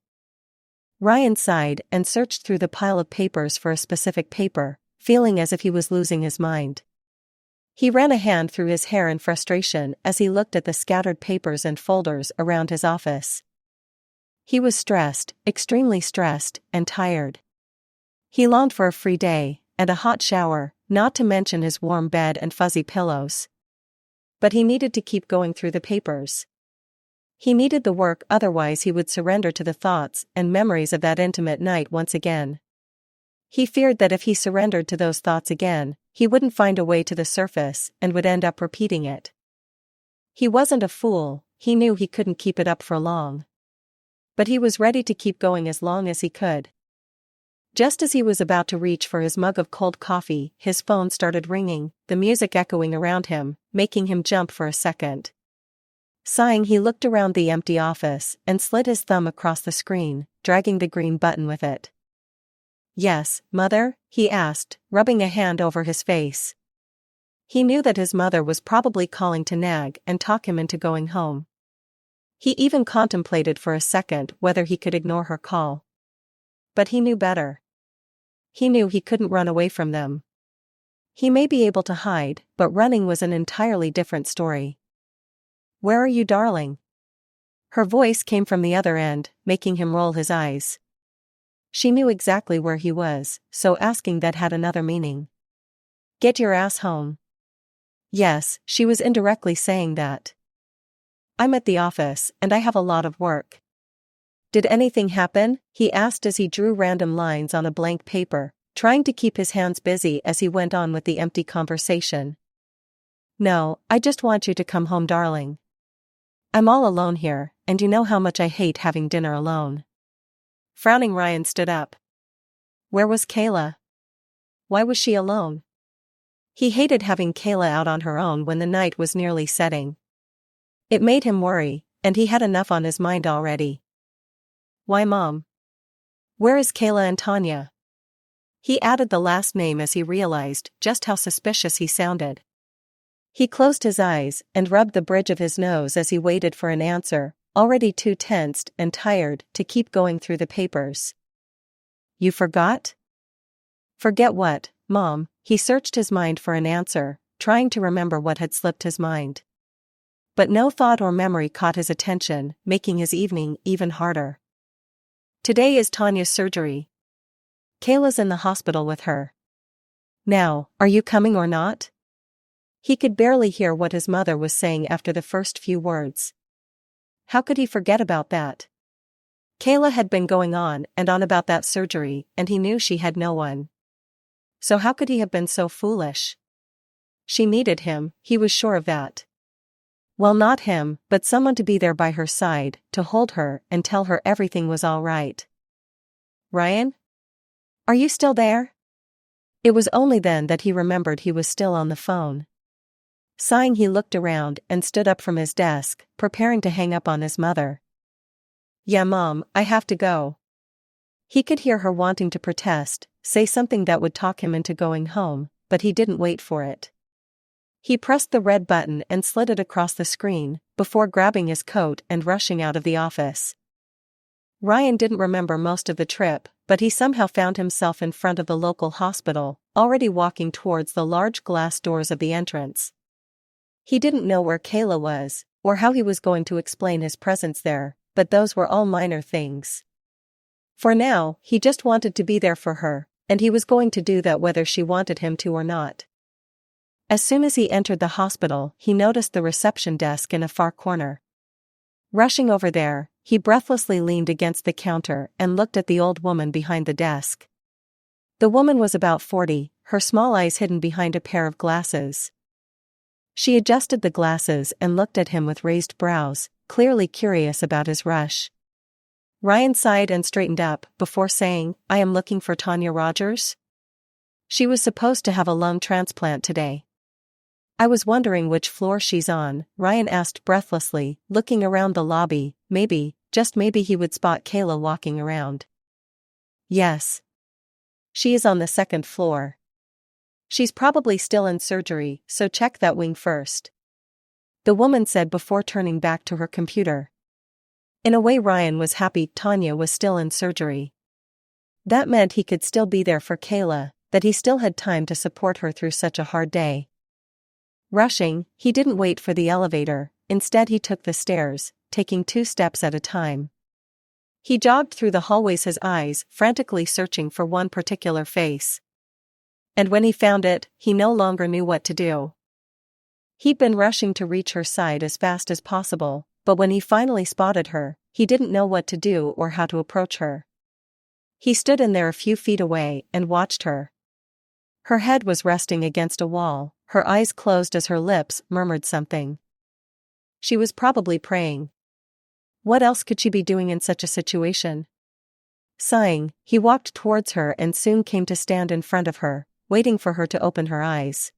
Speaker 1: Ryan sighed and searched through the pile of papers for a specific paper, feeling as if he was losing his mind. He ran a hand through his hair in frustration as he looked at the scattered papers and folders around his office. He was stressed, extremely stressed, and tired. He longed for a free day, and a hot shower, not to mention his warm bed and fuzzy pillows. But he needed to keep going through the papers. He needed the work, otherwise he would surrender to the thoughts and memories of that intimate night once again. He feared that if he surrendered to those thoughts again, he wouldn't find a way to the surface and would end up repeating it. He wasn't a fool, he knew he couldn't keep it up for long. But he was ready to keep going as long as he could. Just as he was about to reach for his mug of cold coffee, his phone started ringing, the music echoing around him, making him jump for a second. Sighing, he looked around the empty office and slid his thumb across the screen, dragging the green button with it. "Yes, Mother?" he asked, rubbing a hand over his face. He knew that his mother was probably calling to nag and talk him into going home. He even contemplated for a second whether he could ignore her call. But he knew better. He knew he couldn't run away from them. He may be able to hide, but running was an entirely different story. "Where are you, darling?" Her voice came from the other end, making him roll his eyes. She knew exactly where he was, so asking that had another meaning. "Get your ass home." Yes, she was indirectly saying that. "I'm at the office, and I have a lot of work." "Did anything happen?" he asked as he drew random lines on a blank paper, trying to keep his hands busy as he went on with the empty conversation. "No, I just want you to come home, darling. I'm all alone here, and you know how much I hate having dinner alone." Frowning, Ryan stood up. Where was Kayla? Why was she alone? He hated having Kayla out on her own when the night was nearly setting. It made him worry, and he had enough on his mind already. "Why, Mom? Where is Kayla and Tanya?" He added the last name as he realized just how suspicious he sounded. He closed his eyes and rubbed the bridge of his nose as he waited for an answer, already too tensed and tired to keep going through the papers. "You forgot?" "Forget what, Mom?" He searched his mind for an answer, trying to remember what had slipped his mind. But no thought or memory caught his attention, making his evening even harder. "Today is Tanya's surgery. Kayla's in the hospital with her. Now, are you coming or not?" He could barely hear what his mother was saying after the first few words. How could he forget about that? Kayla had been going on and on about that surgery, and he knew she had no one. So how could he have been so foolish? She needed him, he was sure of that. Well, not him, but someone to be there by her side, to hold her and tell her everything was all right. "Ryan? Are you still there?" It was only then that he remembered he was still on the phone. Sighing, he looked around and stood up from his desk, preparing to hang up on his mother. "Yeah, Mom, I have to go." He could hear her wanting to protest, say something that would talk him into going home, but he didn't wait for it. He pressed the red button and slid it across the screen, before grabbing his coat and rushing out of the office. Ryan didn't remember most of the trip, but he somehow found himself in front of the local hospital, already walking towards the large glass doors of the entrance. He didn't know where Kayla was, or how he was going to explain his presence there, but those were all minor things. For now, he just wanted to be there for her, and he was going to do that whether she wanted him to or not. As soon as he entered the hospital, he noticed the reception desk in a far corner. Rushing over there, he breathlessly leaned against the counter and looked at the old woman behind the desk. The woman was about 40, her small eyes hidden behind a pair of glasses. She adjusted the glasses and looked at him with raised brows, clearly curious about his rush. Ryan sighed and straightened up before saying, "I am looking for Tanya Rogers?" She was supposed to have a lung transplant today. I was wondering which floor she's on, Ryan asked breathlessly, looking around the lobby. Maybe, just maybe he would spot Kayla walking around. Yes. She is on the second floor. She's probably still in surgery, so check that wing first. The woman said before turning back to her computer. In a way Ryan was happy Tanya was still in surgery. That meant he could still be there for Kayla, that he still had time to support her through such a hard day. Rushing, he didn't wait for the elevator, instead he took the stairs, taking 2 steps at a time. He jogged through the hallways, his eyes frantically searching for one particular face. And when he found it, he no longer knew what to do. He'd been rushing to reach her side as fast as possible, but when he finally spotted her, he didn't know what to do or how to approach her. He stood in there a few feet away and watched her. Her head was resting against a wall, her eyes closed as her lips murmured something. She was probably praying. What else could she be doing in such a situation? Sighing, he walked towards her and soon came to stand in front of her, waiting for her to open her eyes.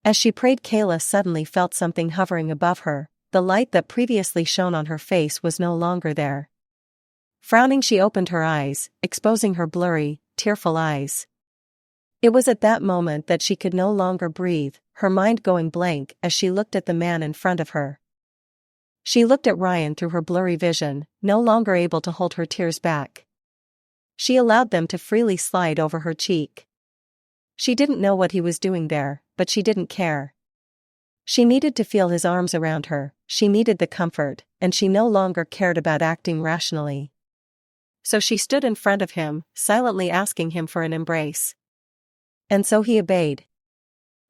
Speaker 1: As she prayed, Kayla suddenly felt something hovering above her. The light that previously shone on her face was no longer there. Frowning, she opened her eyes, exposing her blurry, tearful eyes. It was at that moment that she could no longer breathe, her mind going blank as she looked at the man in front of her. She looked at Ryan through her blurry vision, no longer able to hold her tears back. She allowed them to freely slide over her cheek. She didn't know what he was doing there, but she didn't care. She needed to feel his arms around her, she needed the comfort, and she no longer cared about acting rationally. So she stood in front of him, silently asking him for an embrace. And so he obeyed.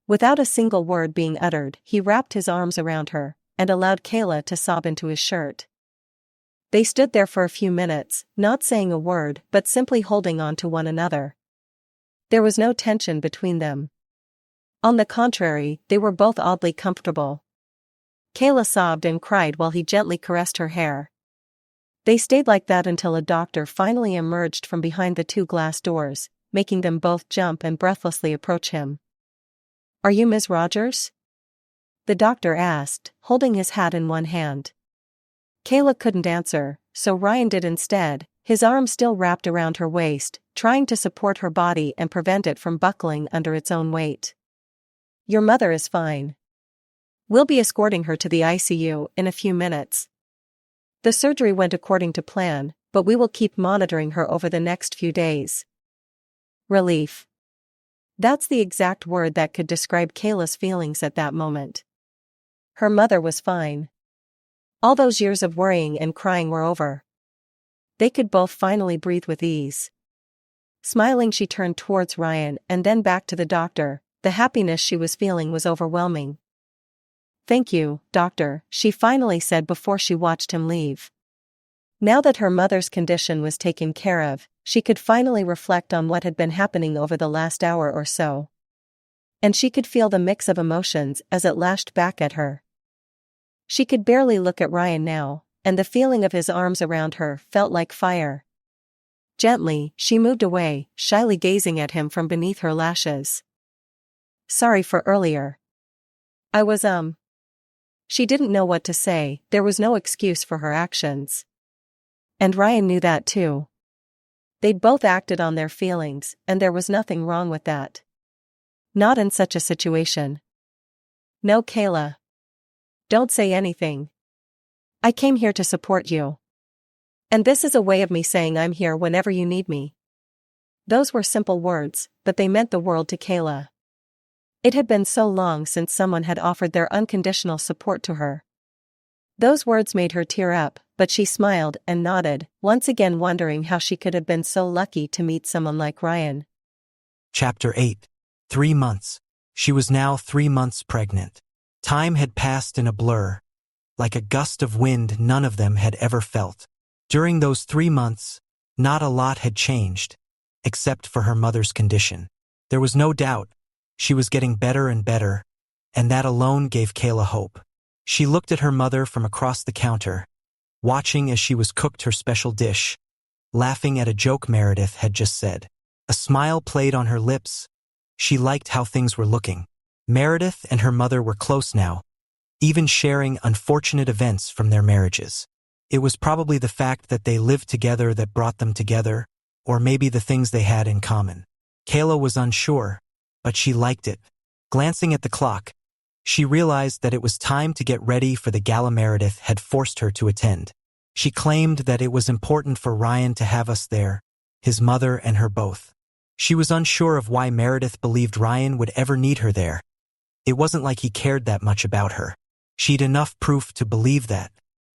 Speaker 1: Without a single word being uttered, he wrapped his arms around her, and allowed Kayla to sob into his shirt. They stood there for a few minutes, not saying a word but simply holding on to one another. There was no tension between them. On the contrary, they were both oddly comfortable. Kayla sobbed and cried while he gently caressed her hair. They stayed like that until a doctor finally emerged from behind the 2 glass doors, making them both jump and breathlessly approach him. "Are you Ms. Rogers?" the doctor asked, holding his hat in one hand. Kayla couldn't answer, so Ryan did instead, his arm still wrapped around her waist, trying to support her body and prevent it from buckling under its own weight. "Your mother is fine. We'll be escorting her to the ICU in a few minutes. The surgery went according to plan, but we will keep monitoring her over the next few days." Relief. That's the exact word that could describe Kayla's feelings at that moment. Her mother was fine. All those years of worrying and crying were over. They could both finally breathe with ease. Smiling, she turned towards Ryan and then back to the doctor. The happiness she was feeling was overwhelming. "Thank you, doctor," she finally said before she watched him leave. Now that her mother's condition was taken care of, she could finally reflect on what had been happening over the last hour or so. And she could feel the mix of emotions as it lashed back at her. She could barely look at Ryan now, and the feeling of his arms around her felt like fire. Gently, she moved away, shyly gazing at him from beneath her lashes. "Sorry for earlier. I was She didn't know what to say, there was no excuse for her actions. And Ryan knew that too. They'd both acted on their feelings, and there was nothing wrong with that. Not in such a situation. "No, Kayla. Don't say anything. I came here to support you. And this is a way of me saying I'm here whenever you need me." Those were simple words, but they meant the world to Kayla. It had been so long since someone had offered their unconditional support to her. Those words made her tear up, but she smiled and nodded, once again wondering how she could have been so lucky to meet someone like Ryan.
Speaker 2: Chapter 8. 3 months. She was now 3 months pregnant. Time had passed in a blur, like a gust of wind none of them had ever felt. During those 3 months, not a lot had changed, except for her mother's condition. There was no doubt, she was getting better and better, and that alone gave Kayla hope. She looked at her mother from across the counter, watching as she was cooked her special dish, laughing at a joke Meredith had just said. A smile played on her lips, She liked how things were looking. Meredith and her mother were close now, even sharing unfortunate events from their marriages. It was probably the fact that they lived together that brought them together, or maybe the things they had in common. Kayla was unsure, but she liked it. Glancing at the clock, she realized that it was time to get ready for the gala Meredith had forced her to attend. She claimed that it was important for Ryan to have us there, his mother and her both. She was unsure of why Meredith believed Ryan would ever need her there. It wasn't like he cared that much about her. She'd enough proof to believe that.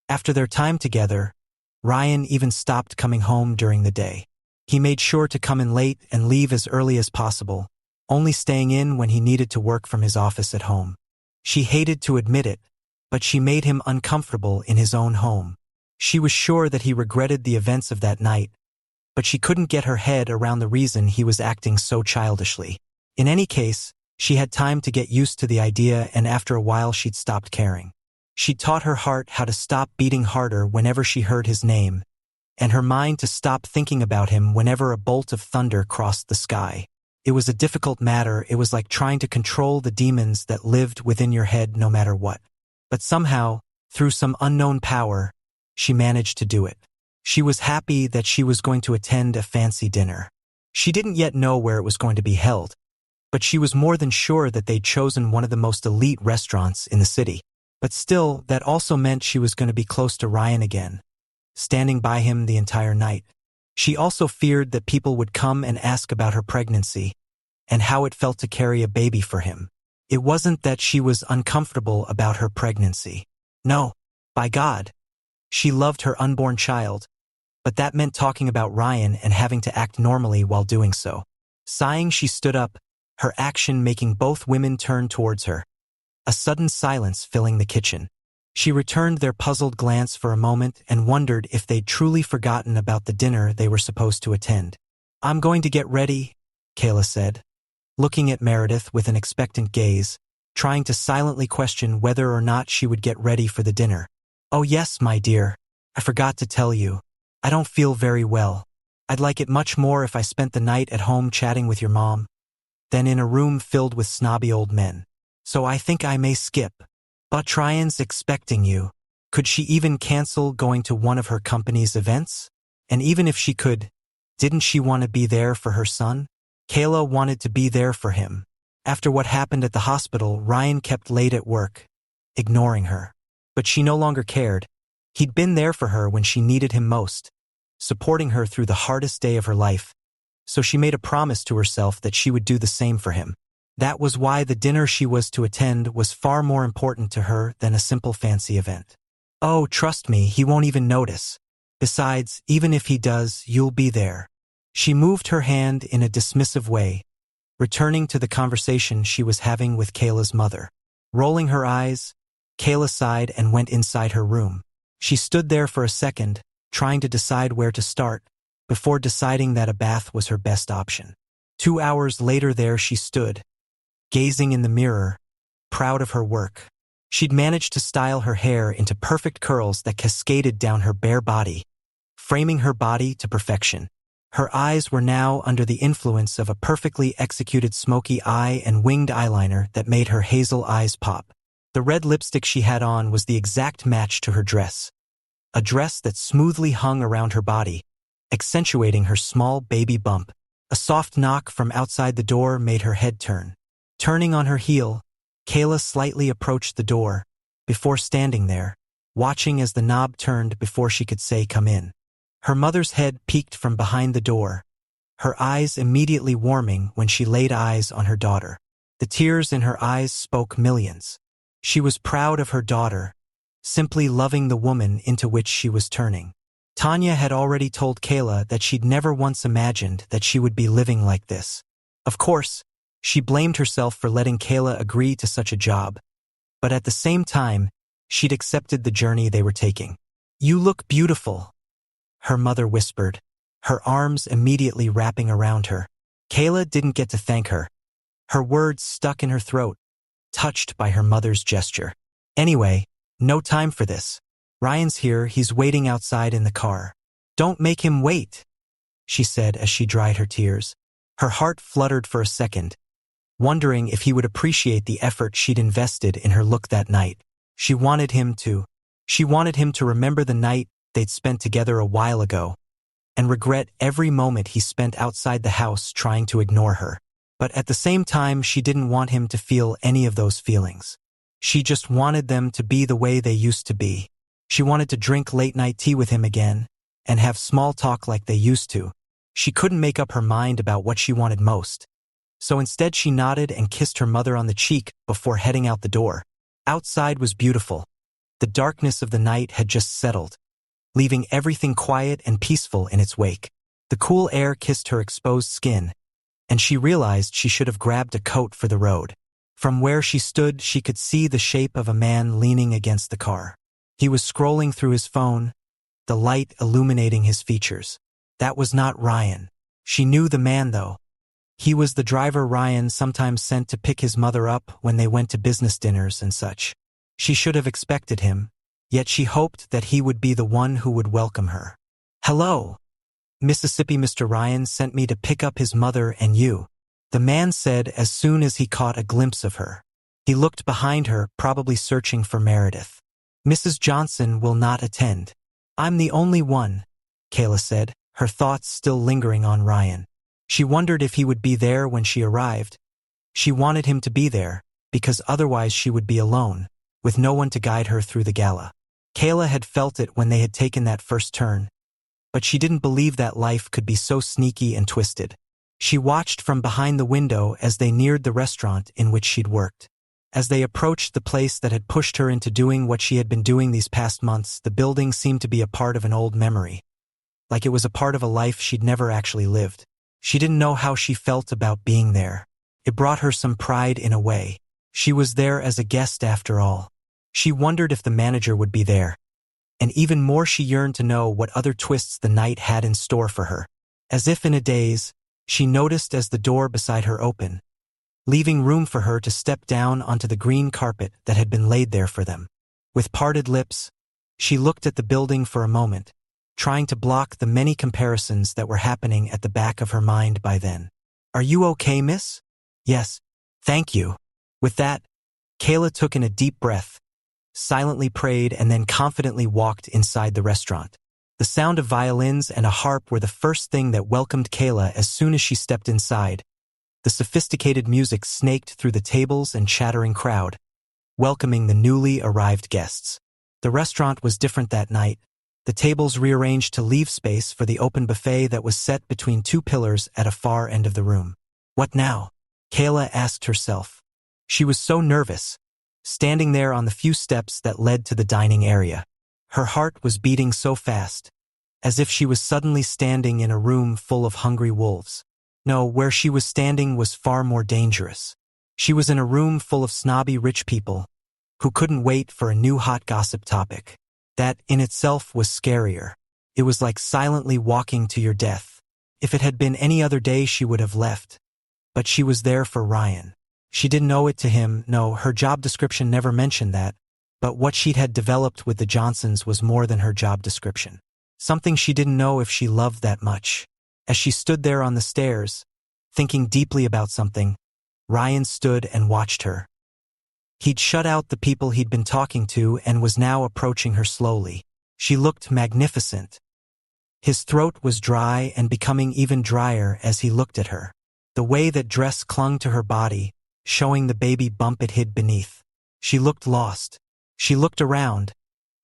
Speaker 2: After their time together, Ryan even stopped coming home during the day. He made sure to come in late and leave as early as possible, only staying in when he needed to work from his office at home. She hated to admit it, but she made him uncomfortable in his own home. She was sure that he regretted the events of that night, but she couldn't get her head around the reason he was acting so childishly. In any case, she had time to get used to the idea, and after a while she'd stopped caring. She'd taught her heart how to stop beating harder whenever she heard his name, and her mind to stop thinking about him whenever a bolt of thunder crossed the sky. It was a difficult matter. It was like trying to control the demons that lived within your head no matter what. But somehow, through some unknown power, she managed to do it. She was happy that she was going to attend a fancy dinner. She didn't yet know where it was going to be held, but she was more than sure that they'd chosen one of the most elite restaurants in the city. But still, that also meant she was going to be close to Ryan again, standing by him the entire night. She also feared that people would come and ask about her pregnancy and how it felt to carry a baby for him. It wasn't that she was uncomfortable about her pregnancy. No, by God, she loved her unborn child, but that meant talking about Ryan and having to act normally while doing so. Sighing, she stood up, her action making both women turn towards her. A sudden silence filling the kitchen. She returned their puzzled glance for a moment and wondered if they'd truly forgotten about the dinner they were supposed to attend. "I'm going to get ready," Kayla said, looking at Meredith with an expectant gaze, trying to silently question whether or not she would get ready for the dinner. "Oh yes, my dear. I forgot to tell you. I don't feel very well. I'd like it much more if I spent the night at home chatting with your mom than in a room filled with snobby old men. So I think I may skip. But Ryan's expecting you. Could she even cancel going to one of her company's events? And even if she could, didn't she want to be there for her son?" Kayla wanted to be there for him. After what happened at the hospital, Ryan kept late at work, ignoring her. But she no longer cared. He'd been there for her when she needed him most, supporting her through the hardest day of her life. So she made a promise to herself that she would do the same for him. That was why the dinner she was to attend was far more important to her than a simple fancy event. "Oh, trust me, he won't even notice. Besides, even if he does, you'll be there." She moved her hand in a dismissive way, returning to the conversation she was having with Kayla's mother. Rolling her eyes, Kayla sighed and went inside her room. She stood there for a second, trying to decide where to start, before deciding that a bath was her best option. 2 hours later there she stood, gazing in the mirror, proud of her work. She'd managed to style her hair into perfect curls that cascaded down her bare body, framing her body to perfection. Her eyes were now under the influence of a perfectly executed smoky eye and winged eyeliner that made her hazel eyes pop. The red lipstick she had on was the exact match to her dress, a dress that smoothly hung around her body, accentuating her small baby bump. A soft knock from outside the door made her head turn. Turning on her heel, Kayla slightly approached the door, before standing there, watching as the knob turned before she could say "come in." Her mother's head peeked from behind the door, her eyes immediately warming when she laid eyes on her daughter. The tears in her eyes spoke millions. She was proud of her daughter, simply loving the woman into which she was turning. Tanya had already told Kayla that she'd never once imagined that she would be living like this. Of course, she blamed herself for letting Kayla agree to such a job, but at the same time, she'd accepted the journey they were taking. "You look beautiful," her mother whispered, her arms immediately wrapping around her. Kayla didn't get to thank her. Her words stuck in her throat, touched by her mother's gesture. "Anyway, no time for this. Ryan's here, he's waiting outside in the car." "Don't make him wait," she said as she dried her tears. Her heart fluttered for a second, wondering if he would appreciate the effort she'd invested in her look that night. She wanted him to remember the night they'd spent together a while ago, and regret every moment he spent outside the house trying to ignore her. But at the same time, she didn't want him to feel any of those feelings. She just wanted them to be the way they used to be. She wanted to drink late-night tea with him again, and have small talk like they used to. She couldn't make up her mind about what she wanted most. So instead she nodded and kissed her mother on the cheek before heading out the door. Outside was beautiful. The darkness of the night had just settled, leaving everything quiet and peaceful in its wake. The cool air kissed her exposed skin, and she realized she should have grabbed a coat for the road. From where she stood, she could see the shape of a man leaning against the car. He was scrolling through his phone, the light illuminating his features. That was not Ryan. She knew the man, though. He was the driver Ryan sometimes sent to pick his mother up when they went to business dinners and such. She should have expected him, yet she hoped that he would be the one who would welcome her. "Hello, Mississippi. Mr. Ryan sent me to pick up his mother and you," the man said as soon as he caught a glimpse of her. He looked behind her, probably searching for Meredith. "Mrs. Johnson will not attend." "I'm the only one," Kayla said, her thoughts still lingering on Ryan. She wondered if he would be there when she arrived. She wanted him to be there, because otherwise she would be alone, with no one to guide her through the gala. Kayla had felt it when they had taken that first turn, but she didn't believe that life could be so sneaky and twisted. She watched from behind the window as they neared the restaurant in which she'd worked. As they approached the place that had pushed her into doing what she had been doing these past months, the building seemed to be a part of an old memory, like it was a part of a life she'd never actually lived. She didn't know how she felt about being there. It brought her some pride in a way. She was there as a guest after all. She wondered if the manager would be there. And even more, she yearned to know what other twists the night had in store for her. As if in a daze, she noticed as the door beside her opened, leaving room for her to step down onto the green carpet that had been laid there for them. With parted lips, she looked at the building for a moment, trying to block the many comparisons that were happening at the back of her mind by then. "Are you okay, miss?" "Yes, thank you." With that, Kayla took in a deep breath, silently prayed, and then confidently walked inside the restaurant. The sound of violins and a harp were the first thing that welcomed Kayla as soon as she stepped inside. The sophisticated music snaked through the tables and chattering crowd, welcoming the newly arrived guests. The restaurant was different that night. The tables rearranged to leave space for the open buffet that was set between two pillars at a far end of the room. "What now?" Kayla asked herself. She was so nervous, standing there on the few steps that led to the dining area. Her heart was beating so fast, as if she was suddenly standing in a room full of hungry wolves. No, where she was standing was far more dangerous. She was in a room full of snobby rich people who couldn't wait for a new hot gossip topic. That in itself was scarier. It was like silently walking to your death. If it had been any other day, she would have left. But she was there for Ryan. She didn't owe it to him. No, her job description never mentioned that. But what she'd had developed with the Johnsons was more than her job description. Something she didn't know if she loved that much. As she stood there on the stairs, thinking deeply about something, Ryan stood and watched her. He'd shut out the people he'd been talking to and was now approaching her slowly. She looked magnificent. His throat was dry and becoming even drier as he looked at her. The way that dress clung to her body, showing the baby bump it hid beneath. She looked lost. She looked around,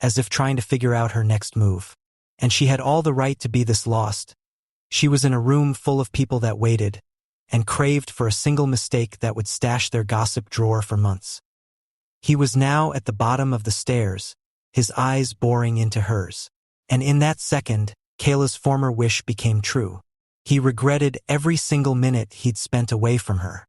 Speaker 2: as if trying to figure out her next move. And she had all the right to be this lost. She was in a room full of people that waited and craved for a single mistake that would stash their gossip drawer for months. He was now at the bottom of the stairs, his eyes boring into hers. And in that second, Kayla's former wish became true. He regretted every single minute he'd spent away from her.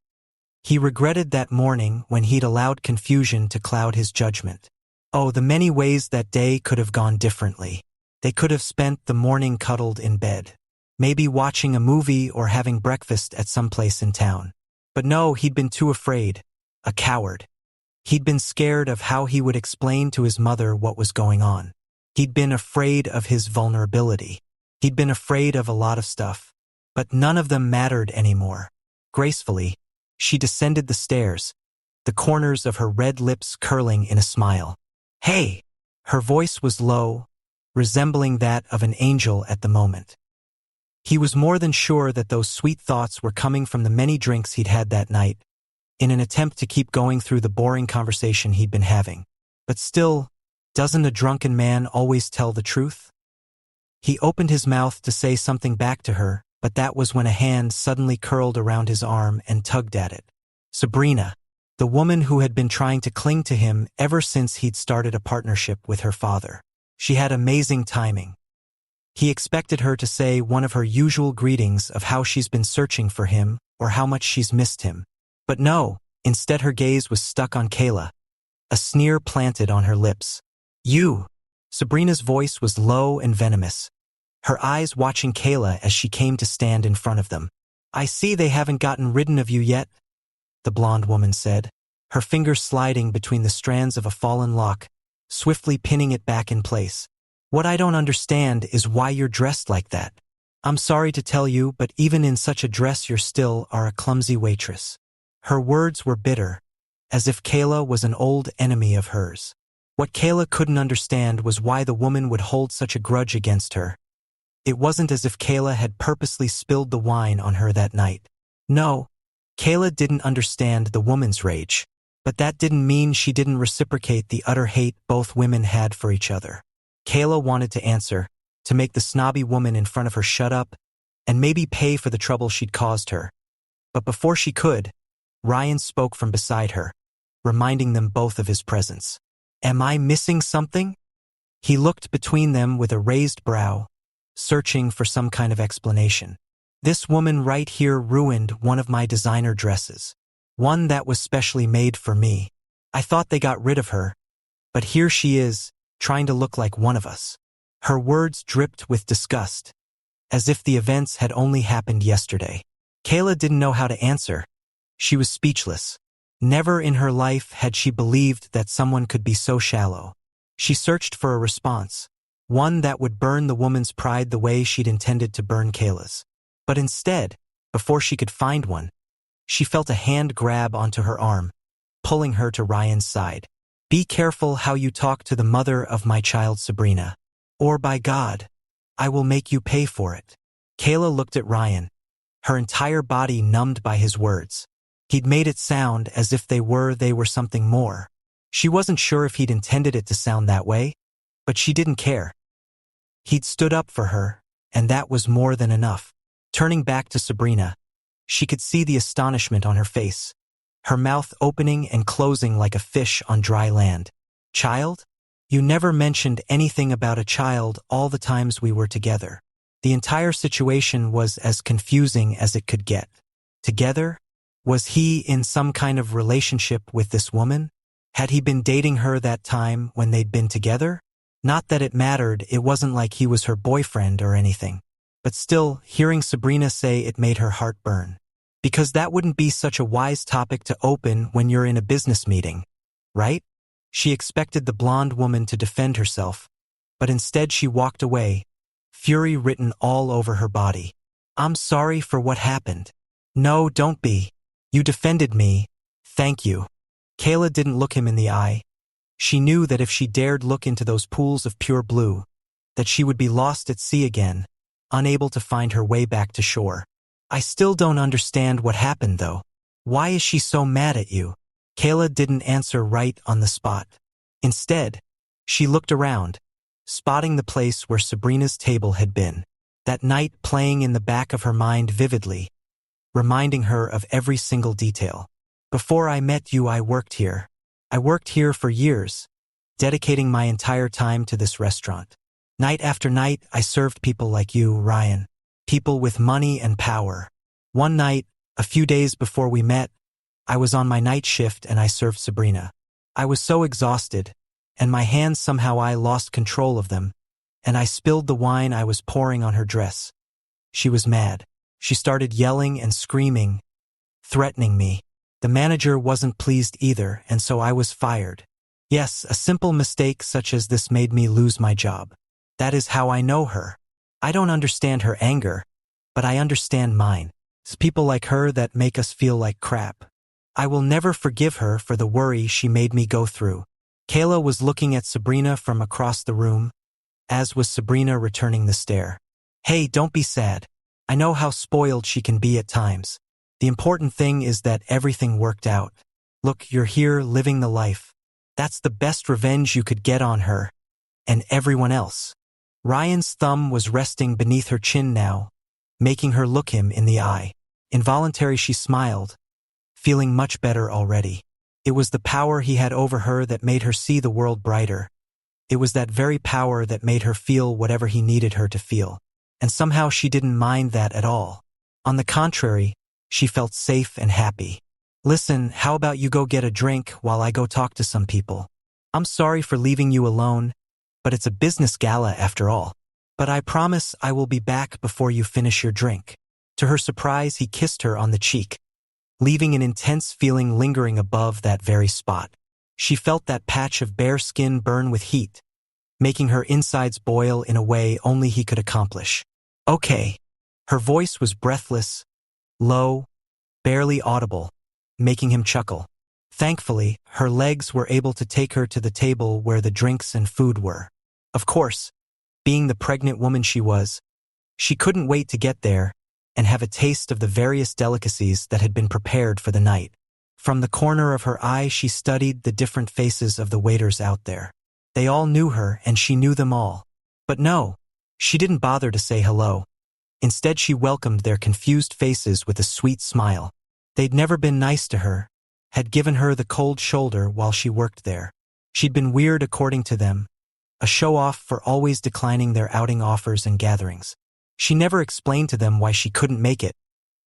Speaker 2: He regretted that morning when he'd allowed confusion to cloud his judgment. Oh, the many ways that day could have gone differently. They could have spent the morning cuddled in bed, maybe watching a movie or having breakfast at some place in town. But no, he'd been too afraid, a coward. He'd been scared of how he would explain to his mother what was going on. He'd been afraid of his vulnerability. He'd been afraid of a lot of stuff, but none of them mattered anymore. Gracefully, She descended the stairs, the corners of her red lips curling in a smile. "Hey!" Her voice was low, resembling that of an angel at the moment. He was more than sure that those sweet thoughts were coming from the many drinks he'd had that night, in an attempt to keep going through the boring conversation he'd been having. But still, doesn't a drunken man always tell the truth? He opened his mouth to say something back to her, but that was when a hand suddenly curled around his arm and tugged at it. Sabrina, the woman who had been trying to cling to him ever since he'd started a partnership with her father. She had amazing timing. He expected her to say one of her usual greetings of how she's been searching for him or how much she's missed him. But no, instead her gaze was stuck on Kayla, a sneer planted on her lips. "You!" Sabrina's voice was low and venomous, her eyes watching Kayla as she came to stand in front of them. "I see they haven't gotten rid of you yet," the blonde woman said, her fingers sliding between the strands of a fallen lock, swiftly pinning it back in place. "What I don't understand is why you're dressed like that. I'm sorry to tell you, but even in such a dress you still are a clumsy waitress." Her words were bitter, as if Kayla was an old enemy of hers. What Kayla couldn't understand was why the woman would hold such a grudge against her. It wasn't as if Kayla had purposely spilled the wine on her that night. No, Kayla didn't understand the woman's rage, but that didn't mean she didn't reciprocate the utter hate both women had for each other. Kayla wanted to answer, to make the snobby woman in front of her shut up, and maybe pay for the trouble she'd caused her. But before she could, Ryan spoke from beside her, reminding them both of his presence. "Am I missing something?" He looked between them with a raised brow, searching for some kind of explanation. "This woman right here ruined one of my designer dresses. One that was specially made for me. I thought they got rid of her, but here she is, trying to look like one of us." Her words dripped with disgust, as if the events had only happened yesterday. Kayla didn't know how to answer. She was speechless. Never in her life had she believed that someone could be so shallow. She searched for a response, one that would burn the woman's pride the way she'd intended to burn Kayla's. But instead, before she could find one, she felt a hand grab onto her arm, pulling her to Ryan's side. "Be careful how you talk to the mother of my child, Sabrina, or by God, I will make you pay for it." Kayla looked at Ryan, her entire body numbed by his words. He'd made it sound as if they were something more. She wasn't sure if he'd intended it to sound that way, but she didn't care. He'd stood up for her, and that was more than enough. Turning back to Sabrina, she could see the astonishment on her face, her mouth opening and closing like a fish on dry land. "Child? You never mentioned anything about a child all the times we were together." The entire situation was as confusing as it could get. Together? Was he in some kind of relationship with this woman? Had he been dating her that time when they'd been together? Not that it mattered, it wasn't like he was her boyfriend or anything. But still, hearing Sabrina say it made her heart burn. Because that wouldn't be such a wise topic to open when you're in a business meeting, right? She expected the blonde woman to defend herself, but instead she walked away, fury written all over her body. "I'm sorry for what happened." "No, don't be. You defended me. Thank you." Kayla didn't look him in the eye. She knew that if she dared look into those pools of pure blue, that she would be lost at sea again, unable to find her way back to shore. "I still don't understand what happened, though. Why is she so mad at you?" Kayla didn't answer right on the spot. Instead, she looked around, spotting the place where Sabrina's table had been, that night playing in the back of her mind vividly, reminding her of every single detail. "Before I met you, I worked here. I worked here for years, dedicating my entire time to this restaurant. Night after night, I served people like you, Ryan. People with money and power. One night, a few days before we met, I was on my night shift and I served Sabrina. I was so exhausted, and my hands somehow I lost control of them, and I spilled the wine I was pouring on her dress. She was mad. She started yelling and screaming, threatening me. The manager wasn't pleased either, and so I was fired. Yes, a simple mistake such as this made me lose my job. That is how I know her. I don't understand her anger, but I understand mine. It's people like her that make us feel like crap. I will never forgive her for the worry she made me go through. Kayla was looking at Sabrina from across the room, as was Sabrina returning the stare. Hey, don't be sad. I know how spoiled she can be at times. The important thing is that everything worked out. Look, you're here living the life. That's the best revenge you could get on her and everyone else. Ryan's thumb was resting beneath her chin now, making her look him in the eye. Involuntarily she smiled, feeling much better already. It was the power he had over her that made her see the world brighter. It was that very power that made her feel whatever he needed her to feel. And somehow she didn't mind that at all. On the contrary, she felt safe and happy. Listen, how about you go get a drink while I go talk to some people? I'm sorry for leaving you alone, but it's a business gala after all. But I promise I will be back before you finish your drink. To her surprise, he kissed her on the cheek, leaving an intense feeling lingering above that very spot. She felt that patch of bare skin burn with heat, making her insides boil in a way only he could accomplish. Okay. Her voice was breathless, low, barely audible, making him chuckle. Thankfully, her legs were able to take her to the table where the drinks and food were. Of course, being the pregnant woman she was, she couldn't wait to get there and have a taste of the various delicacies that had been prepared for the night. From the corner of her eye, she studied the different faces of the waiters out there. They all knew her and she knew them all. But no, she didn't bother to say hello. Instead, she welcomed their confused faces with a sweet smile. They'd never been nice to her, had given her the cold shoulder while she worked there. She'd been weird according to them, a show-off for always declining their outing offers and gatherings. She never explained to them why she couldn't make it.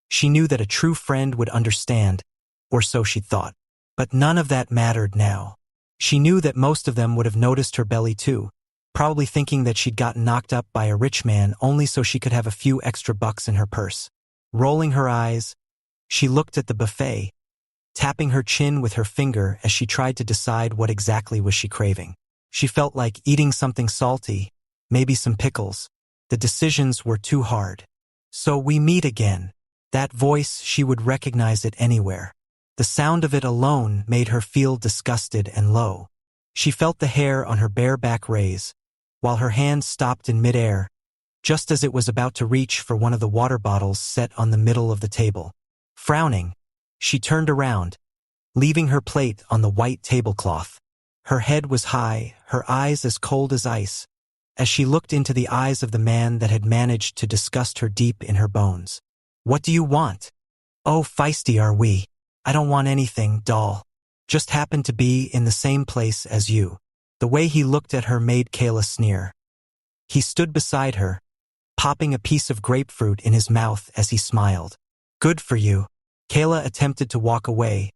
Speaker 2: She knew that a true friend would understand, or so she thought. But none of that mattered now. She knew that most of them would have noticed her belly too, probably thinking that she'd gotten knocked up by a rich man only so she could have a few extra bucks in her purse. Rolling her eyes, she looked at the buffet, tapping her chin with her finger as she tried to decide what exactly was she craving. She felt like eating something salty, maybe some pickles. The decisions were too hard. So we meet again. That voice, she would recognize it anywhere. The sound of it alone made her feel disgusted and low. She felt the hair on her bare back raise, while her hand stopped in midair, just as it was about to reach for one of the water bottles set on the middle of the table. Frowning, she turned around, leaving her plate on the white tablecloth. Her head was high, her eyes as cold as ice, as she looked into the eyes of the man that had managed to disgust her deep in her bones. What do you want? Oh, feisty are we. I don't want anything, doll. Just happened to be in the same place as you. The way he looked at her made Kayla sneer. He stood beside her, popping a piece of grapefruit in his mouth as he smiled. Good for you. Kayla attempted to walk away,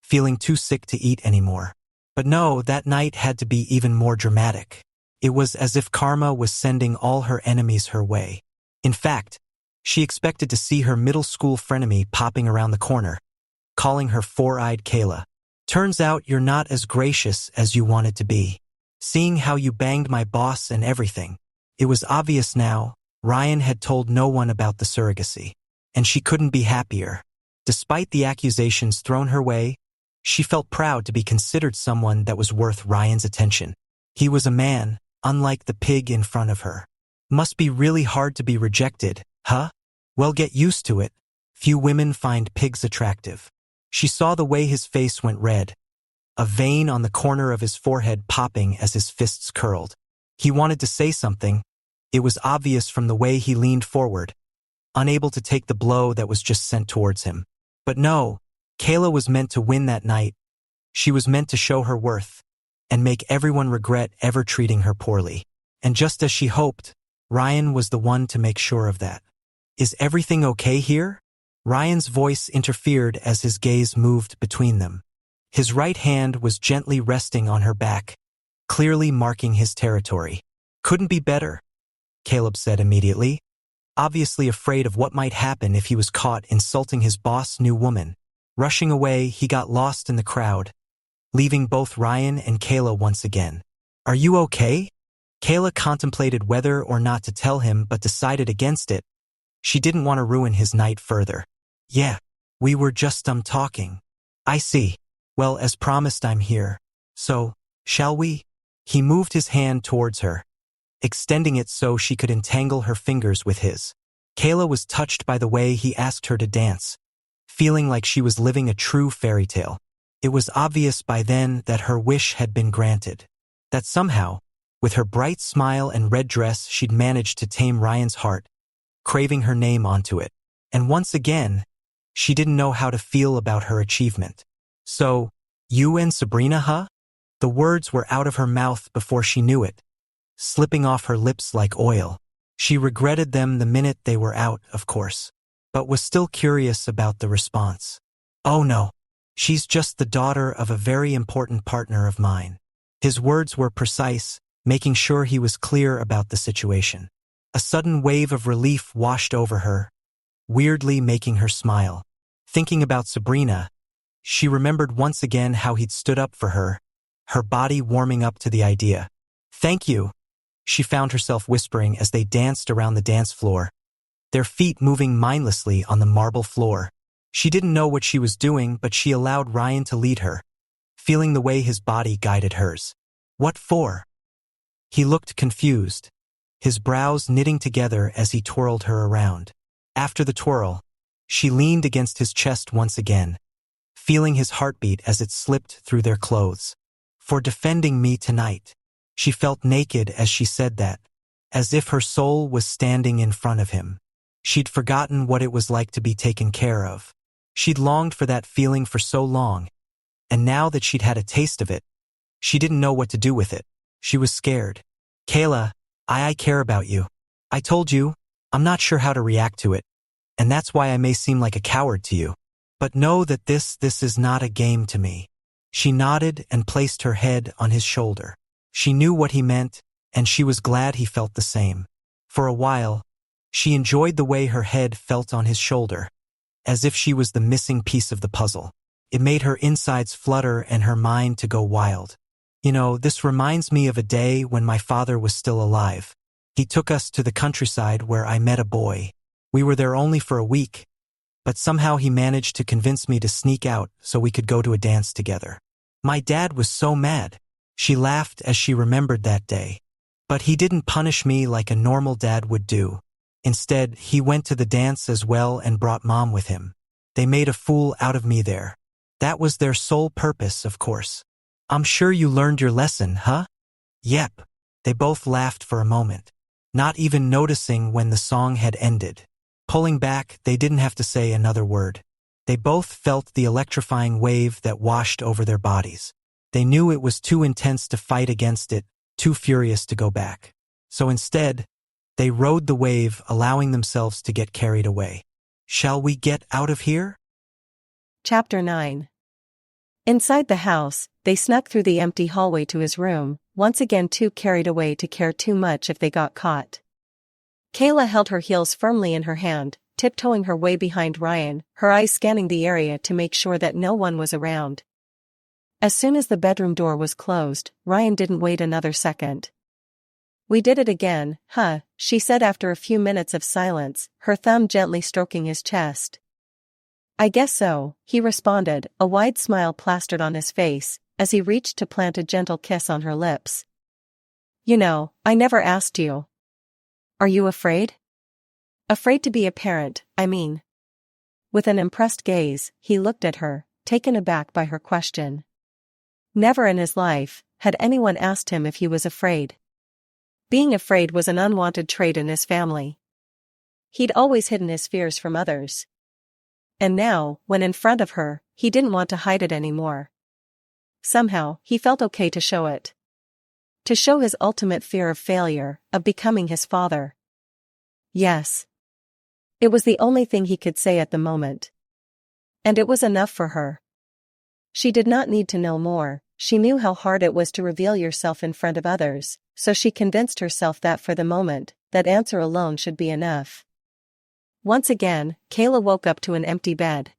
Speaker 2: feeling too sick to eat anymore. But no, that night had to be even more dramatic. It was as if karma was sending all her enemies her way. In fact, she expected to see her middle school frenemy popping around the corner, calling her four-eyed Kayla. Turns out you're not as gracious as you wanted to be. Seeing how you banged my boss and everything. It was obvious now, Ryan had told no one about the surrogacy. And she couldn't be happier. Despite the accusations thrown her way, she felt proud to be considered someone that was worth Ryan's attention. He was a man, unlike the pig in front of her. Must be really hard to be rejected, huh? Well, get used to it. Few women find pigs attractive. She saw the way his face went red, a vein on the corner of his forehead popping as his fists curled. He wanted to say something. It was obvious from the way he leaned forward, unable to take the blow that was just sent towards him. But no, Kayla was meant to win that night. She was meant to show her worth and make everyone regret ever treating her poorly. And just as she hoped, Ryan was the one to make sure of that. Is everything okay here? Ryan's voice interfered as his gaze moved between them. His right hand was gently resting on her back, clearly marking his territory. Couldn't be better, Caleb said immediately, obviously afraid of what might happen if he was caught insulting his boss' new woman. Rushing away, he got lost in the crowd, leaving both Ryan and Kayla once again. Are you okay? Kayla contemplated whether or not to tell him but decided against it. She didn't want to ruin his night further. Yeah, we were just talking. I see. Well, as promised, I'm here. So, shall we? He moved his hand towards her, extending it so she could entangle her fingers with his. Kayla was touched by the way he asked her to dance, feeling like she was living a true fairy tale. It was obvious by then that her wish had been granted. That somehow, with her bright smile and red dress, she'd managed to tame Ryan's heart, craving her name onto it. And once again, she didn't know how to feel about her achievement. So, you and Sabrina, huh? The words were out of her mouth before she knew it, slipping off her lips like oil. She regretted them the minute they were out, of course, but was still curious about the response. Oh no, she's just the daughter of a very important partner of mine. His words were precise, making sure he was clear about the situation. A sudden wave of relief washed over her, weirdly making her smile. Thinking about Sabrina, she remembered once again how he'd stood up for her, her body warming up to the idea. Thank you, she found herself whispering as they danced around the dance floor, their feet moving mindlessly on the marble floor. She didn't know what she was doing, but she allowed Ryan to lead her, feeling the way his body guided hers. What for? He looked confused, his brows knitting together as he twirled her around. After the twirl, she leaned against his chest once again, feeling his heartbeat as it slipped through their clothes. For defending me tonight. She felt naked as she said that, as if her soul was standing in front of him. She'd forgotten what it was like to be taken care of. She'd longed for that feeling for so long, and now that she'd had a taste of it, she didn't know what to do with it. She was scared. Kayla, I care about you. I told you, I'm not sure how to react to it, and that's why I may seem like a coward to you. But know that this is not a game to me. She nodded and placed her head on his shoulder. She knew what he meant, and she was glad he felt the same. For a while, she enjoyed the way her head felt on his shoulder, as if she was the missing piece of the puzzle. It made her insides flutter and her mind to go wild. You know, this reminds me of a day when my father was still alive. He took us to the countryside where I met a boy. We were there only for a week, but somehow he managed to convince me to sneak out so we could go to a dance together. My dad was so mad. She laughed as she remembered that day. But he didn't punish me like a normal dad would do. Instead, he went to the dance as well and brought Mom with him. They made a fool out of me there. That was their sole purpose, of course. I'm sure you learned your lesson, huh? Yep. They both laughed for a moment, not even noticing when the song had ended. Pulling back, they didn't have to say another word. They both felt the electrifying wave that washed over their bodies. They knew it was too intense to fight against it, too furious to go back. So instead, they rode the wave, allowing themselves to get carried away. Shall we get out of here?
Speaker 1: Chapter 9. Inside the house, they snuck through the empty hallway to his room, once again too carried away to care too much if they got caught. Kayla held her heels firmly in her hand, tiptoeing her way behind Ryan, her eyes scanning the area to make sure that no one was around. As soon as the bedroom door was closed, Ryan didn't wait another second. We did it again, huh? She said after a few minutes of silence, her thumb gently stroking his chest. I guess so, he responded, a wide smile plastered on his face, as he reached to plant a gentle kiss on her lips. You know, I never asked you. Are you afraid? Afraid to be a parent, I mean. With an impressed gaze, he looked at her, taken aback by her question. Never in his life had anyone asked him if he was afraid. Being afraid was an unwanted trait in his family. He'd always hidden his fears from others. And now, when in front of her, he didn't want to hide it anymore. Somehow, he felt okay to show it. To show his ultimate fear of failure, of becoming his father. Yes. It was the only thing he could say at the moment. And it was enough for her. She did not need to know more. She knew how hard it was to reveal yourself in front of others, so she convinced herself that for the moment, that answer alone should be enough. Once again, Kayla woke up to an empty bed.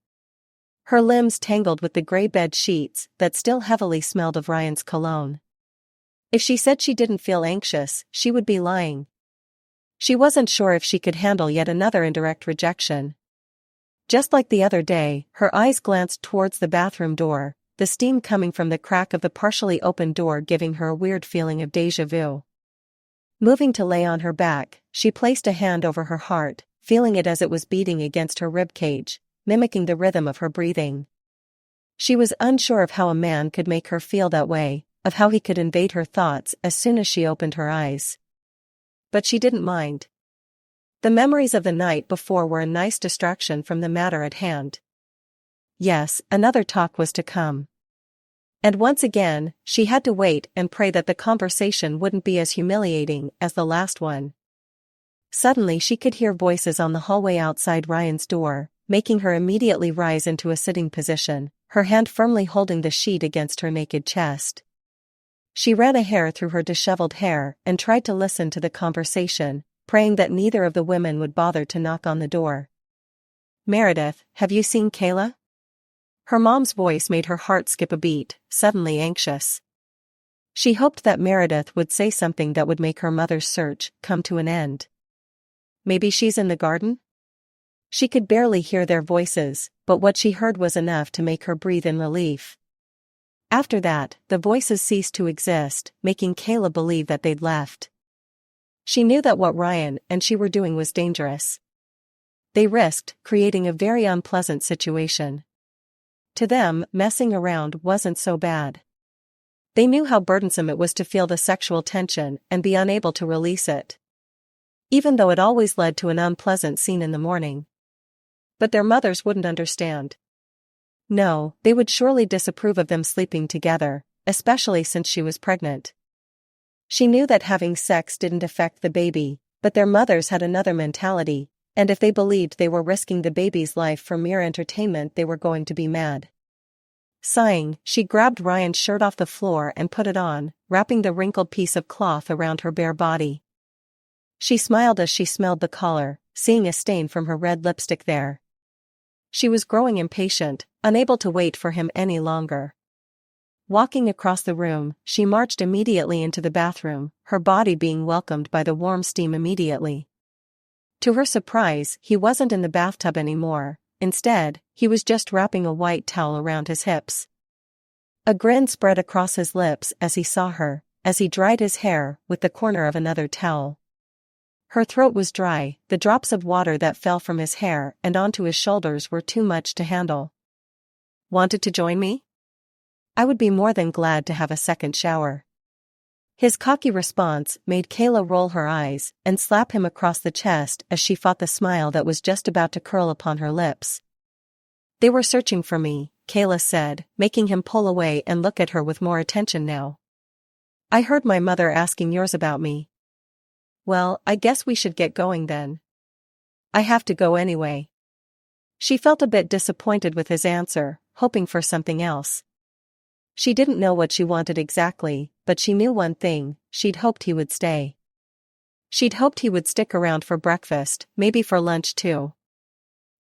Speaker 1: Her limbs tangled with the gray bed sheets that still heavily smelled of Ryan's cologne. If she said she didn't feel anxious, she would be lying. She wasn't sure if she could handle yet another indirect rejection. Just like the other day, her eyes glanced towards the bathroom door, the steam coming from the crack of the partially open door giving her a weird feeling of déjà vu. Moving to lay on her back, she placed a hand over her heart, feeling it as it was beating against her ribcage, mimicking the rhythm of her breathing. She was unsure of how a man could make her feel that way, of how he could invade her thoughts as soon as she opened her eyes. But she didn't mind. The memories of the night before were a nice distraction from the matter at hand. Yes, another talk was to come. And once again, she had to wait and pray that the conversation wouldn't be as humiliating as the last one. Suddenly she could hear voices on the hallway outside Ryan's door, making her immediately rise into a sitting position, her hand firmly holding the sheet against her naked chest. She ran a hair through her disheveled hair and tried to listen to the conversation, praying that neither of the women would bother to knock on the door. "Meredith, have you seen Kayla?" Her mom's voice made her heart skip a beat, suddenly anxious. She hoped that Meredith would say something that would make her mother's search come to an end. Maybe she's in the garden? She could barely hear their voices, but what she heard was enough to make her breathe in relief. After that, the voices ceased to exist, making Kayla believe that they'd left. She knew that what Ryan and she were doing was dangerous. They risked creating a very unpleasant situation. To them, messing around wasn't so bad. They knew how burdensome it was to feel the sexual tension and be unable to release it. Even though it always led to an unpleasant scene in the morning. But their mothers wouldn't understand. No, they would surely disapprove of them sleeping together, especially since she was pregnant. She knew that having sex didn't affect the baby, but their mothers had another mentality, and if they believed they were risking the baby's life for mere entertainment, they were going to be mad. Sighing, she grabbed Ryan's shirt off the floor and put it on, wrapping the wrinkled piece of cloth around her bare body. She smiled as she smelled the collar, seeing a stain from her red lipstick there. She was growing impatient, unable to wait for him any longer. Walking across the room, she marched immediately into the bathroom, her body being welcomed by the warm steam immediately. To her surprise, he wasn't in the bathtub anymore. Instead, he was just wrapping a white towel around his hips. A grin spread across his lips as he saw her, as he dried his hair with the corner of another towel. Her throat was dry, the drops of water that fell from his hair and onto his shoulders were too much to handle. "Wanted to join me? I would be more than glad to have a second shower." His cocky response made Kayla roll her eyes and slap him across the chest as she fought the smile that was just about to curl upon her lips. "They were searching for me," Kayla said, making him pull away and look at her with more attention now. "I heard my mother asking yours about me." "Well, I guess we should get going then. I have to go anyway." She felt a bit disappointed with his answer, hoping for something else. She didn't know what she wanted exactly, but she knew one thing: she'd hoped he would stay. She'd hoped he would stick around for breakfast, maybe for lunch too.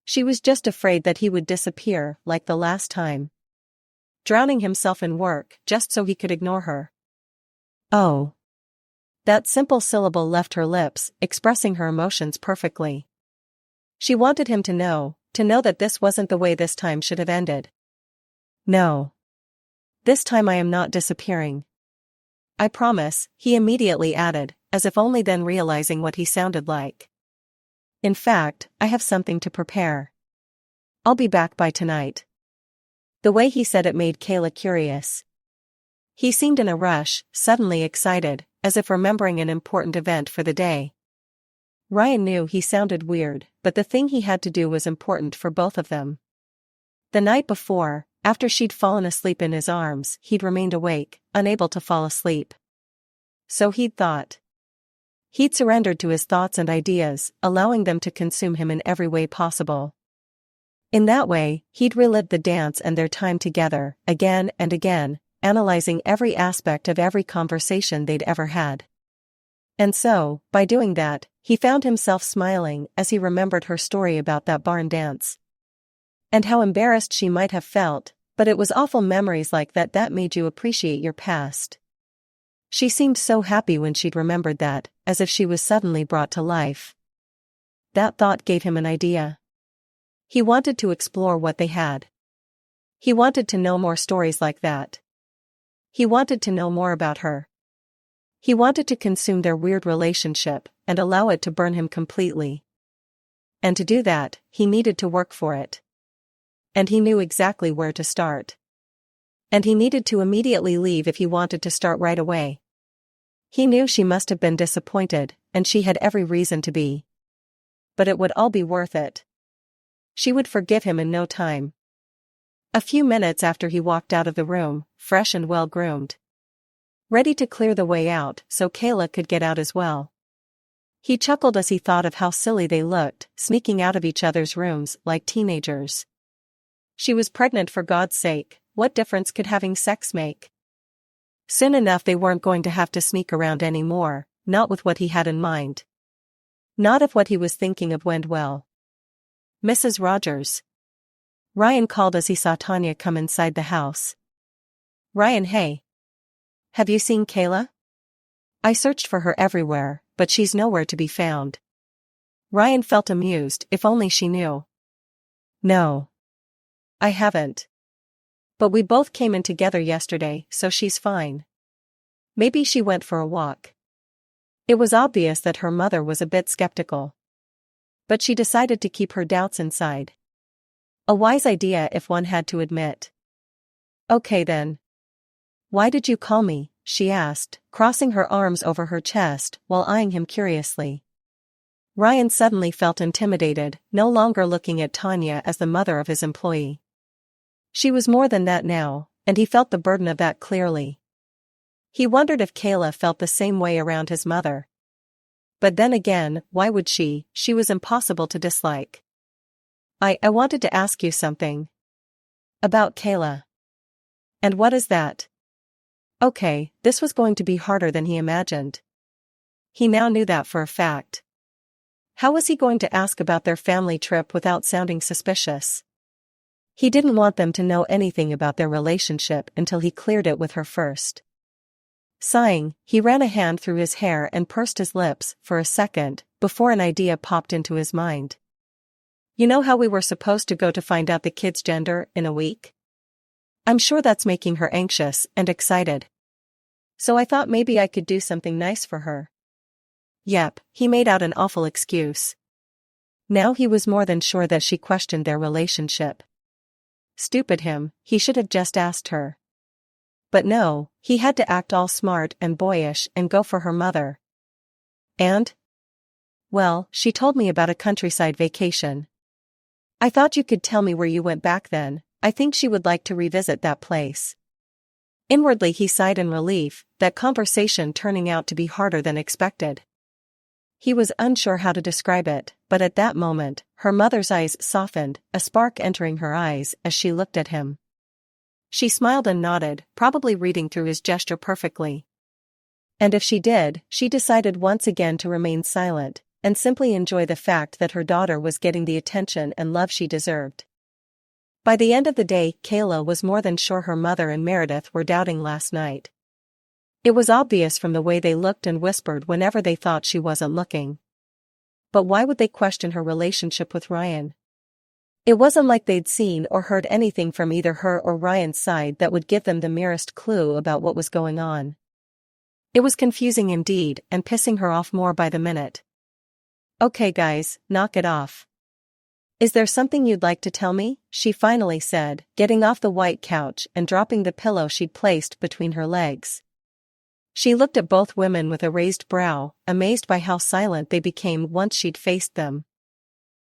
Speaker 1: She was just afraid that he would disappear like the last time. Drowning himself in work just so he could ignore her. Oh. That simple syllable left her lips, expressing her emotions perfectly. She wanted him to know that this wasn't the way this time should have ended. "No. This time I am not disappearing. I promise," he immediately added, as if only then realizing what he sounded like. "In fact, I have something to prepare. I'll be back by tonight." The way he said it made Kayla curious. He seemed in a rush, suddenly excited, as if remembering an important event for the day. Ryan knew he sounded weird, but the thing he had to do was important for both of them. The night before, after she'd fallen asleep in his arms, he'd remained awake, unable to fall asleep. So he'd thought. He'd surrendered to his thoughts and ideas, allowing them to consume him in every way possible. In that way, he'd relived the dance and their time together, again and again, analyzing every aspect of every conversation they'd ever had. And so, by doing that, he found himself smiling as he remembered her story about that barn dance. And how embarrassed she might have felt, but it was awful memories like that made you appreciate your past. She seemed so happy when she'd remembered that, as if she was suddenly brought to life. That thought gave him an idea. He wanted to explore what they had. He wanted to know more stories like that. He wanted to know more about her. He wanted to consume their weird relationship and allow it to burn him completely. And to do that, he needed to work for it. And he knew exactly where to start. And he needed to immediately leave if he wanted to start right away. He knew she must have been disappointed, and she had every reason to be. But it would all be worth it. She would forgive him in no time. A few minutes after he walked out of the room, fresh and well-groomed. Ready to clear the way out so Kayla could get out as well. He chuckled as he thought of how silly they looked, sneaking out of each other's rooms like teenagers. She was pregnant, for God's sake, what difference could having sex make? Soon enough they weren't going to have to sneak around anymore, not with what he had in mind. Not if what he was thinking of went well. Mrs. Rogers. Ryan called as he saw Tanya come inside the house. Ryan, hey. Have you seen Kayla? I searched for her everywhere, but she's nowhere to be found. Ryan felt amused, if only she knew. No. I haven't. But we both came in together yesterday, so she's fine. Maybe she went for a walk. It was obvious that her mother was a bit skeptical. But she decided to keep her doubts inside. A wise idea if one had to admit. Okay then. Why did you call me? She asked, crossing her arms over her chest while eyeing him curiously. Ryan suddenly felt intimidated, no longer looking at Tanya as the mother of his employee. She was more than that now, and he felt the burden of that clearly. He wondered if Kayla felt the same way around his mother. But then again, why would she? She was impossible to dislike. I wanted to ask you something. About Kayla. And what is that? Okay, this was going to be harder than he imagined. He now knew that for a fact. How was he going to ask about their family trip without sounding suspicious? He didn't want them to know anything about their relationship until he cleared it with her first. Sighing, he ran a hand through his hair and pursed his lips for a second before an idea popped into his mind. You know how we were supposed to go to find out the kid's gender in a week? I'm sure that's making her anxious and excited. So I thought maybe I could do something nice for her. Yep, he made out an awful excuse. Now he was more than sure that she questioned their relationship. Stupid him, he should have just asked her. But no, he had to act all smart and boyish and go for her mother. And? Well, she told me about a countryside vacation. I thought you could tell me where you went back then. I think she would like to revisit that place. Inwardly he sighed in relief, that conversation turning out to be harder than expected. He was unsure how to describe it, but at that moment, her mother's eyes softened, a spark entering her eyes as she looked at him. She smiled and nodded, probably reading through his gesture perfectly. And if she did, she decided once again to remain silent, and simply enjoy the fact that her daughter was getting the attention and love she deserved. By the end of the day, Kayla was more than sure her mother and Meredith were doubting last night. It was obvious from the way they looked and whispered whenever they thought she wasn't looking. But why would they question her relationship with Ryan? It wasn't like they'd seen or heard anything from either her or Ryan's side that would give them the merest clue about what was going on. It was confusing indeed and pissing her off more by the minute. Okay guys, knock it off. Is there something you'd like to tell me? She finally said, getting off the white couch and dropping the pillow she'd placed between her legs. She looked at both women with a raised brow, amazed by how silent they became once she'd faced them.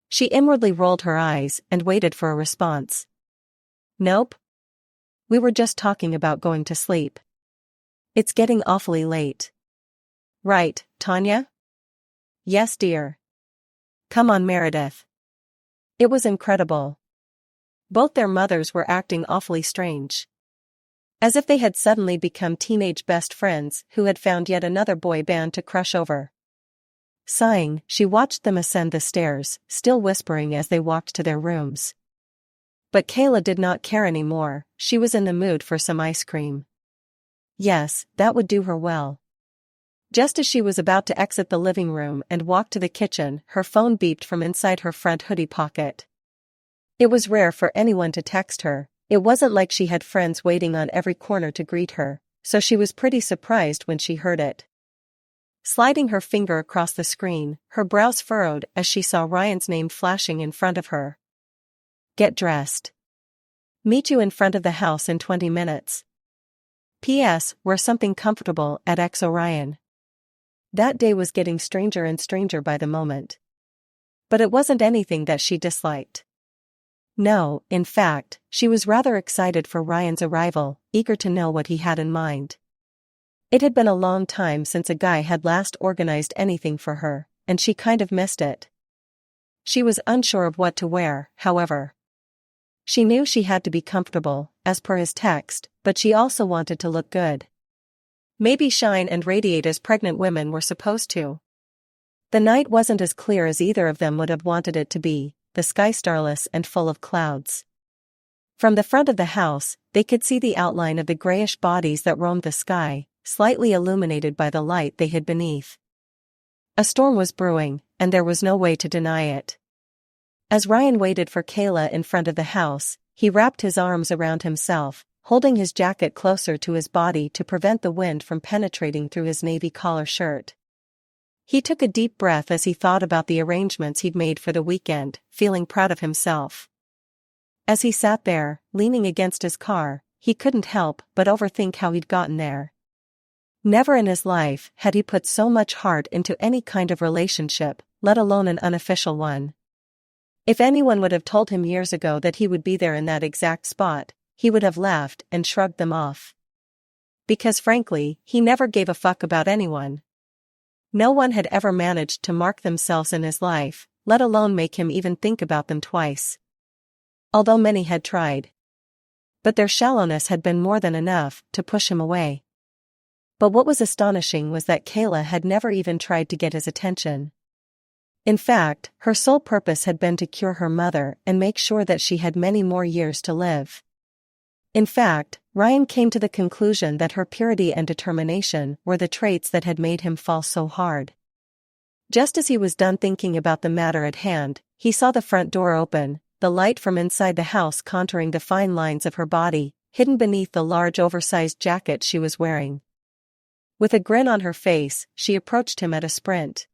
Speaker 1: She inwardly rolled her eyes and waited for a response. Nope. We were just talking about going to sleep. It's getting awfully late. Right, Tanya? Yes, dear. Come on, Meredith. It was incredible. Both their mothers were acting awfully strange. As if they had suddenly become teenage best friends who had found yet another boy band to crush over. Sighing, she watched them ascend the stairs, still whispering as they walked to their rooms. But Kayla did not care anymore, she was in the mood for some ice cream. Yes, that would do her well. Just as she was about to exit the living room and walk to the kitchen, her phone beeped from inside her front hoodie pocket. It was rare for anyone to text her. It wasn't like she had friends waiting on every corner to greet her, so she was pretty surprised when she heard it. Sliding her finger across the screen, her brows furrowed as she saw Ryan's name flashing in front of her. Get dressed. Meet you in front of the house in 20 minutes. P.S. Wear something comfortable at XO Ryan. That day was getting stranger and stranger by the moment. But it wasn't anything that she disliked. No, in fact, she was rather excited for Ryan's arrival, eager to know what he had in mind. It had been a long time since a guy had last organized anything for her, and she kind of missed it. She was unsure of what to wear, however. She knew she had to be comfortable, as per his text, but she also wanted to look good. Maybe shine and radiate as pregnant women were supposed to. The night wasn't as clear as either of them would have wanted it to be, the sky starless and full of clouds. From the front of the house, they could see the outline of the grayish bodies that roamed the sky, slightly illuminated by the light they hid beneath. A storm was brewing, and there was no way to deny it. As Ryan waited for Kayla in front of the house, he wrapped his arms around himself, holding his jacket closer to his body to prevent the wind from penetrating through his navy collar shirt. He took a deep breath as he thought about the arrangements he'd made for the weekend, feeling proud of himself. As he sat there, leaning against his car, he couldn't help but overthink how he'd gotten there. Never in his life had he put so much heart into any kind of relationship, let alone an unofficial one. If anyone would have told him years ago that he would be there in that exact spot, he would have laughed and shrugged them off. Because frankly, he never gave a fuck about anyone. No one had ever managed to mark themselves in his life, let alone make him even think about them twice. Although many had tried. But their shallowness had been more than enough to push him away. But what was astonishing was that Kayla had never even tried to get his attention. In fact, her sole purpose had been to cure her mother and make sure that she had many more years to live. In fact, Ryan came to the conclusion that her purity and determination were the traits that had made him fall so hard. Just as he was done thinking about the matter at hand, he saw the front door open, the light from inside the house contouring the fine lines of her body, hidden beneath the large oversized jacket she was wearing. With a grin on her face, she approached him at a sprint.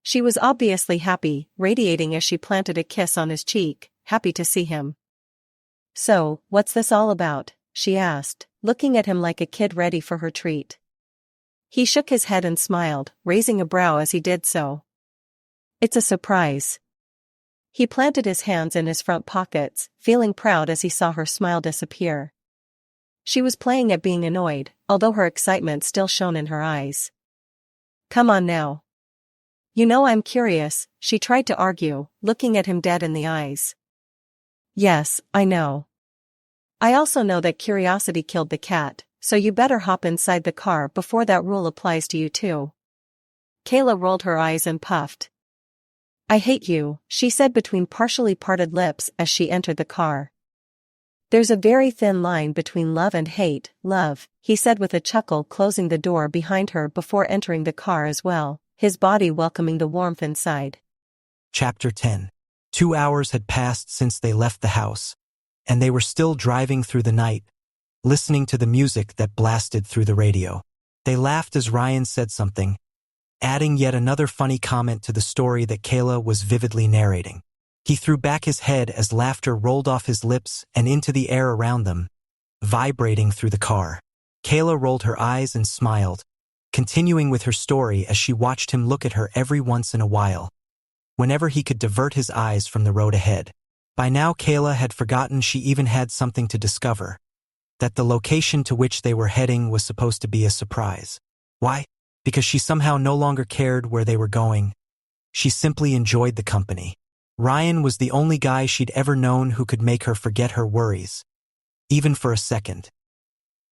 Speaker 1: She was obviously happy, radiating as she planted a kiss on his cheek, happy to see him. "So, what's this all about?" she asked, looking at him like a kid ready for her treat. He shook his head and smiled, raising a brow as he did so. "It's a surprise." He planted his hands in his front pockets, feeling proud as he saw her smile disappear. She was playing at being annoyed, although her excitement still shone in her eyes. "Come on now. You know I'm curious," she tried to argue, looking at him dead in the eyes. "Yes, I know. I also know that curiosity killed the cat, so you better hop inside the car before that rule applies to you too." Kayla rolled her eyes and puffed. "I hate you," she said between partially parted lips as she entered the car. "There's a very thin line between love and hate, love," he said with a chuckle, closing the door behind her before entering the car as well, his body welcoming the warmth inside.
Speaker 2: Chapter 10. 2 hours had passed since they left the house, and they were still driving through the night, listening to the music that blasted through the radio. They laughed as Ryan said something, adding yet another funny comment to the story that Kayla was vividly narrating. He threw back his head as laughter rolled off his lips and into the air around them, vibrating through the car. Kayla rolled her eyes and smiled, continuing with her story as she watched him look at her every once in a while, whenever he could divert his eyes from the road ahead. By now Kayla had forgotten she even had something to discover, that the location to which they were heading was supposed to be a surprise. Why? Because she somehow no longer cared where they were going. She simply enjoyed the company. Ryan was the only guy she'd ever known who could make her forget her worries, even for a second.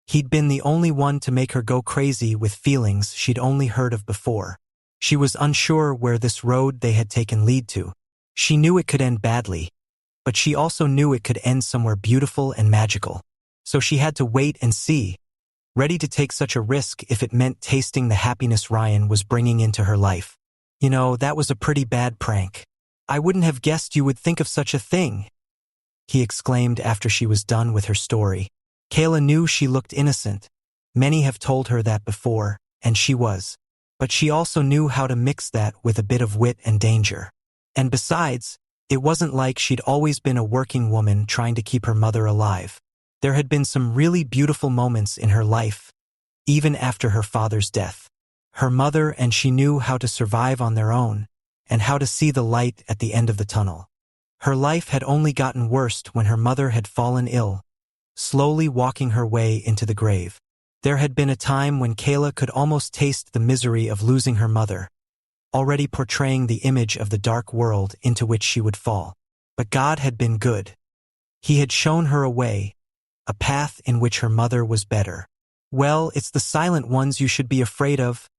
Speaker 2: He'd been the only one to make her go crazy with feelings she'd only heard of before. She was unsure where this road they had taken lead to. She knew it could end badly, but she also knew it could end somewhere beautiful and magical. So she had to wait and see, ready to take such a risk if it meant tasting the happiness Ryan was bringing into her life. "You know, that was a pretty bad prank. I wouldn't have guessed you would think of such a thing," he exclaimed after she was done with her story. Kayla knew she looked innocent. Many have told her that before, and she was. But she also knew how to mix that with a bit of wit and danger. And besides, it wasn't like she'd always been a working woman trying to keep her mother alive. There had been some really beautiful moments in her life, even after her father's death. Her mother and she knew how to survive on their own, and how to see the light at the end of the tunnel. Her life had only gotten worse when her mother had fallen ill, slowly walking her way into the grave. There had been a time when Kayla could almost taste the misery of losing her mother, already portraying the image of the dark world into which she would fall. But God had been good. He had shown her a way, a path in which her mother was better. Well, it's the silent ones you should be afraid of,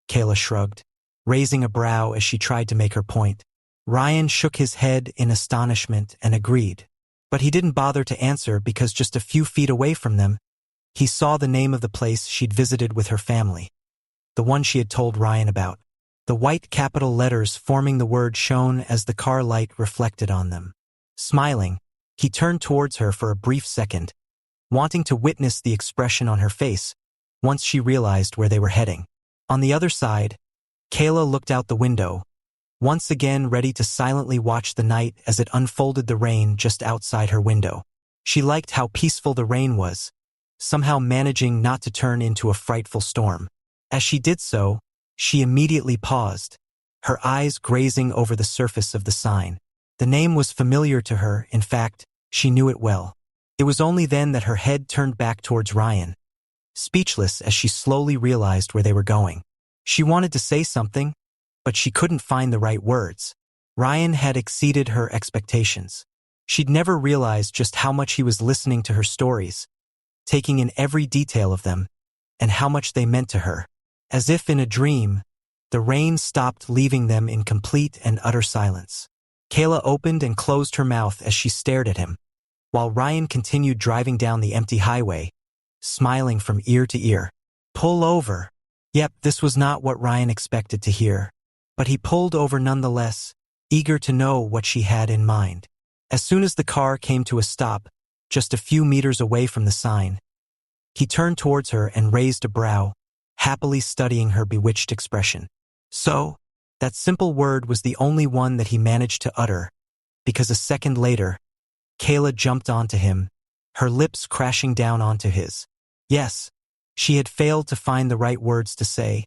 Speaker 2: Kayla shrugged, raising a brow as she tried to make her point. Ryan shook his head in astonishment and agreed. But he didn't bother to answer because just a few feet away from them, he saw the name of the place she'd visited with her family. The one she had told Ryan about. The white capital letters forming the word shone as the car light reflected on them. Smiling, he turned towards her for a brief second, wanting to witness the expression on her face once she realized where they were heading. On the other side, Kayla looked out the window, once again ready to silently watch the night as it unfolded the rain just outside her window. She liked how peaceful the rain was, somehow managing not to turn into a frightful storm. As she did so, she immediately paused, her eyes grazing over the surface of the sign. The name was familiar to her, in fact, she knew it well. It was only then that her head turned back towards Ryan, speechless as she slowly realized where they were going. She wanted to say something, but she couldn't find the right words. Ryan had exceeded her expectations. She'd never realized just how much he was listening to her stories, taking in every detail of them, and how much they meant to her. As if in a dream, the rain stopped, leaving them in complete and utter silence. Kayla opened and closed her mouth as she stared at him, while Ryan continued driving down the empty highway, smiling from ear to ear. Pull over. Yep, this was not what Ryan expected to hear. But he pulled over nonetheless, eager to know what she had in mind. As soon as the car came to a stop, just a few meters away from the sign, he turned towards her and raised a brow, happily studying her bewitched expression. So, that simple word was the only one that he managed to utter, because a second later, Kayla jumped onto him, her lips crashing down onto his. Yes, she had failed to find the right words to say,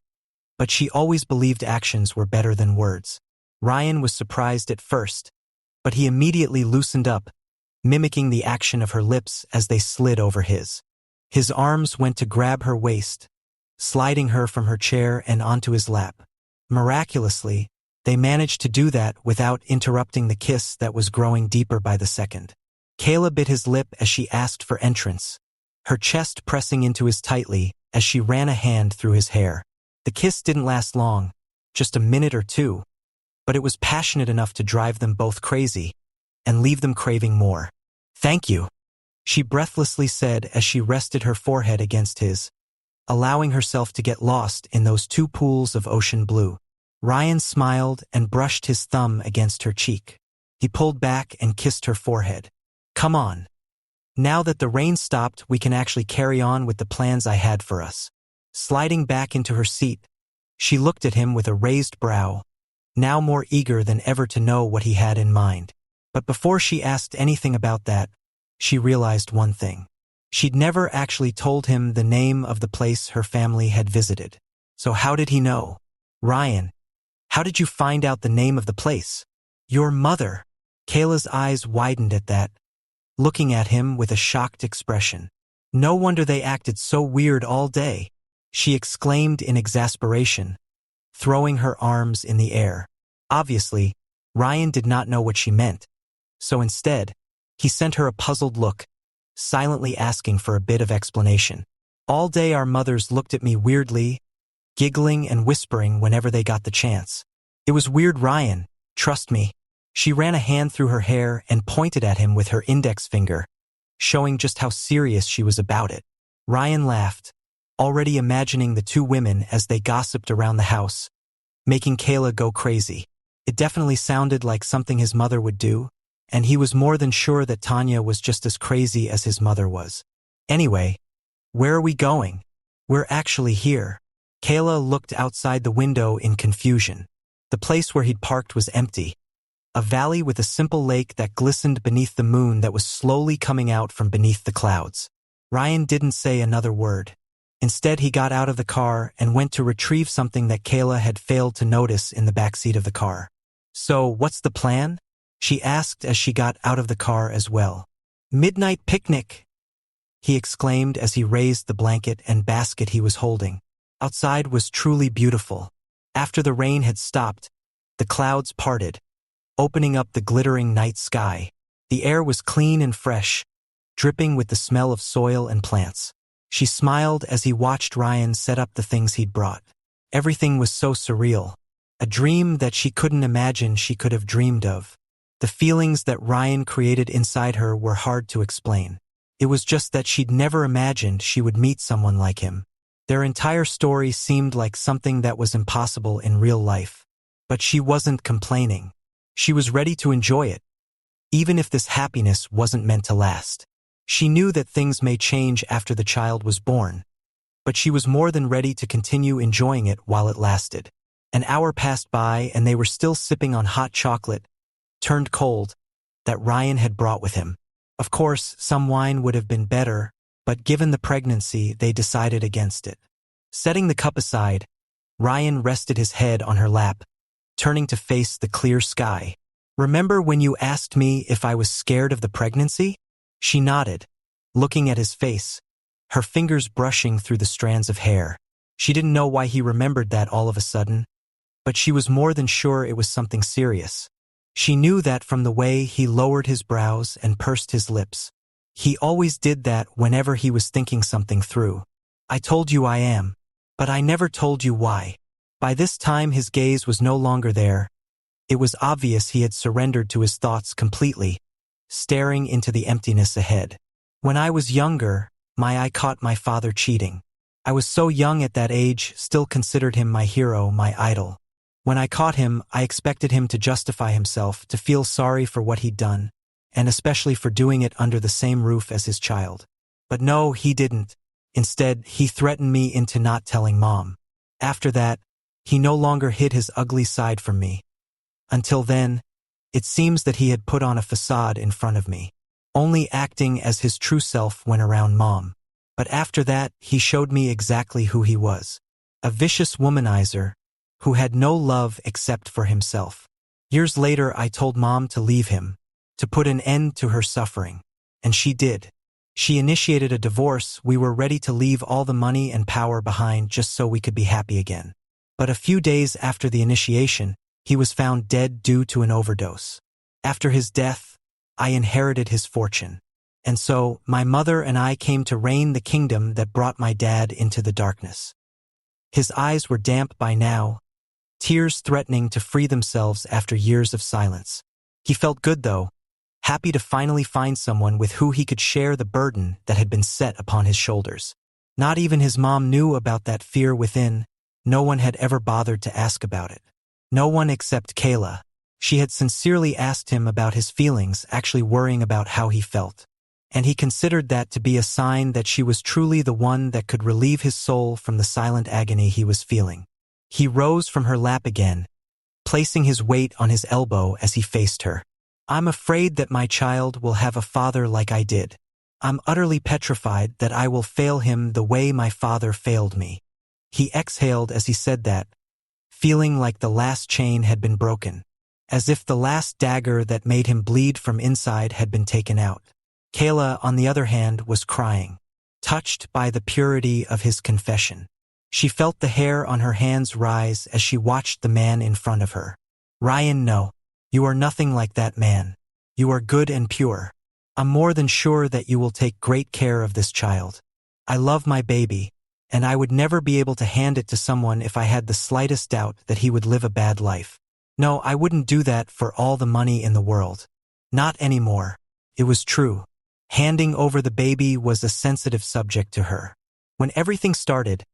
Speaker 2: but she always believed actions were better than words. Ryan was surprised at first, but he immediately loosened up, mimicking the action of her lips as they slid over his. His arms went to grab her waist, sliding her from her chair and onto his lap. Miraculously, they managed to do that without interrupting the kiss that was growing deeper by the second. Kayla bit his lip as she asked for entrance, her chest pressing into his tightly as she ran a hand through his hair. The kiss didn't last long, just a minute or two, but it was passionate enough to drive them both crazy and leave them craving more. Thank you, she breathlessly said as she rested her forehead against his, allowing herself to get lost in those two pools of ocean blue. Ryan smiled and brushed his thumb against her cheek. He pulled back and kissed her forehead. Come on. Now that the rain stopped, we can actually carry on with the plans I had for us. Sliding back into her seat, she looked at him with a raised brow, now more eager than ever to know what he had in mind. But before she asked anything about that, she realized one thing. She'd never actually told him the name of the place her family had visited. So how did he know? Ryan, how did you find out the name of the place? Your mother. Kayla's eyes widened at that, looking at him with a shocked expression. No wonder they acted so weird all day, she exclaimed in exasperation, throwing her arms in the air. Obviously, Ryan did not know what she meant, so instead, he sent her a puzzled look, silently asking for a bit of explanation. All day our mothers looked at me weirdly, giggling and whispering whenever they got the chance. It was weird, Ryan, trust me. She ran a hand through her hair and pointed at him with her index finger, showing just how serious she was about it. Ryan laughed, already imagining the two women as they gossiped around the house, making Kayla go crazy. It definitely sounded like something his mother would do, and he was more than sure that Tanya was just as crazy as his mother was. Anyway, where are we going? We're actually here. Kayla looked outside the window in confusion. The place where he'd parked was empty. A valley with a simple lake that glistened beneath the moon that was slowly coming out from beneath the clouds. Ryan didn't say another word. Instead, he got out of the car and went to retrieve something that Kayla had failed to notice in the backseat of the car. "So, what's the plan?" she asked as she got out of the car as well. "Midnight picnic!" he exclaimed as he raised the blanket and basket he was holding. Outside was truly beautiful. After the rain had stopped, the clouds parted, opening up the glittering night sky. The air was clean and fresh, dripping with the smell of soil and plants. She smiled as he watched Ryan set up the things he'd brought. Everything was so surreal, a dream that she couldn't imagine she could have dreamed of. The feelings that Ryan created inside her were hard to explain. It was just that she'd never imagined she would meet someone like him. Their entire story seemed like something that was impossible in real life. But she wasn't complaining. She was ready to enjoy it, even if this happiness wasn't meant to last. She knew that things may change after the child was born, but she was more than ready to continue enjoying it while it lasted. An hour passed by and they were still sipping on hot chocolate, turned cold, that Ryan had brought with him. Of course, some wine would have been better, but given the pregnancy, they decided against it. Setting the cup aside, Ryan rested his head on her lap, turning to face the clear sky. "Remember when you asked me if I was scared of the pregnancy?" She nodded, looking at his face, her fingers brushing through the strands of hair. She didn't know why he remembered that all of a sudden, but she was more than sure it was something serious. She knew that from the way he lowered his brows and pursed his lips. He always did that whenever he was thinking something through. "I told you I am, but I never told you why." By this time his gaze was no longer there. It was obvious he had surrendered to his thoughts completely, staring into the emptiness ahead. "When I was younger, my eye caught my father cheating. I was so young at that age, still considered him my hero, my idol. When I caught him, I expected him to justify himself, to feel sorry for what he'd done, and especially for doing it under the same roof as his child. But no, he didn't. Instead, he threatened me into not telling Mom. After that, he no longer hid his ugly side from me. Until then, it seems that he had put on a facade in front of me, only acting as his true self when around Mom. But after that, he showed me exactly who he was. A vicious womanizer who had no love except for himself. Years later, I told Mom to leave him, to put an end to her suffering. And she did. She initiated a divorce. We were ready to leave all the money and power behind just so we could be happy again. But a few days after the initiation, he was found dead due to an overdose. After his death, I inherited his fortune. And so, my mother and I came to reign the kingdom that brought my dad into the darkness. His eyes were damp by now, tears threatening to free themselves after years of silence. He felt good though, happy to finally find someone with who he could share the burden that had been set upon his shoulders. Not even his mom knew about that fear within. No one had ever bothered to ask about it. No one except Kayla. She had sincerely asked him about his feelings, actually worrying about how he felt. And he considered that to be a sign that she was truly the one that could relieve his soul from the silent agony he was feeling. He rose from her lap again, placing his weight on his elbow as he faced her. "I'm afraid that my child will have a father like I did. I'm utterly petrified that I will fail him the way my father failed me." He exhaled as he said that, feeling like the last chain had been broken, as if the last dagger that made him bleed from inside had been taken out. Kayla, on the other hand, was crying, touched by the purity of his confession. She felt the hair on her hands rise as she watched the man in front of her. "Ryan, no. You are nothing like that man. You are good and pure. I'm more than sure that you will take great care of this child. I love my baby, and I would never be able to hand it to someone if I had the slightest doubt that he would live a bad life. No, I wouldn't do that for all the money in the world. Not anymore." It was true. Handing over the baby was a sensitive subject to her. When everything started,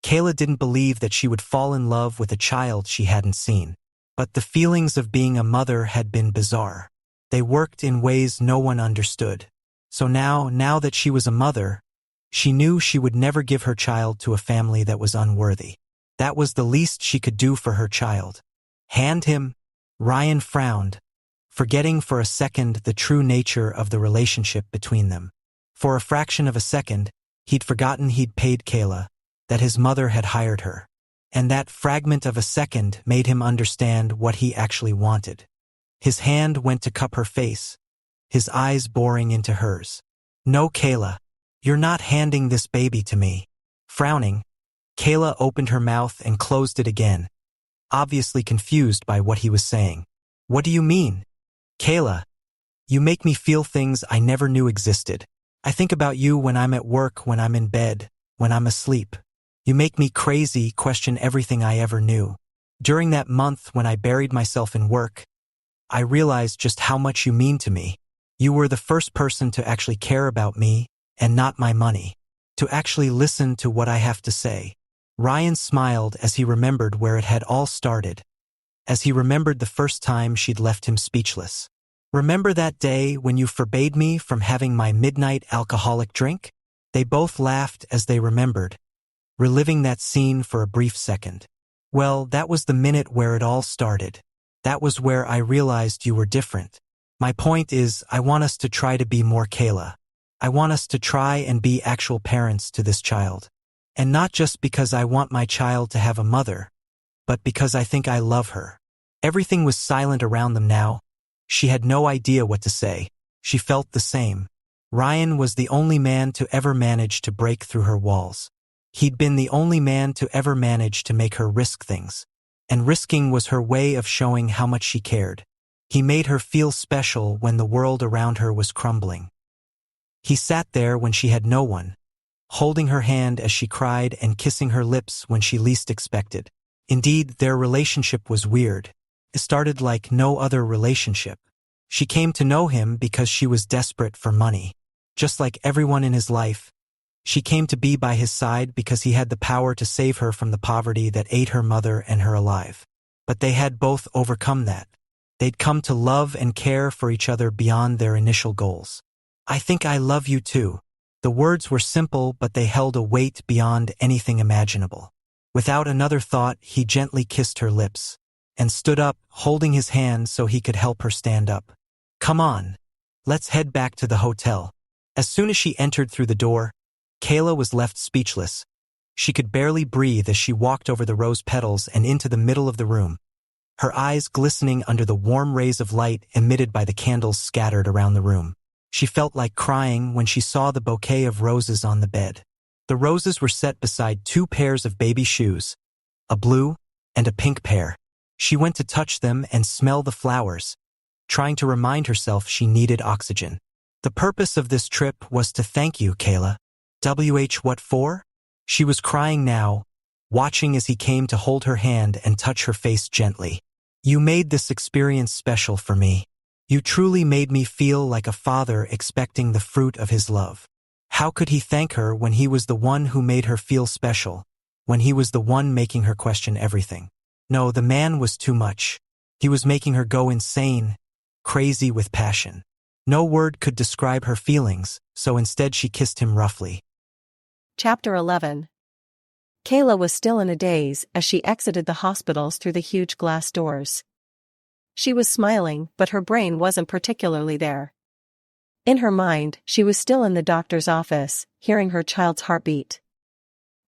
Speaker 2: Kayla didn't believe that she would fall in love with a child she hadn't seen. But the feelings of being a mother had been bizarre. They worked in ways no one understood. So now that she was a mother, she knew she would never give her child to a family that was unworthy. That was the least she could do for her child. Hand him. Ryan frowned, forgetting for a second the true nature of the relationship between them. For a fraction of a second, he'd forgotten he'd paid Kayla, that his mother had hired her. And that fragment of a second made him understand what he actually wanted. His hand went to cup her face, his eyes boring into hers. No, Kayla, you're not handing this baby to me. Frowning, Kayla opened her mouth and closed it again, obviously confused by what he was saying. What do you mean? Kayla, you make me feel things I never knew existed. I think about you when I'm at work, when I'm in bed, when I'm asleep. You make me crazy, question everything I ever knew. During that month when I buried myself in work, I realized just how much you mean to me. You were the first person to actually care about me, and not my money. To actually listen to what I have to say. Ryan smiled as he remembered where it had all started. As he remembered the first time she'd left him speechless. Remember that day when you forbade me from having my midnight alcoholic drink? They both laughed as they remembered, reliving that scene for a brief second. Well, that was the minute where it all started. That was where I realized you were different. My point is, I want us to try to be more Kayla. I want us to try and be actual parents to this child. And not just because I want my child to have a mother, but because I think I love her. Everything was silent around them now. She had no idea what to say. She felt the same. Ryan was the only man to ever manage to break through her walls. He'd been the only man to ever manage to make her risk things. And risking was her way of showing how much she cared. He made her feel special when the world around her was crumbling. He sat there when she had no one, holding her hand as she cried and kissing her lips when she least expected. Indeed, their relationship was weird. It started like no other relationship. She came to know him because she was desperate for money. Just like everyone in his life, she came to be by his side because he had the power to save her from the poverty that ate her mother and her alive. But they had both overcome that. They'd come to love and care for each other beyond their initial goals. I think I love you too. The words were simple, but they held a weight beyond anything imaginable. Without another thought, he gently kissed her lips and stood up, holding his hand so he could help her stand up. Come on. Let's head back to the hotel. As soon as she entered through the door, Kayla was left speechless. She could barely breathe as she walked over the rose petals and into the middle of the room, her eyes glistening under the warm rays of light emitted by the candles scattered around the room. She felt like crying when she saw the bouquet of roses on the bed. The roses were set beside 2 pairs of baby shoes, a blue and a pink pair. She went to touch them and smell the flowers, trying to remind herself she needed oxygen. The purpose of this trip was to thank you, Kayla. What for? She was crying now, watching as he came to hold her hand and touch her face gently. You made this experience special for me. You truly made me feel like a father expecting the fruit of his love. How could he thank her when he was the one who made her feel special, when he was the one making her question everything? No, the man was too much. He was making her go insane, crazy with passion. No word could describe her feelings, so instead she kissed him roughly.
Speaker 1: Chapter 11. Kayla was still in a daze as she exited the hospitals through the huge glass doors. She was smiling, but her brain wasn't particularly there. In her mind, she was still in the doctor's office, hearing her child's heartbeat.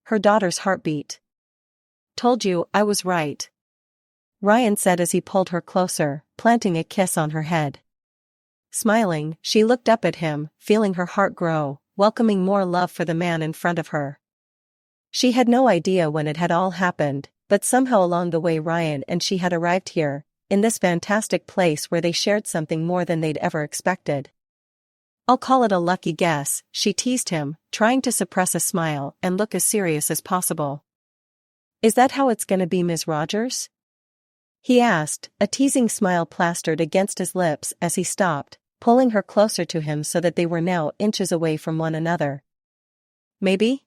Speaker 1: Her daughter's heartbeat. Told you I was right, Ryan said as he pulled her closer, planting a kiss on her head. Smiling, she looked up at him, feeling her heart grow, welcoming more love for the man in front of her. She had no idea when it had all happened, but somehow along the way Ryan and she had arrived here, in this fantastic place where they shared something more than they'd ever expected. I'll call it a lucky guess, she teased him, trying to suppress a smile and look as serious as possible. Is that how it's gonna be, Ms. Rogers? He asked, a teasing smile plastered against his lips as he stopped, pulling her closer to him so that they were now inches away from one another. Maybe?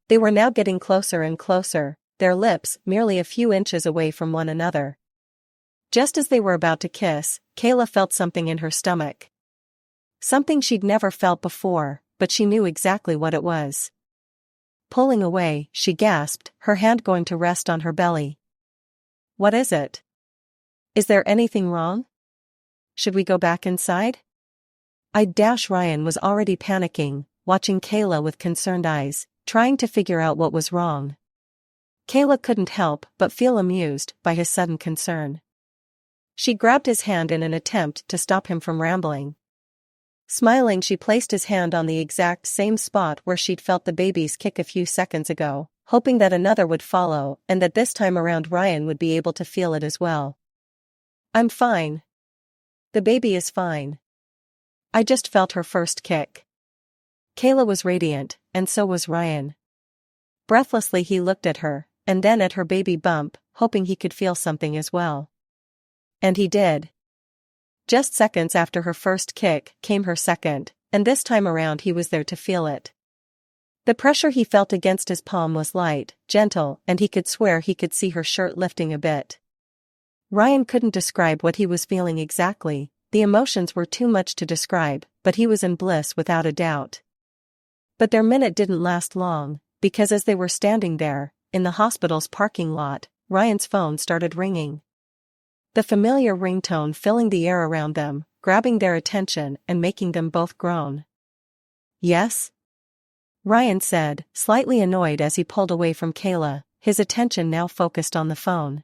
Speaker 1: They were now getting closer and closer, their lips merely a few inches away from one another. Just as they were about to kiss, Kayla felt something in her stomach. Something she'd never felt before, but she knew exactly what it was. Pulling away, she gasped, her hand going to rest on her belly. "What is it? Is there anything wrong? Should we go back inside?" Ryan was already panicking, watching Kayla with concerned eyes, trying to figure out what was wrong. Kayla couldn't help but feel amused by his sudden concern. She grabbed his hand in an attempt to stop him from rambling. Smiling, she placed his hand on the exact same spot where she'd felt the baby's kick a few seconds ago, hoping that another would follow and that this time around Ryan would be able to feel it as well. "I'm fine. The baby is fine. I just felt her first kick." Kayla was radiant, and so was Ryan. Breathlessly he looked at her, and then at her baby bump, hoping he could feel something as well. And he did. Just seconds after her first kick came her second, and this time around he was there to feel it. The pressure he felt against his palm was light, gentle, and he could swear he could see her shirt lifting a bit. Ryan couldn't describe what he was feeling exactly, the emotions were too much to describe, but he was in bliss without a doubt. But their minute didn't last long, because as they were standing there, in the hospital's parking lot, Ryan's phone started ringing. The familiar ringtone filling the air around them, grabbing their attention and making them both groan. "Yes?" Ryan said, slightly annoyed as he pulled away from Kayla, his attention now focused on the phone.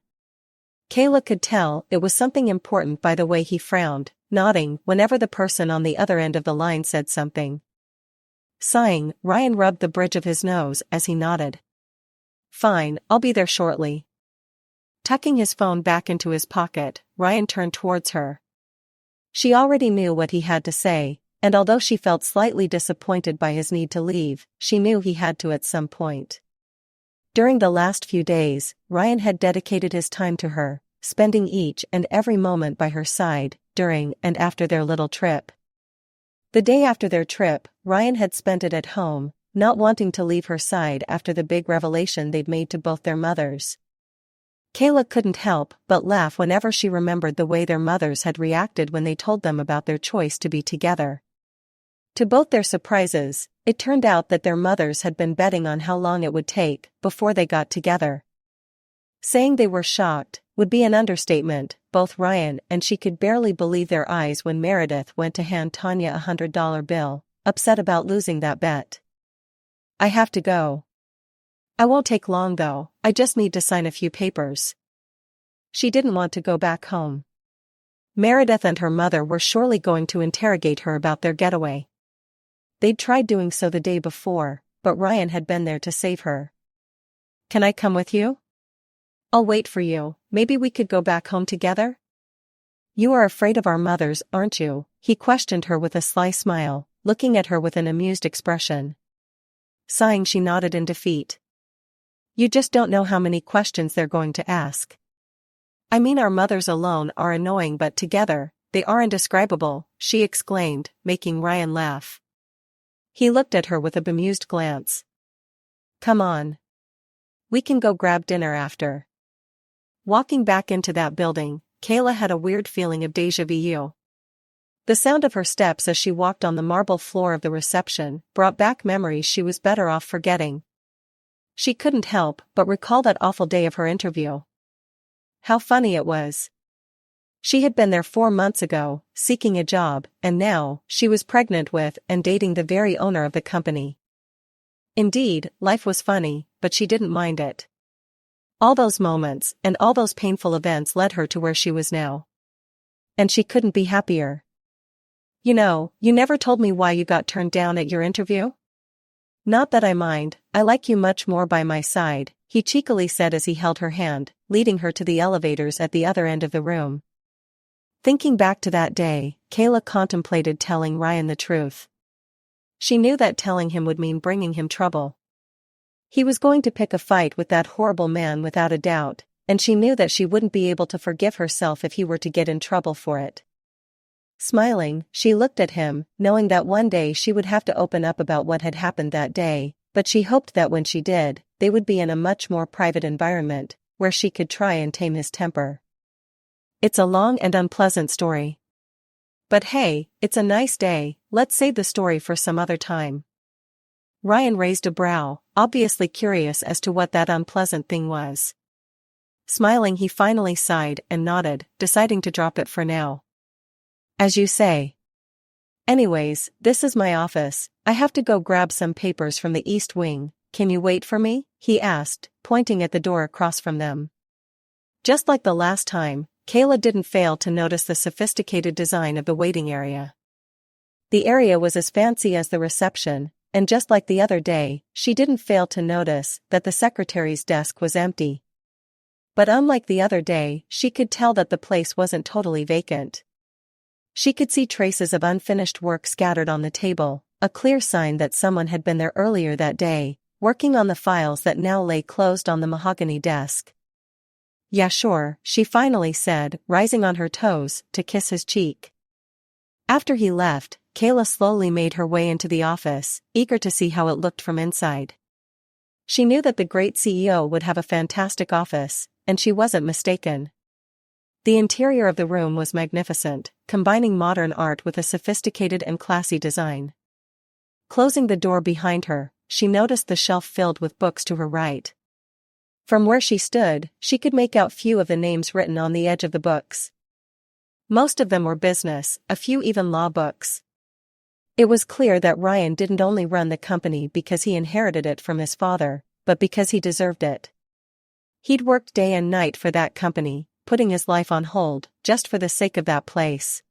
Speaker 1: Kayla could tell it was something important by the way he frowned, nodding whenever the person on the other end of the line said something. Sighing, Ryan rubbed the bridge of his nose as he nodded. "Fine, I'll be there shortly." Tucking his phone back into his pocket, Ryan turned towards her. She already knew what he had to say, and although she felt slightly disappointed by his need to leave, she knew he had to at some point. During the last few days, Ryan had dedicated his time to her, spending each and every moment by her side, during and after their little trip. The day after their trip, Ryan had spent it at home, not wanting to leave her side after the big revelation they'd made to both their mothers. Kayla couldn't help but laugh whenever she remembered the way their mothers had reacted when they told them about their choice to be together. To both their surprises, it turned out that their mothers had been betting on how long it would take before they got together. Saying they were shocked would be an understatement. Both Ryan and she could barely believe their eyes when Meredith went to hand Tanya a $100 bill, upset about losing that bet. "I have to go. I won't take long though, I just need to sign a few papers." She didn't want to go back home. Meredith and her mother were surely going to interrogate her about their getaway. They'd tried doing so the day before, but Ryan had been there to save her. "Can I come with you? I'll wait for you, maybe we could go back home together?" "You are afraid of our mothers, aren't you?" he questioned her with a sly smile, looking at her with an amused expression. Sighing, she nodded in defeat. "You just don't know how many questions they're going to ask. I mean, our mothers alone are annoying, but together, they are indescribable," she exclaimed, making Ryan laugh. He looked at her with a bemused glance. "Come on. We can go grab dinner after." Walking back into that building, Kayla had a weird feeling of déjà vu. The sound of her steps as she walked on the marble floor of the reception brought back memories she was better off forgetting. She couldn't help but recall that awful day of her interview. How funny it was. She had been there 4 months ago, seeking a job, and now, she was pregnant with and dating the very owner of the company. Indeed, life was funny, but she didn't mind it. All those moments, and all those painful events led her to where she was now. And she couldn't be happier. "You know, you never told me why you got turned down at your interview?" "Not that I mind, I like you much more by my side," he cheekily said as he held her hand, leading her to the elevators at the other end of the room. Thinking back to that day, Kayla contemplated telling Ryan the truth. She knew that telling him would mean bringing him trouble. He was going to pick a fight with that horrible man without a doubt, and she knew that she wouldn't be able to forgive herself if he were to get in trouble for it. Smiling, she looked at him, knowing that one day she would have to open up about what had happened that day, but she hoped that when she did, they would be in a much more private environment, where she could try and tame his temper. It's a long and unpleasant story. But hey, it's a nice day, let's save the story for some other time. Ryan raised a brow, obviously curious as to what that unpleasant thing was. Smiling, he finally sighed and nodded, deciding to drop it for now. As you say. Anyways, this is my office, I have to go grab some papers from the East Wing, can you wait for me? He asked, pointing at the door across from them. Just like the last time, Kayla didn't fail to notice the sophisticated design of the waiting area. The area was as fancy as the reception, and just like the other day, she didn't fail to notice that the secretary's desk was empty. But unlike the other day, she could tell that the place wasn't totally vacant. She could see traces of unfinished work scattered on the table, a clear sign that someone had been there earlier that day, working on the files that now lay closed on the mahogany desk. Yeah, sure, she finally said, rising on her toes to kiss his cheek. After he left, Kayla slowly made her way into the office, eager to see how it looked from inside. She knew that the great CEO would have a fantastic office, and she wasn't mistaken. The interior of the room was magnificent, combining modern art with a sophisticated and classy design. Closing the door behind her, she noticed the shelf filled with books to her right. From where she stood, she could make out few of the names written on the edge of the books. Most of them were business, a few even law books. It was clear that Ryan didn't only run the company because he inherited it from his father, but because he deserved it. He'd worked day and night for that company, putting his life on hold, just for the sake of that place.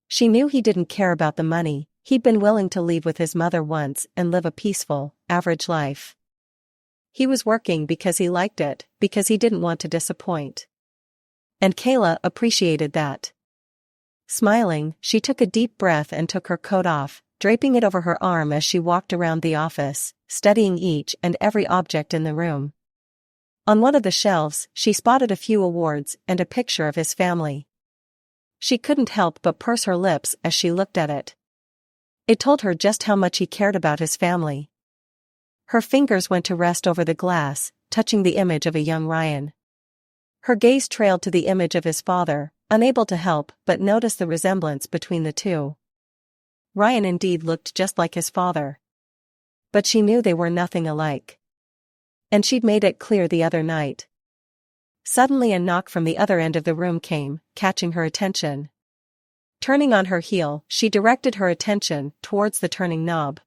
Speaker 1: She knew he didn't care about the money, he'd been willing to leave with his mother once and live a peaceful, average life. He was working because he liked it, because he didn't want to disappoint. And Kayla appreciated that. Smiling, she took a deep breath and took her coat off, draping it over her arm as she walked around the office, studying each and every object in the room. On one of the shelves, she spotted a few awards and a picture of his family. She couldn't help but purse her lips as she looked at it. It told her just how much he cared about his family. Her fingers went to rest over the glass, touching the image of a young Ryan. Her gaze trailed to the image of his father, unable to help but notice the resemblance between the two. Ryan indeed looked just like his father. But she knew they were nothing alike. And she'd made it clear the other night. Suddenly a knock from the other end of the room came, catching her attention. Turning on her heel, she directed her attention towards the turning knob.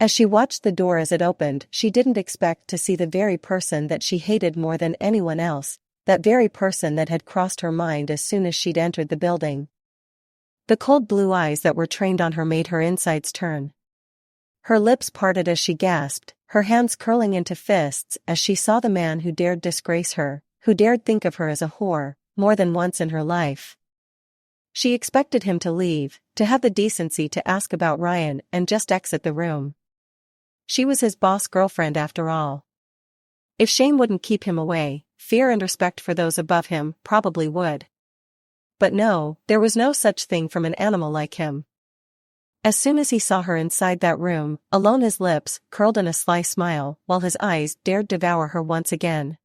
Speaker 1: As she watched the door as it opened, she didn't expect to see the very person that she hated more than anyone else, that very person that had crossed her mind as soon as she'd entered the building. The cold blue eyes that were trained on her made her insides turn. Her lips parted as she gasped, her hands curling into fists as she saw the man who dared disgrace her, who dared think of her as a whore, more than once in her life. She expected him to leave, to have the decency to ask about Ryan and just exit the room. She was his boss girlfriend after all. If shame wouldn't keep him away, fear and respect for those above him probably would. But no, there was no such thing from an animal like him. As soon as he saw her inside that room, alone, his lips curled in a sly smile while his eyes dared devour her once again.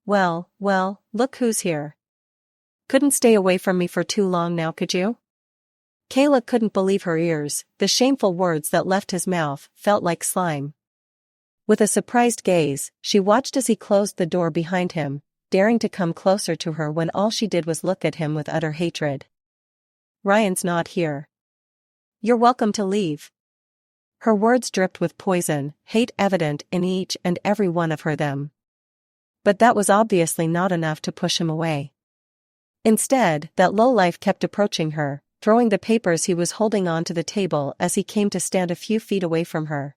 Speaker 1: Well, look who's here. Couldn't stay away from me for too long now, could you? Kayla couldn't believe her ears, the shameful words that left his mouth felt like slime. With a surprised gaze, she watched as he closed the door behind him, daring to come closer to her when all she did was look at him with utter hatred. Ryan's not here. You're welcome to leave. Her words dripped with poison, hate evident in each and every one of them. But that was obviously not enough to push him away. Instead, that lowlife kept approaching her, throwing the papers he was holding onto the table as he came to stand a few feet away from her.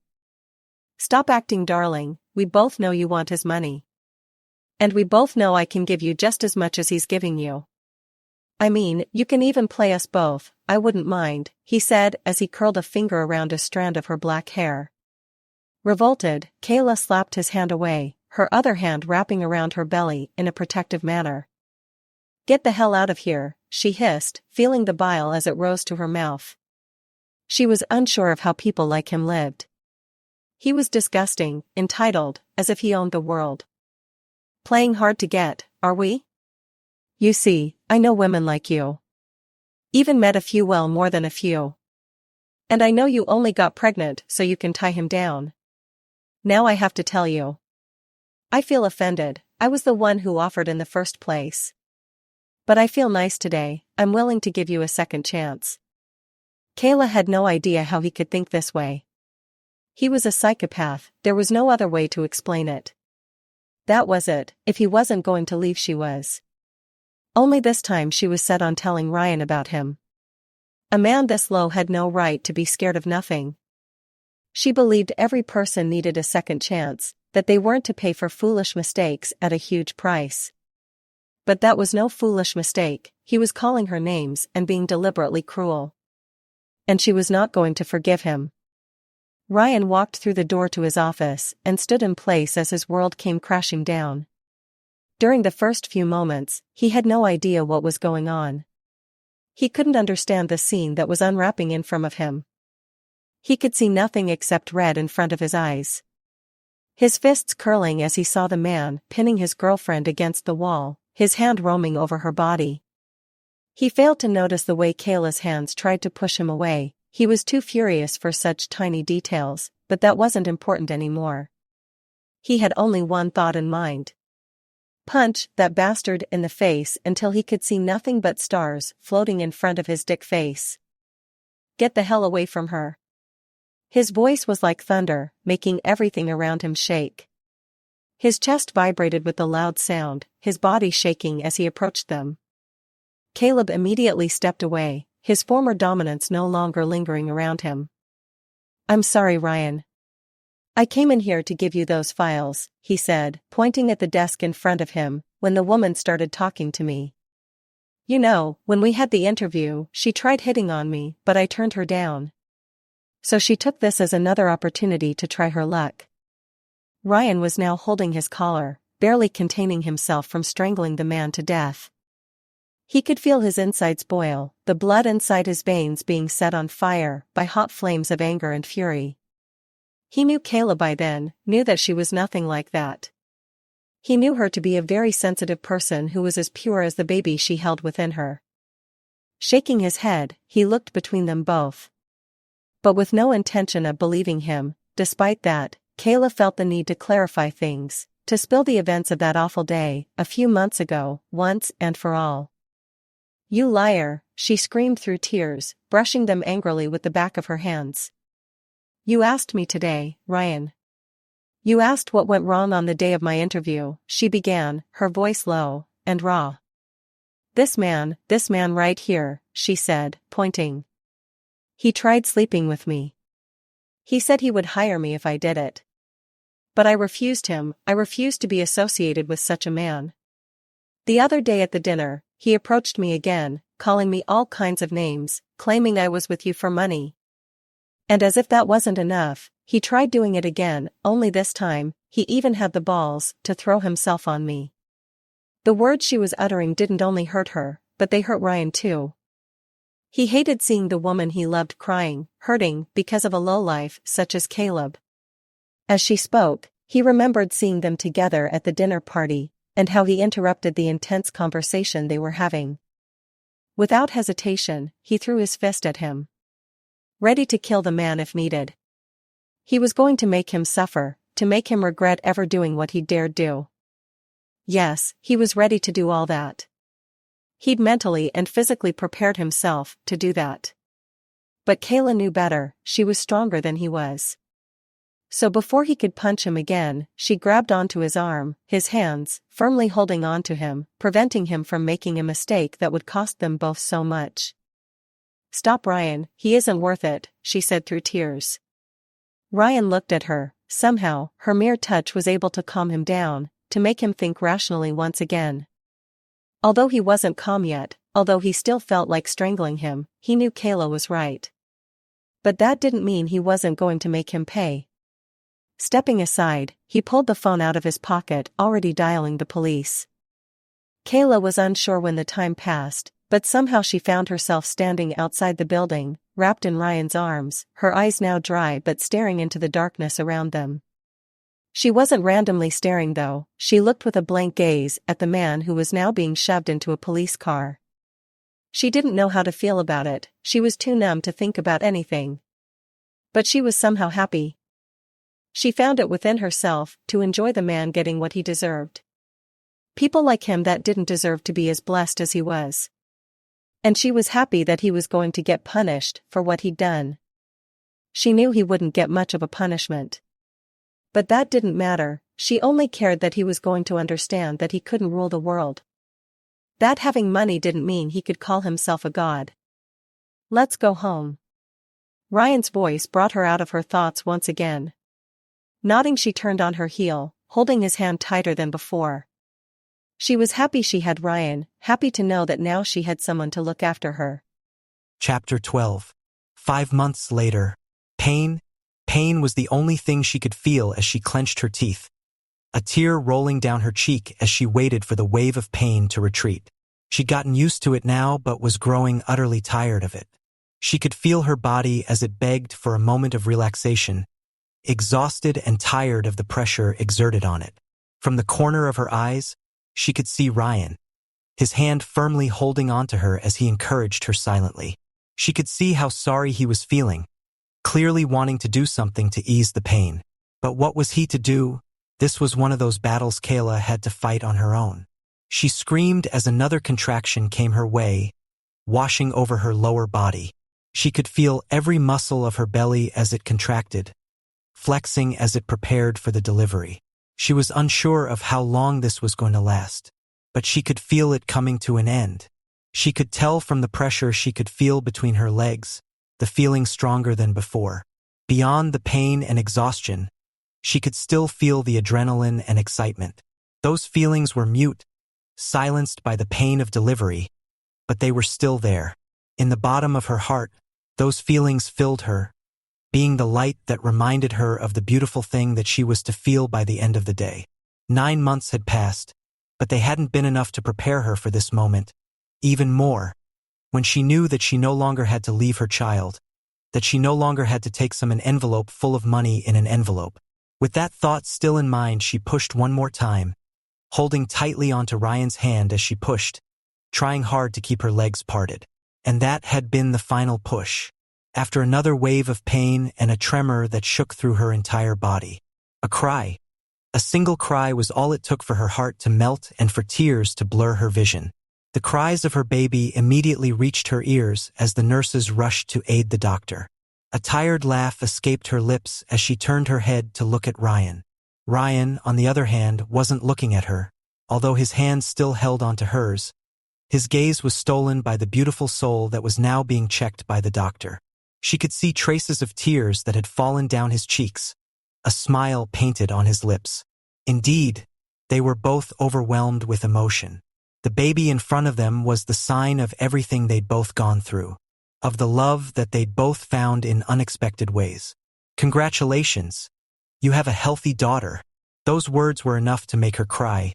Speaker 1: Stop acting, darling, we both know you want his money. And we both know I can give you just as much as he's giving you. I mean, you can even play us both, I wouldn't mind, he said as he curled a finger around a strand of her black hair. Revolted, Kayla slapped his hand away, her other hand wrapping around her belly in a protective manner. Get the hell out of here, she hissed, feeling the bile as it rose to her mouth. She was unsure of how people like him lived. He was disgusting, entitled, as if he owned the world. Playing hard to get, are we? You see, I know women like you. Even met a few, well, more than a few. And I know you only got pregnant so you can tie him down. Now I have to tell you. I feel offended. I was the one who offered in the first place. But I feel nice today. I'm willing to give you a second chance. Kayla had no idea how he could think this way. He was a psychopath, there was no other way to explain it. That was it, if he wasn't going to leave she was. Only this time she was set on telling Ryan about him. A man this low had no right to be scared of nothing. She believed every person needed a second chance, that they weren't to pay for foolish mistakes at a huge price. But that was no foolish mistake, he was calling her names and being deliberately cruel. And she was not going to forgive him. Ryan walked through the door to his office and stood in place as his world came crashing down. During the first few moments, he had no idea what was going on. He couldn't understand the scene that was unwrapping in front of him. He could see nothing except red in front of his eyes. His fists curling as he saw the man pinning his girlfriend against the wall, his hand roaming over her body. He failed to notice the way Kayla's hands tried to push him away. He was too furious for such tiny details, but that wasn't important anymore. He had only one thought in mind. Punch that bastard in the face until he could see nothing but stars floating in front of his dick face. Get the hell away from her. His voice was like thunder, making everything around him shake. His chest vibrated with the loud sound, his body shaking as he approached them. Caleb immediately stepped away, his former dominance no longer lingering around him. I'm sorry, Ryan. I came in here to give you those files, he said, pointing at the desk in front of him, when the woman started talking to me. You know, when we had the interview, she tried hitting on me, but I turned her down. So she took this as another opportunity to try her luck. Ryan was now holding his collar, barely containing himself from strangling the man to death. He could feel his insides boil, the blood inside his veins being set on fire by hot flames of anger and fury. He knew Kayla by then, knew that she was nothing like that. He knew her to be a very sensitive person who was as pure as the baby she held within her. Shaking his head, he looked between them both. But with no intention of believing him, despite that, Kayla felt the need to clarify things, to spill the events of that awful day, a few months ago, once and for all. You liar, she screamed through tears, brushing them angrily with the back of her hands. You asked me today, Ryan. You asked what went wrong on the day of my interview, she began, her voice low and raw. This man right here, she said, pointing. He tried sleeping with me. He said he would hire me if I did it. But I refused him, I refused to be associated with such a man. The other day at the dinner, he approached me again, calling me all kinds of names, claiming I was with you for money. And as if that wasn't enough, he tried doing it again, only this time, he even had the balls to throw himself on me. The words she was uttering didn't only hurt her, but they hurt Ryan too. He hated seeing the woman he loved crying, hurting because of a lowlife such as Caleb. As she spoke, he remembered seeing them together at the dinner party, and how he interrupted the intense conversation they were having. Without hesitation, he threw his fist at him. Ready to kill the man if needed. He was going to make him suffer, to make him regret ever doing what he dared do. Yes, he was ready to do all that. He'd mentally and physically prepared himself to do that. But Kayla knew better, she was stronger than he was. So before he could punch him again, she grabbed onto his arm, his hands, firmly holding on to him, preventing him from making a mistake that would cost them both so much. Stop, Ryan, he isn't worth it, she said through tears. Ryan looked at her. Somehow, her mere touch was able to calm him down, to make him think rationally once again. Although he wasn't calm yet, although he still felt like strangling him, he knew Kayla was right. But that didn't mean he wasn't going to make him pay. Stepping aside, he pulled the phone out of his pocket, already dialing the police. Kayla was unsure when the time passed, but somehow she found herself standing outside the building, wrapped in Ryan's arms, her eyes now dry but staring into the darkness around them. She wasn't randomly staring though, she looked with a blank gaze at the man who was now being shoved into a police car. She didn't know how to feel about it, she was too numb to think about anything. But she was somehow happy. She found it within herself to enjoy the man getting what he deserved. People like him that didn't deserve to be as blessed as he was. And she was happy that he was going to get punished for what he'd done. She knew he wouldn't get much of a punishment. But that didn't matter, she only cared that he was going to understand that he couldn't rule the world. That having money didn't mean he could call himself a god. Let's go home. Ryan's voice brought her out of her thoughts once again. Nodding, she turned on her heel, holding his hand tighter than before. She was happy she had Ryan, happy to know that now she had someone to look after her.
Speaker 2: Chapter 12. 5 months later. Pain. Pain was the only thing she could feel as she clenched her teeth. A tear rolling down her cheek as she waited for the wave of pain to retreat. She'd gotten used to it now but was growing utterly tired of it. She could feel her body as it begged for a moment of relaxation, exhausted and tired of the pressure exerted on it. From the corner of her eyes, she could see Ryan, his hand firmly holding onto her as he encouraged her silently. She could see how sorry he was feeling, clearly wanting to do something to ease the pain. But what was he to do? This was one of those battles Kayla had to fight on her own. She screamed as another contraction came her way, washing over her lower body. She could feel every muscle of her belly as it contracted, flexing as it prepared for the delivery. She was unsure of how long this was going to last, but she could feel it coming to an end. She could tell from the pressure she could feel between her legs, the feeling stronger than before. Beyond the pain and exhaustion, she could still feel the adrenaline and excitement. Those feelings were mute, silenced by the pain of delivery, but they were still there. In the bottom of her heart, those feelings filled her, being the light that reminded her of the beautiful thing that she was to feel by the end of the day. 9 months had passed, but they hadn't been enough to prepare her for this moment. Even more, when she knew that she no longer had to leave her child, that she no longer had to take an envelope full of money in an envelope. With that thought still in mind, she pushed one more time, holding tightly onto Ryan's hand as she pushed, trying hard to keep her legs parted. And that had been the final push. After another wave of pain and a tremor that shook through her entire body. A cry. A single cry was all it took for her heart to melt and for tears to blur her vision. The cries of her baby immediately reached her ears as the nurses rushed to aid the doctor. A tired laugh escaped her lips as she turned her head to look at Ryan. Ryan, on the other hand, wasn't looking at her, although his hand still held onto hers. His gaze was stolen by the beautiful soul that was now being checked by the doctor. She could see traces of tears that had fallen down his cheeks, a smile painted on his lips. Indeed, they were both overwhelmed with emotion. The baby in front of them was the sign of everything they'd both gone through, of the love that they'd both found in unexpected ways. Congratulations. You have a healthy daughter. Those words were enough to make her cry,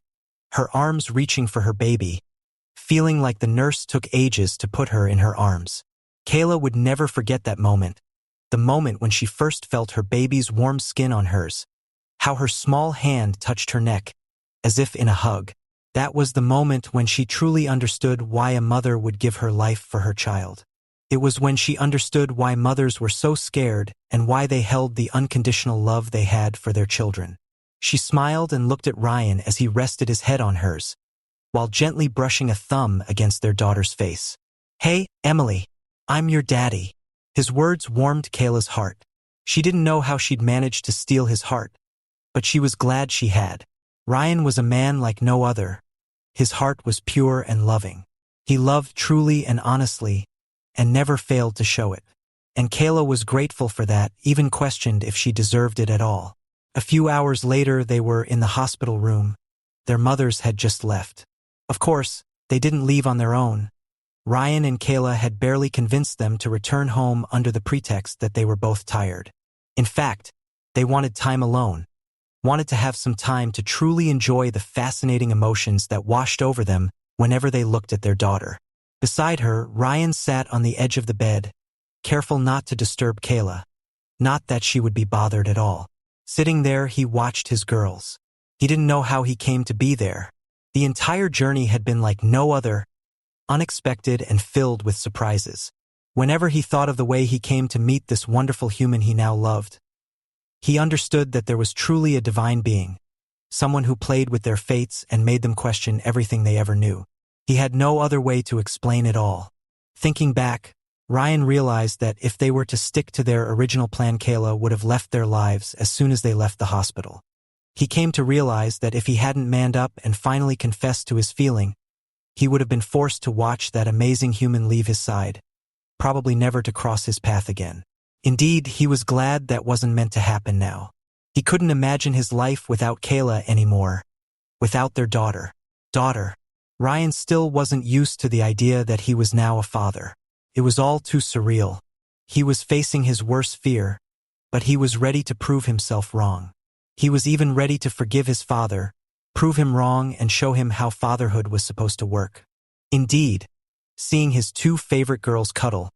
Speaker 2: her arms reaching for her baby, feeling like the nurse took ages to put her in her arms. Kayla would never forget that moment, the moment when she first felt her baby's warm skin on hers, how her small hand touched her neck, as if in a hug. That was the moment when she truly understood why a mother would give her life for her child. It was when she understood why mothers were so scared and why they held the unconditional love they had for their children. She smiled and looked at Ryan as he rested his head on hers, while gently brushing a thumb against their daughter's face. "Hey, Emily. I'm your daddy." His words warmed Kayla's heart. She didn't know how she'd managed to steal his heart, but she was glad she had. Ryan was a man like no other. His heart was pure and loving. He loved truly and honestly, and never failed to show it. And Kayla was grateful for that, even questioned if she deserved it at all. A few hours later, they were in the hospital room. Their mothers had just left. Of course, they didn't leave on their own. Ryan and Kayla had barely convinced them to return home under the pretext that they were both tired. In fact, they wanted time alone, wanted to have some time to truly enjoy the fascinating emotions that washed over them whenever they looked at their daughter. Beside her, Ryan sat on the edge of the bed, careful not to disturb Kayla. Not that she would be bothered at all. Sitting there, he watched his girls. He didn't know how he came to be there. The entire journey had been like no other, unexpected and filled with surprises. Whenever he thought of the way he came to meet this wonderful human he now loved, he understood that there was truly a divine being, someone who played with their fates and made them question everything they ever knew. He had no other way to explain it all. Thinking back, Ryan realized that if they were to stick to their original plan, Kayla would have left their lives as soon as they left the hospital. He came to realize that if he hadn't manned up and finally confessed to his feeling, he would have been forced to watch that amazing human leave his side, probably never to cross his path again. Indeed, he was glad that wasn't meant to happen now. He couldn't imagine his life without Kayla anymore, without their daughter. Ryan still wasn't used to the idea that he was now a father. It was all too surreal. He was facing his worst fear, but he was ready to prove himself wrong. He was even ready to forgive his father, prove him wrong, and show him how fatherhood was supposed to work. Indeed, seeing his two favorite girls cuddle,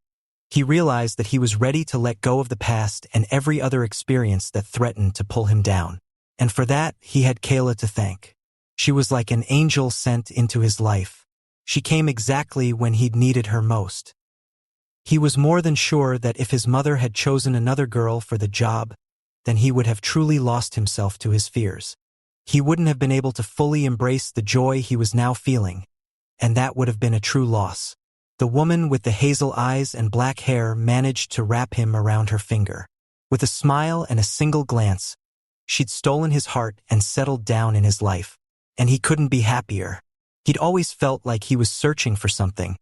Speaker 2: he realized that he was ready to let go of the past and every other experience that threatened to pull him down. And for that, he had Kayla to thank. She was like an angel sent into his life. She came exactly when he'd needed her most. He was more than sure that if his mother had chosen another girl for the job, then he would have truly lost himself to his fears. He wouldn't have been able to fully embrace the joy he was now feeling, and that would have been a true loss. The woman with the hazel eyes and black hair managed to wrap him around her finger. With a smile and a single glance, she'd stolen his heart and settled down in his life, and he couldn't be happier. He'd always felt like he was searching for something,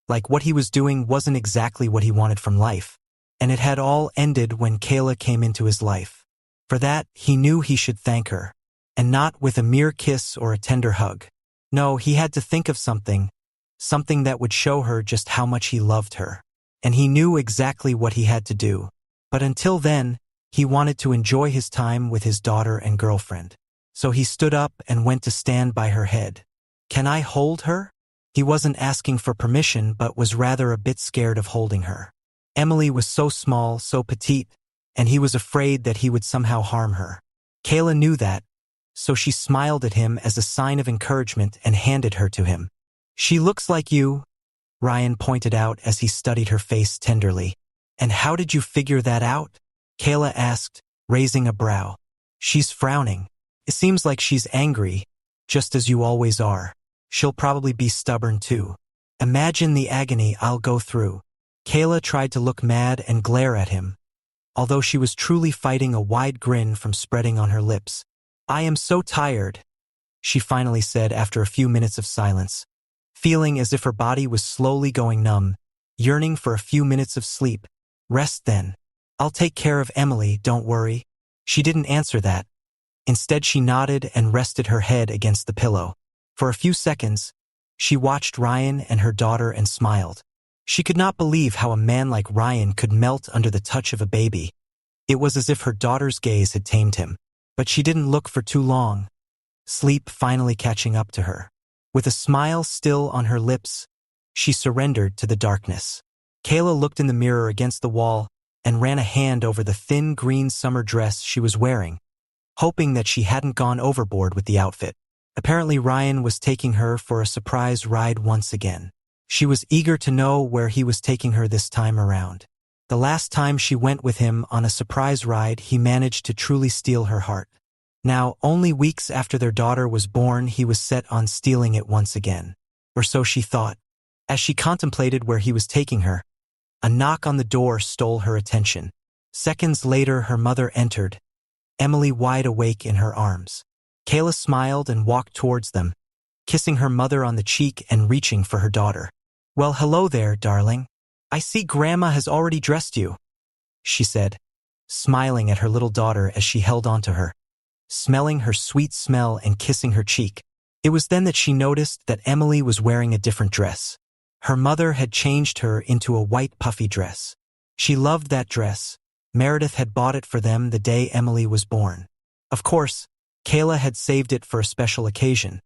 Speaker 2: like what he was doing wasn't exactly what he wanted from life, and it had all ended when Kayla came into his life. For that, he knew he should thank her, and not with a mere kiss or a tender hug. No, he had to think of something that would show her just how much he loved her. And he knew exactly what he had to do. But until then, he wanted to enjoy his time with his daughter and girlfriend. So he stood up and went to stand by her head. "Can I hold her?" He wasn't asking for permission, but was rather a bit scared of holding her. Emily was so small, so petite, and he was afraid that he would somehow harm her. Kayla knew that, so she smiled at him as a sign of encouragement and handed her to him. "She looks like you," Ryan pointed out as he studied her face tenderly. "And how did you figure that out?" Kayla asked, raising a brow. "She's frowning. It seems like she's angry, just as you always are. She'll probably be stubborn too. Imagine the agony I'll go through." Kayla tried to look mad and glare at him, although she was truly fighting a wide grin from spreading on her lips. "I am so tired," she finally said after a few minutes of silence, feeling as if her body was slowly going numb, yearning for a few minutes of sleep. "Rest then. I'll take care of Emily, don't worry." She didn't answer that. Instead, she nodded and rested her head against the pillow. For a few seconds, she watched Ryan and her daughter and smiled. She could not believe how a man like Ryan could melt under the touch of a baby. It was as if her daughter's gaze had tamed him. But she didn't look for too long, sleep finally catching up to her. With a smile still on her lips, she surrendered to the darkness. Kayla looked in the mirror against the wall and ran a hand over the thin green summer dress she was wearing, hoping that she hadn't gone overboard with the outfit. Apparently, Ryan was taking her for a surprise ride once again. She was eager to know where he was taking her this time around. The last time she went with him on a surprise ride, he managed to truly steal her heart. Now, only weeks after their daughter was born, he was set on stealing it once again. Or so she thought. As she contemplated where he was taking her, a knock on the door stole her attention. Seconds later, her mother entered, Emily wide awake in her arms. Kayla smiled and walked towards them, kissing her mother on the cheek and reaching for her daughter. "Well, hello there, darling. I see Grandma has already dressed you," she said, smiling at her little daughter as she held onto her, smelling her sweet smell and kissing her cheek. It was then that she noticed that Emily was wearing a different dress. Her mother had changed her into a white puffy dress. She loved that dress. Meredith had bought it for them the day Emily was born. Of course, Kayla had saved it for a special occasion,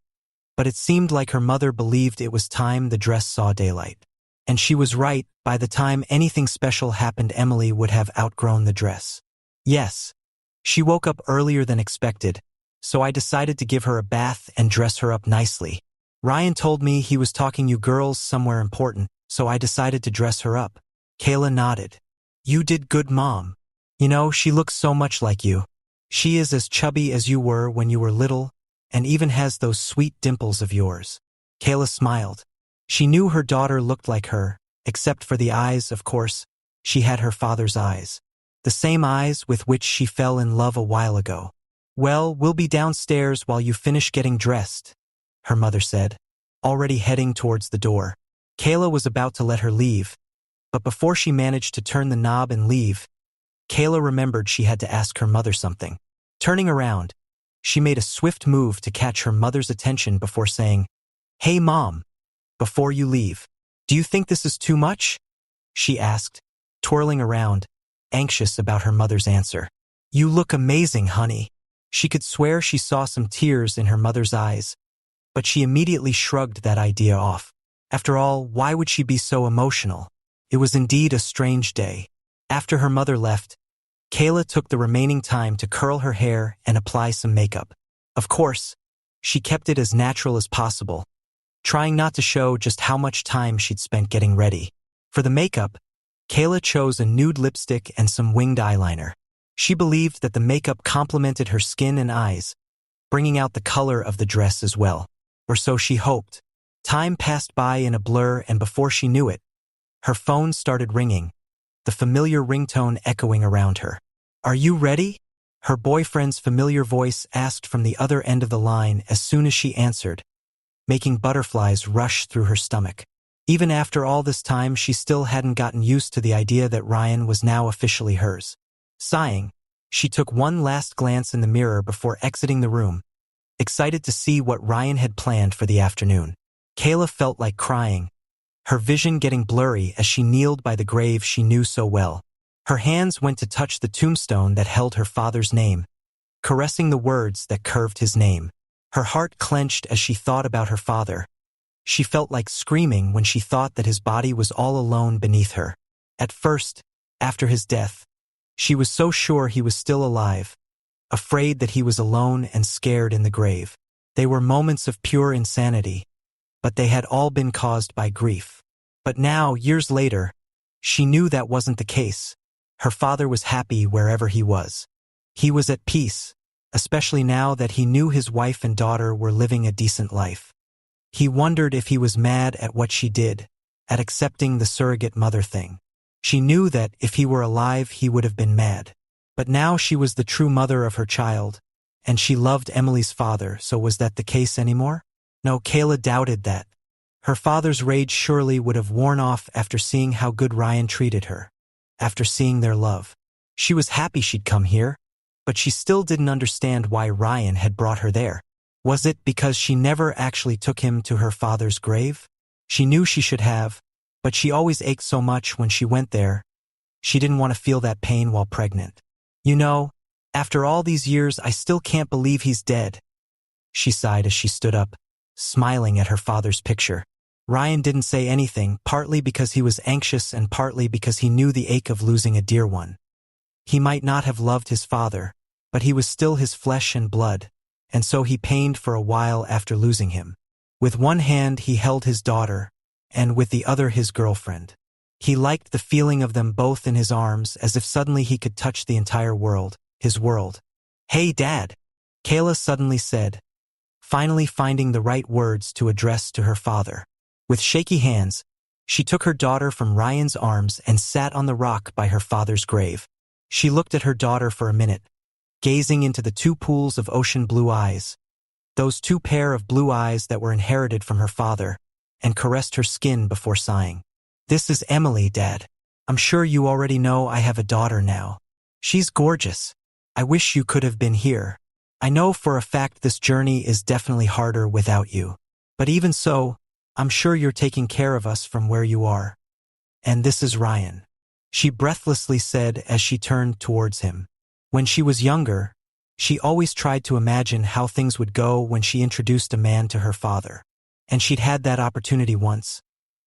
Speaker 2: but it seemed like her mother believed it was time the dress saw daylight. And she was right. By the time anything special happened, Emily would have outgrown the dress. Yes, She woke up earlier than expected, so I decided to give her a bath and dress her up nicely. Ryan told me he was talking you girls somewhere important, so I decided to dress her up. Kayla nodded. You did good, Mom. You know, she looks so much like you. She is as chubby as you were when you were little, and even has those sweet dimples of yours. Kayla smiled. She knew her daughter looked like her, except for the eyes, of course. She had her father's eyes. The same eyes with which she fell in love a while ago. Well, we'll be downstairs while you finish getting dressed, her mother said, already heading towards the door. Kayla was about to let her leave, but before she managed to turn the knob and leave, Kayla remembered she had to ask her mother something. Turning around, she made a swift move to catch her mother's attention before saying, Hey, Mom, before you leave, do you think this is too much? She asked, twirling around, anxious about her mother's answer. You look amazing, honey. She could swear she saw some tears in her mother's eyes, but she immediately shrugged that idea off. After all, why would she be so emotional? It was indeed a strange day. After her mother left, Kayla took the remaining time to curl her hair and apply some makeup. Of course, she kept it as natural as possible, trying not to show just how much time she'd spent getting ready. For the makeup, Kayla chose a nude lipstick and some winged eyeliner. She believed that the makeup complemented her skin and eyes, bringing out the color of the dress as well. Or so she hoped. Time passed by in a blur, and before she knew it, her phone started ringing, the familiar ringtone echoing around her. Are you ready? Her boyfriend's familiar voice asked from the other end of the line as soon as she answered, making butterflies rush through her stomach. Even after all this time, she still hadn't gotten used to the idea that Ryan was now officially hers. Sighing, she took one last glance in the mirror before exiting the room, excited to see what Ryan had planned for the afternoon. Kayla felt like crying, her vision getting blurry as she kneeled by the grave she knew so well. Her hands went to touch the tombstone that held her father's name, caressing the words that curved his name. Her heart clenched as she thought about her father. She felt like screaming when she thought that his body was all alone beneath her. At first, after his death, she was so sure he was still alive, afraid that he was alone and scared in the grave. They were moments of pure insanity, but they had all been caused by grief. But now, years later, she knew that wasn't the case. Her father was happy wherever he was. He was at peace, especially now that he knew his wife and daughter were living a decent life. He wondered if he was mad at what she did, at accepting the surrogate mother thing. She knew that if he were alive, he would have been mad. But now she was the true mother of her child, and she loved Emily's father, so was that the case anymore? No, Kayla doubted that. Her father's rage surely would have worn off after seeing how good Ryan treated her, after seeing their love. She was happy she'd come here, but she still didn't understand why Ryan had brought her there. Was it because she never actually took him to her father's grave? She knew she should have, but she always ached so much when she went there. She didn't want to feel that pain while pregnant. You know, after all these years, I still can't believe he's dead, she sighed as she stood up, smiling at her father's picture. Ryan didn't say anything, partly because he was anxious and partly because he knew the ache of losing a dear one. He might not have loved his father, but he was still his flesh and blood, and so he pained for a while after losing him. With one hand he held his daughter, and with the other his girlfriend. He liked the feeling of them both in his arms, as if suddenly he could touch the entire world, his world. Hey, Dad, Kayla suddenly said, finally finding the right words to address to her father. With shaky hands, she took her daughter from Ryan's arms and sat on the rock by her father's grave. She looked at her daughter for a minute, gazing into the two pools of ocean blue eyes, those two pair of blue eyes that were inherited from her father, and caressed her skin before sighing. This is Emily, Dad. I'm sure you already know I have a daughter now. She's gorgeous. I wish you could have been here. I know for a fact this journey is definitely harder without you. But even so, I'm sure you're taking care of us from where you are. And this is Ryan, she breathlessly said as she turned towards him. When she was younger, she always tried to imagine how things would go when she introduced a man to her father. And she'd had that opportunity once.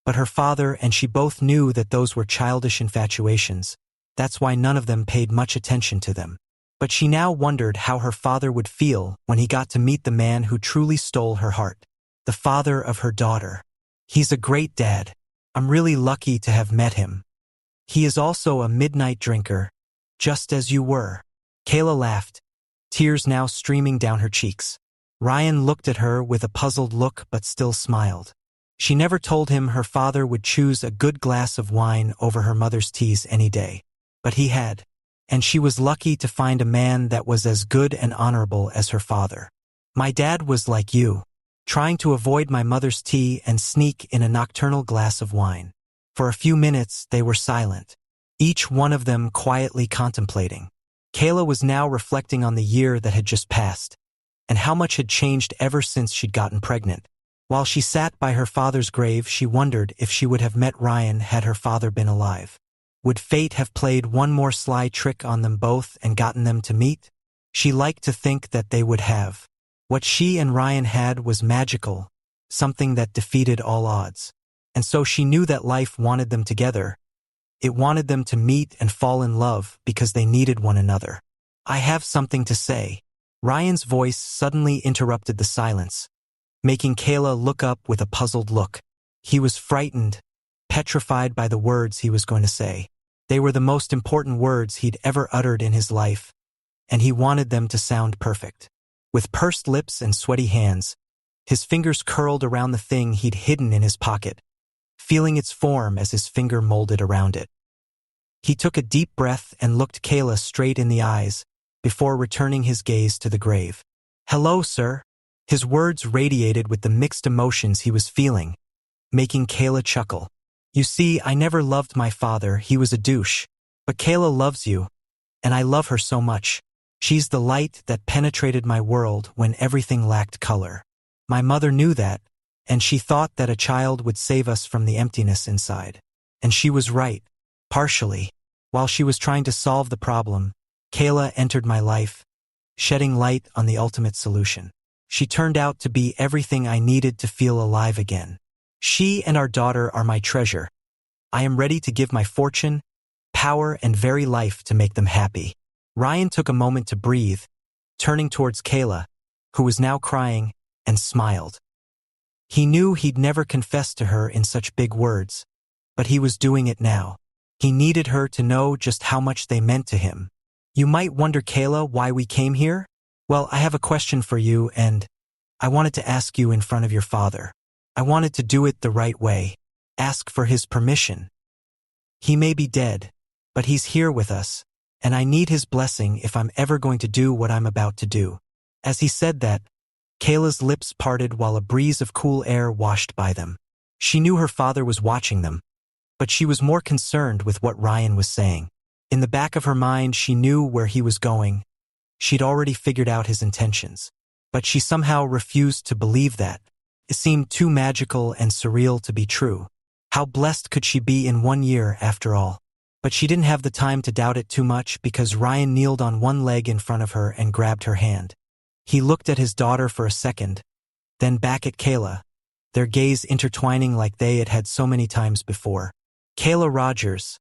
Speaker 2: But her father and she both knew that those were childish infatuations. That's why none of them paid much attention to them. But she now wondered how her father would feel when he got to meet the man who truly stole her heart, the father of her daughter. He's a great dad. I'm really lucky to have met him. He is also a midnight drinker, just as you were. Kayla laughed, tears now streaming down her cheeks. Ryan looked at her with a puzzled look but still smiled. She never told him her father would choose a good glass of wine over her mother's teas any day. But he had. And she was lucky to find a man that was as good and honorable as her father. My dad was like you, trying to avoid my mother's tea and sneak in a nocturnal glass of wine. For a few minutes they were silent, each one of them quietly contemplating. Kayla was now reflecting on the year that had just passed, and how much had changed ever since she'd gotten pregnant. While she sat by her father's grave, she wondered if she would have met Ryan had her father been alive. Would fate have played one more sly trick on them both and gotten them to meet? She liked to think that they would have. What she and Ryan had was magical, something that defeated all odds. And so she knew that life wanted them together. It wanted them to meet and fall in love because they needed one another. I have something to say. Ryan's voice suddenly interrupted the silence, making Kayla look up with a puzzled look. He was frightened, petrified by the words he was going to say. They were the most important words he'd ever uttered in his life, and he wanted them to sound perfect. With pursed lips and sweaty hands, his fingers curled around the thing he'd hidden in his pocket, feeling its form as his finger molded around it. He took a deep breath and looked Kayla straight in the eyes before returning his gaze to the grave. "Hello, sir." His words radiated with the mixed emotions he was feeling, making Kayla chuckle. "You see, I never loved my father, he was a douche. But Kayla loves you, and I love her so much. She's the light that penetrated my world when everything lacked color. My mother knew that, and she thought that a child would save us from the emptiness inside. And she was right, partially. While she was trying to solve the problem, Kayla entered my life, shedding light on the ultimate solution. She turned out to be everything I needed to feel alive again. She and our daughter are my treasure. I am ready to give my fortune, power, and very life to make them happy." Ryan took a moment to breathe, turning towards Kayla, who was now crying, and smiled. He knew he'd never confessed to her in such big words, but he was doing it now. He needed her to know just how much they meant to him. "You might wonder, Kayla, why we came here? Well, I have a question for you, and I wanted to ask you in front of your father. I wanted to do it the right way, ask for his permission. He may be dead, but he's here with us, and I need his blessing if I'm ever going to do what I'm about to do." As he said that, Kayla's lips parted while a breeze of cool air washed by them. She knew her father was watching them, but she was more concerned with what Ryan was saying. In the back of her mind, she knew where he was going. She'd already figured out his intentions, but she somehow refused to believe that. It seemed too magical and surreal to be true. How blessed could she be in 1 year after all? But she didn't have the time to doubt it too much because Ryan kneeled on one leg in front of her and grabbed her hand. He looked at his daughter for a second, then back at Kayla, their gaze intertwining like they had had so many times before. "Kayla Rogers,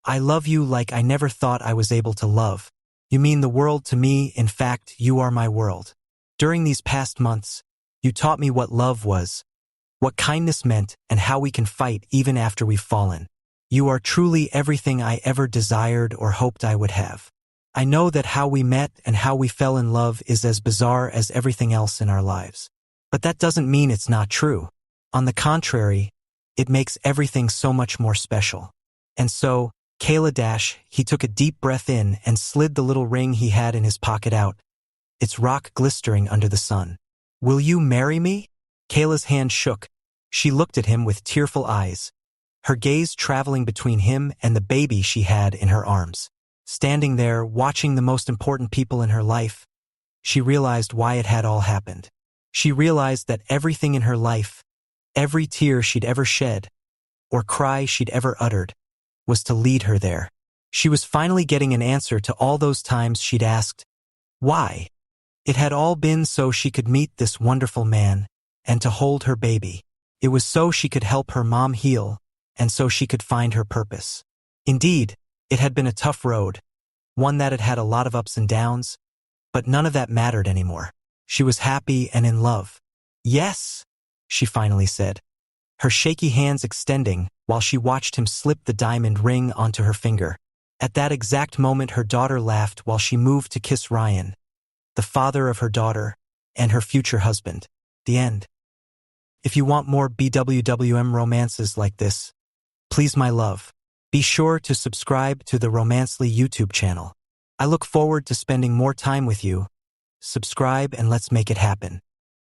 Speaker 2: I love you like I never thought I was able to love. You mean the world to me. In fact, you are my world. During these past months, you taught me what love was, what kindness meant, and how we can fight even after we've fallen. You are truly everything I ever desired or hoped I would have. I know that how we met and how we fell in love is as bizarre as everything else in our lives. But that doesn't mean it's not true. On the contrary, it makes everything so much more special." And so, Kayla he took a deep breath in and slid the little ring he had in his pocket out, its rock glistering under the sun. "Will you marry me?" Kayla's hand shook. She looked at him with tearful eyes, her gaze traveling between him and the baby she had in her arms. Standing there, watching the most important people in her life, she realized why it had all happened. She realized that everything in her life, every tear she'd ever shed, or cry she'd ever uttered, was to lead her there. She was finally getting an answer to all those times she'd asked, why? It had all been so she could meet this wonderful man, and to hold her baby. It was so she could help her mom heal, and so she could find her purpose. Indeed, it had been a tough road, one that had had a lot of ups and downs, but none of that mattered anymore. She was happy and in love. Yes, she finally said, her shaky hands extending while she watched him slip the diamond ring onto her finger. At that exact moment, her daughter laughed while she moved to kiss Ryan, the father of her daughter and her future husband. The end. If you want more BWWM romances like this, please, my love, be sure to subscribe to the Romancely YouTube channel. I look forward to spending more time with you. Subscribe and let's make it happen.